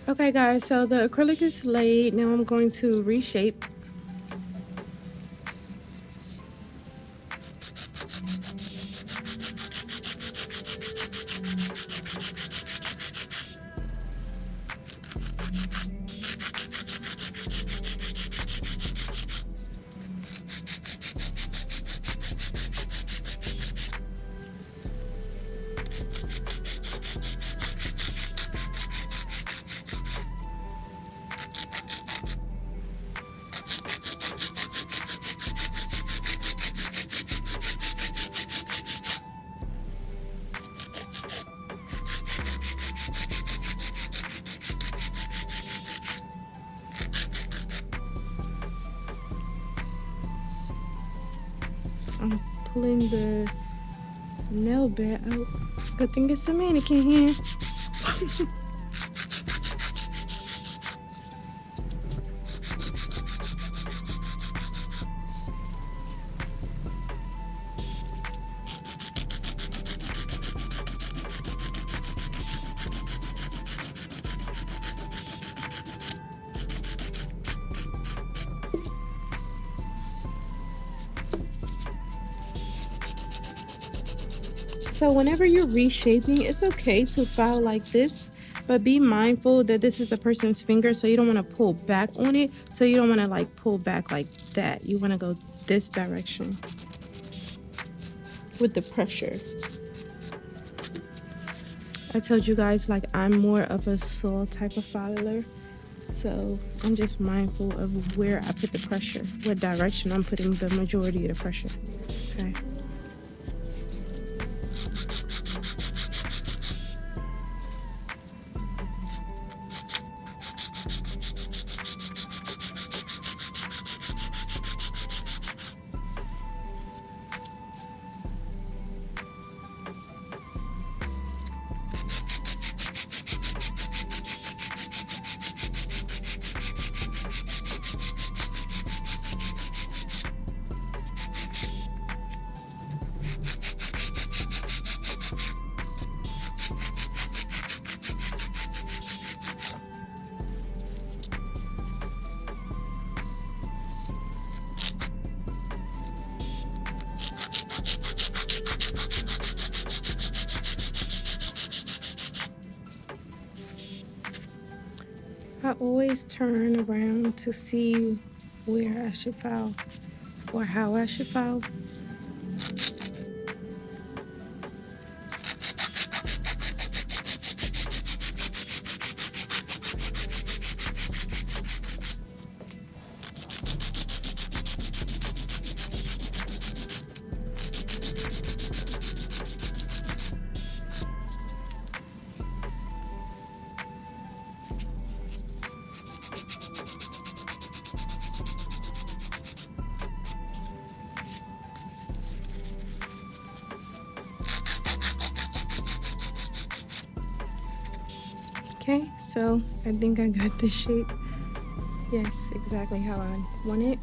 Okay guys, so the acrylic is laid. Now I'm going to reshape. I'm pulling the nail bed out. Good thing it's a mannequin here. So whenever you're reshaping, it's okay to file like this, but be mindful that this is a person's finger, so you don't want to pull back on it. So you don't want to like pull back like that. You want to go this direction with the pressure. I told you guys, like, I'm more of a saw type of filer, so I'm just mindful of where I put the pressure, what direction I'm putting the majority of the pressure. Okay. I always turn around to see where I should file or how I should file. Okay, so I think I got the shape. Yes, exactly how I want it.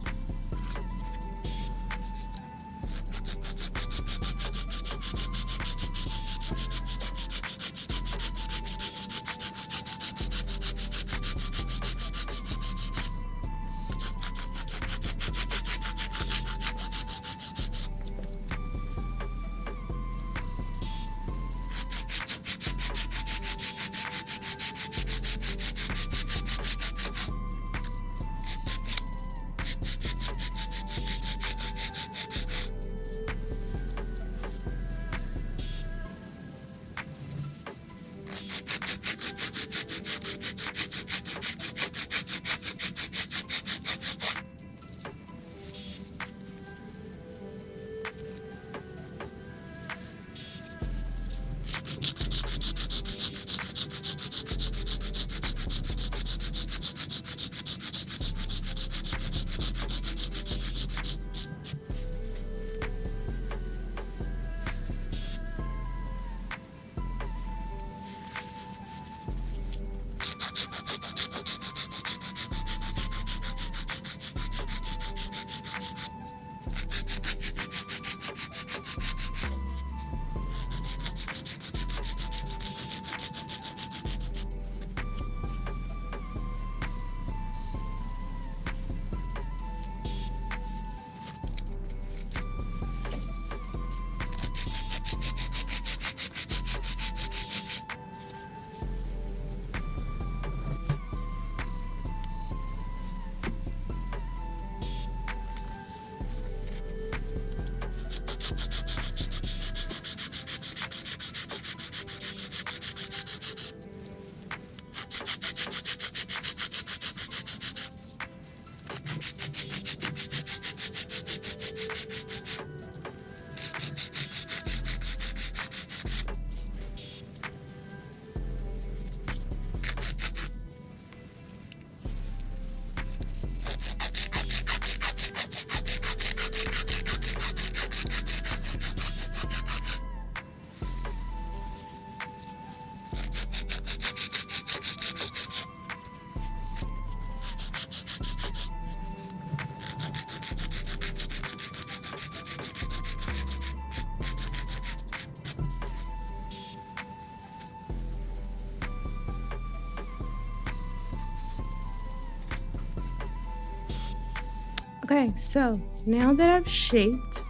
Okay, so now that I've shaped,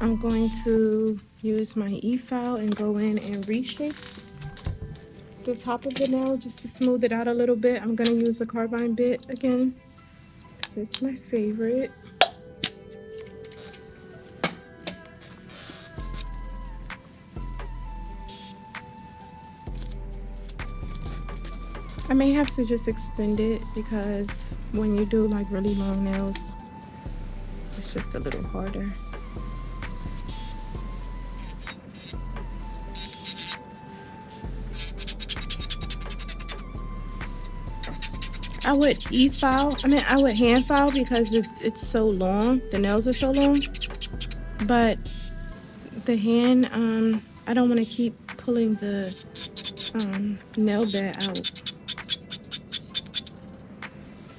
I'm going to use my e-file and go in and reshape the top of the nail just to smooth it out a little bit. I'm going to use a carbine bit again because it's my favorite. I may have to just extend it because when you do like really long nails, it's just a little harder. I would I would hand file because it's so long. The nails are so long. But the hand, I don't want to keep pulling the nail bed out.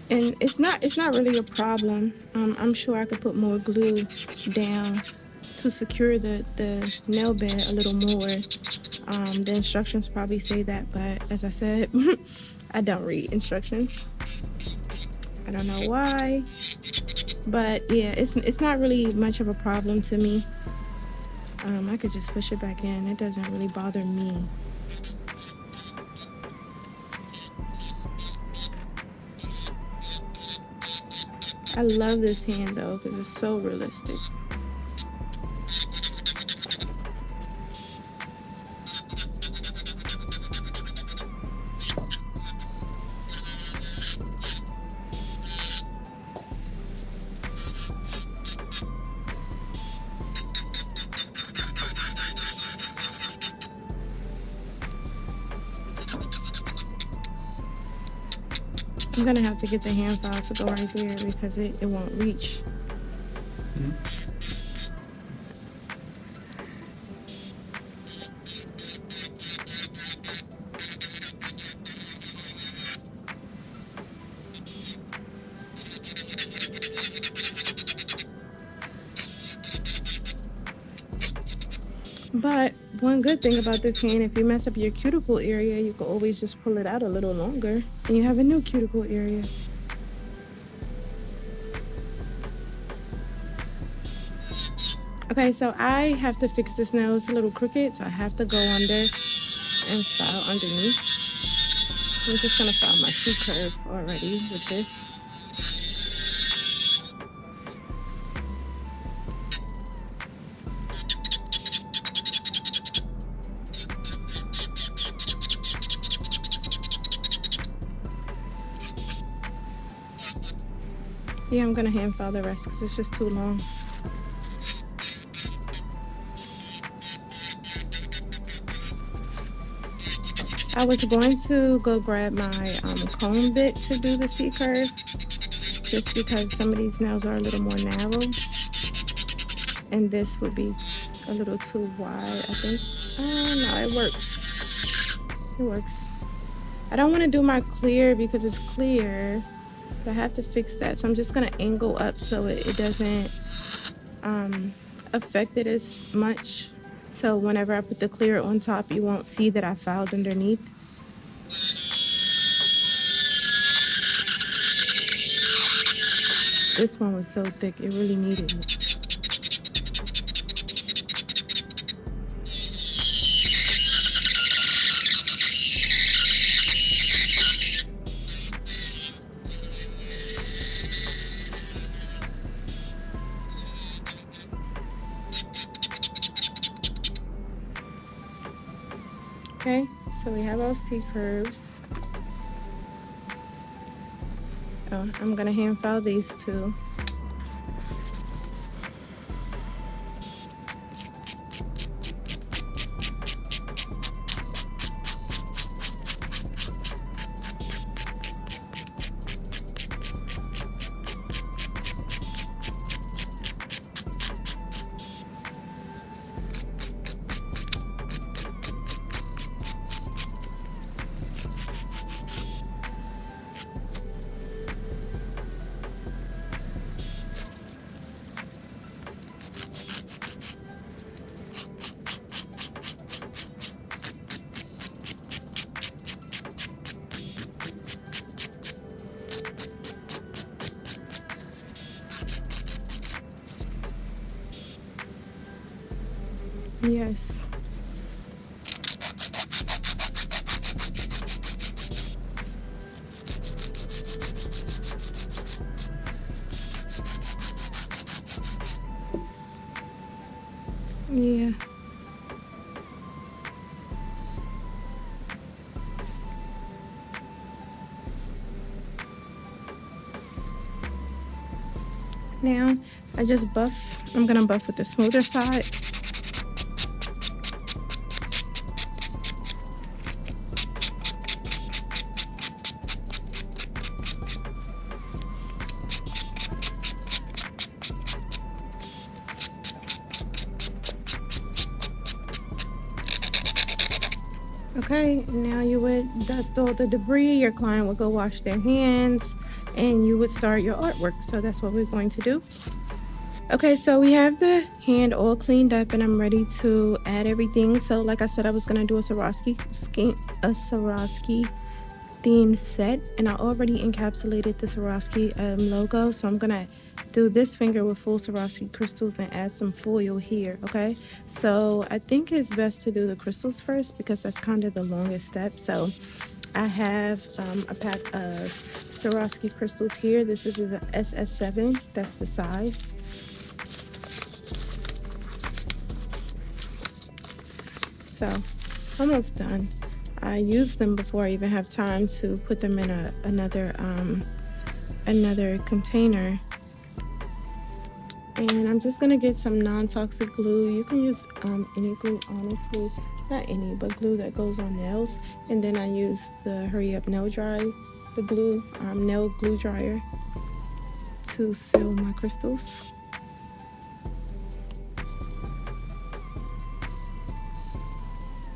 And it's not really a problem. I'm sure I could put more glue down to secure the nail bed a little more. The instructions probably say that, but as I said, I don't read instructions. I don't know why, but yeah, it's not really much of a problem to me. I could just push it back in. It doesn't really bother me. I love this hand though because it's so realistic. I'm gonna have to get the hand file to go right there because it won't reach. But one good thing about this hand, if you mess up your cuticle area, you can always just pull it out a little longer and you have a new cuticle area. Okay, so I have to fix this nail. It's a little crooked, so I have to go under and file underneath. I'm just gonna file my C-curve already with this. Yeah, I'm gonna hand file the rest because it's just too long. I was going to go grab my comb bit to do the C-curve just because some of these nails are a little more narrow and this would be a little too wide, I think. No, it works. It works. I don't want to do my clear because it's clear. I have to fix that, so I'm just gonna angle up so it doesn't affect it as much. So whenever I put the clear on top, you won't see that I filed underneath. This one was so thick, it really needed it. Okay, so we have our C-curves. Oh, I'm gonna hand file these two. Yes. Yeah. Now, I just buff. I'm gonna buff with the smoother side. Okay, now you would dust all the debris. Your client would go wash their hands and you would start your artwork. So that's what we're going to do. Okay, so we have the hand all cleaned up and I'm ready to add everything. So like I said, I was gonna do a Swarovski theme set, and I already encapsulated the Swarovski logo. So I'm gonna do this finger with full Swarovski crystals and add some foil here. Okay, so I think it's best to do the crystals first because that's kind of the longest step. So I have a pack of Swarovski crystals here. This is the SS7, that's the size. So almost done. I use them before I even have time to put them in another container. And I'm just gonna get some non-toxic glue. You can use any glue, honestly, not any, but glue that goes on nails. And then I use the Hurry Up Nail Dry, the glue nail glue dryer to seal my crystals.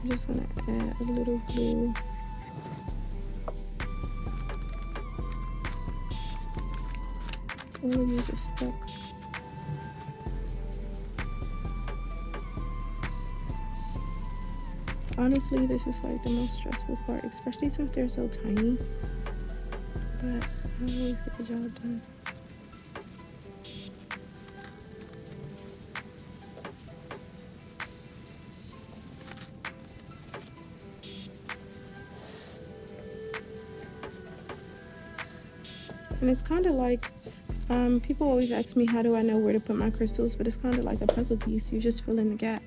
I'm just gonna add a little glue. Oh, you just stuck. Honestly, this is like the most stressful part, especially since they're so tiny. But I always get the job done. And it's kind of like, people always ask me how do I know where to put my crystals, but it's kind of like a puzzle piece. You just fill in the gap.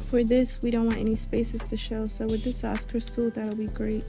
For this, we don't want any spaces to show, so with this size crystal, that'll be great.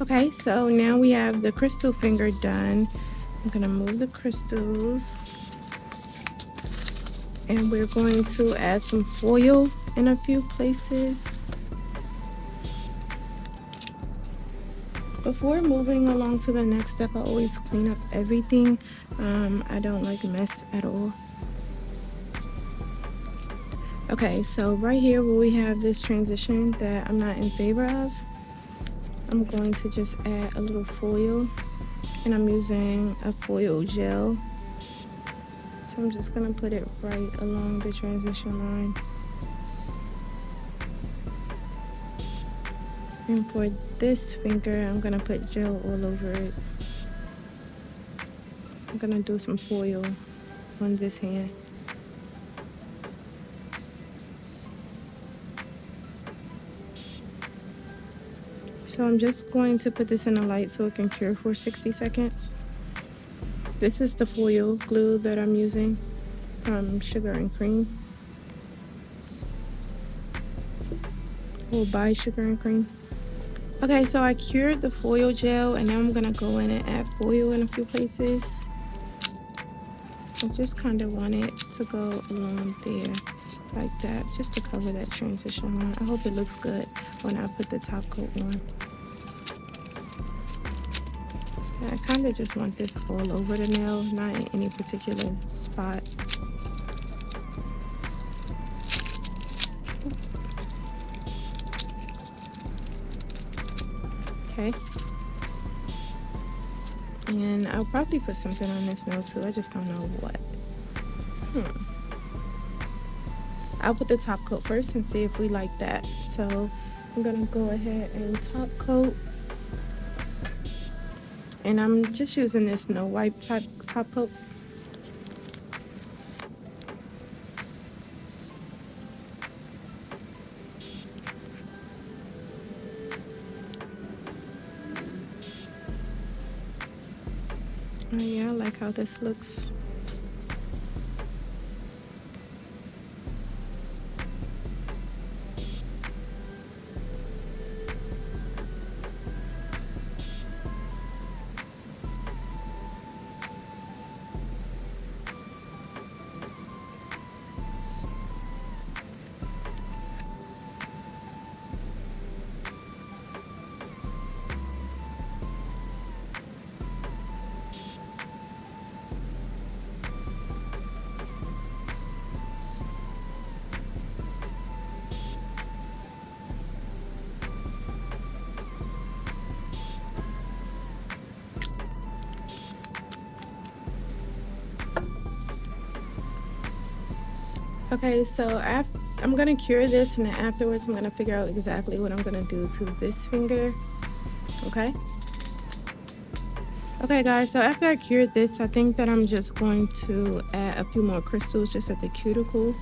Okay, so now we have the crystal finger done. I'm gonna move the crystals, and we're going to add some foil in a few places. Before moving along to the next step, I always clean up everything. I don't like mess at all. Okay, so right here where we have this transition that I'm not in favor of, I'm going to just add a little foil, and I'm using a foil gel. So I'm just gonna put it right along the transition line. And for this finger, I'm gonna put gel all over it. I'm gonna do some foil on this hand. So I'm just going to put this in the light so it can cure for 60 seconds. This is the foil glue that I'm using from Sugar and Cream. Or by Sugar and Cream. Okay, so I cured the foil gel, and now I'm gonna go in and add foil in a few places. I just kind of want it to go along there like that, just to cover that transition line. I hope it looks good when I put the top coat on. I kind of just want this all over the nail, not in any particular spot. Okay. And I'll probably put something on this nail too. I just don't know what. I'll put the top coat first and see if we like that. So I'm gonna go ahead and top coat. And I'm just using this no wipe type top coat. Oh yeah, I like how this looks. Okay, so I'm gonna cure this, and then afterwards I'm gonna figure out exactly what I'm gonna do to this finger. Okay. Okay guys, so after I cured this, I think that I'm just going to add a few more crystals just at the cuticle.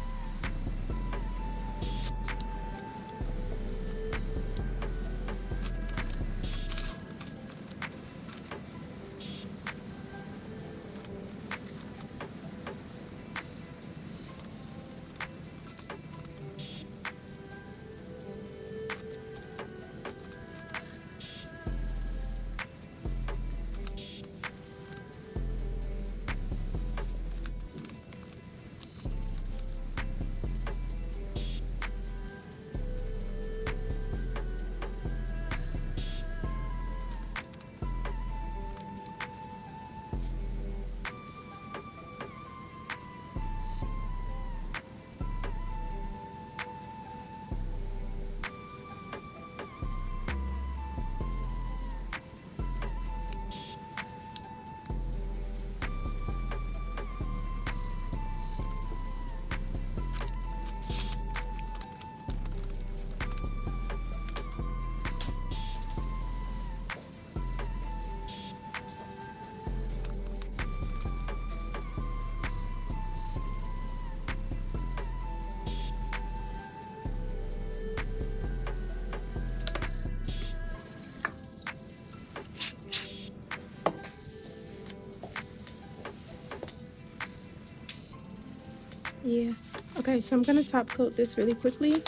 Yeah. Okay, so I'm gonna top coat this really quickly.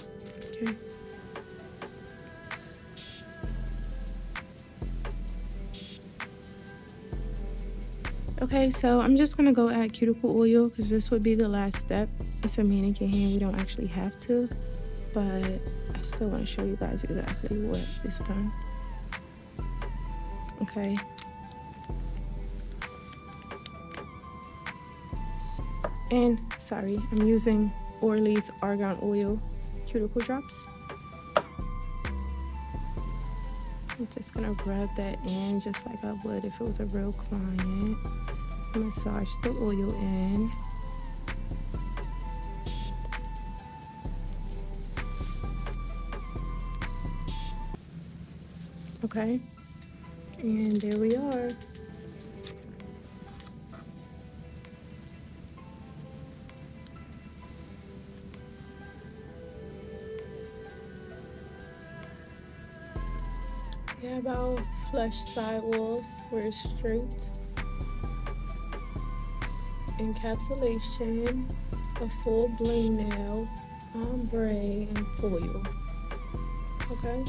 Okay. Okay, so I'm just gonna go add cuticle oil because this would be the last step. It's a mannequin hand, we don't actually have to, but I still want to show you guys exactly what is done. Okay. And sorry, I'm using Orly's Argan Oil cuticle drops. I'm just gonna rub that in just like I would if it was a real client. Massage the oil in. Okay, and there we are. We have our flush sidewalls where it's straight. Encapsulation, a full bling nail, ombre, and foil. Okay.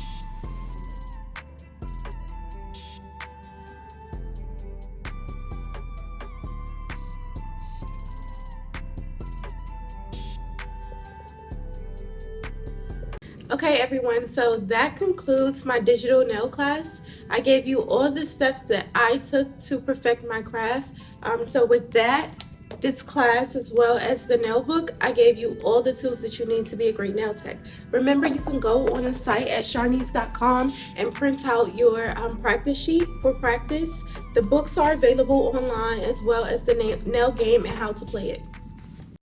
Okay everyone, so that concludes my digital nail class. I gave you all the steps that I took to perfect my craft. So with that, this class as well as the nail book, I gave you all the tools that you need to be a great nail tech. Remember, you can go on the site at sharnise.com and print out your practice sheet for practice. The books are available online as well as the nail game and how to play it.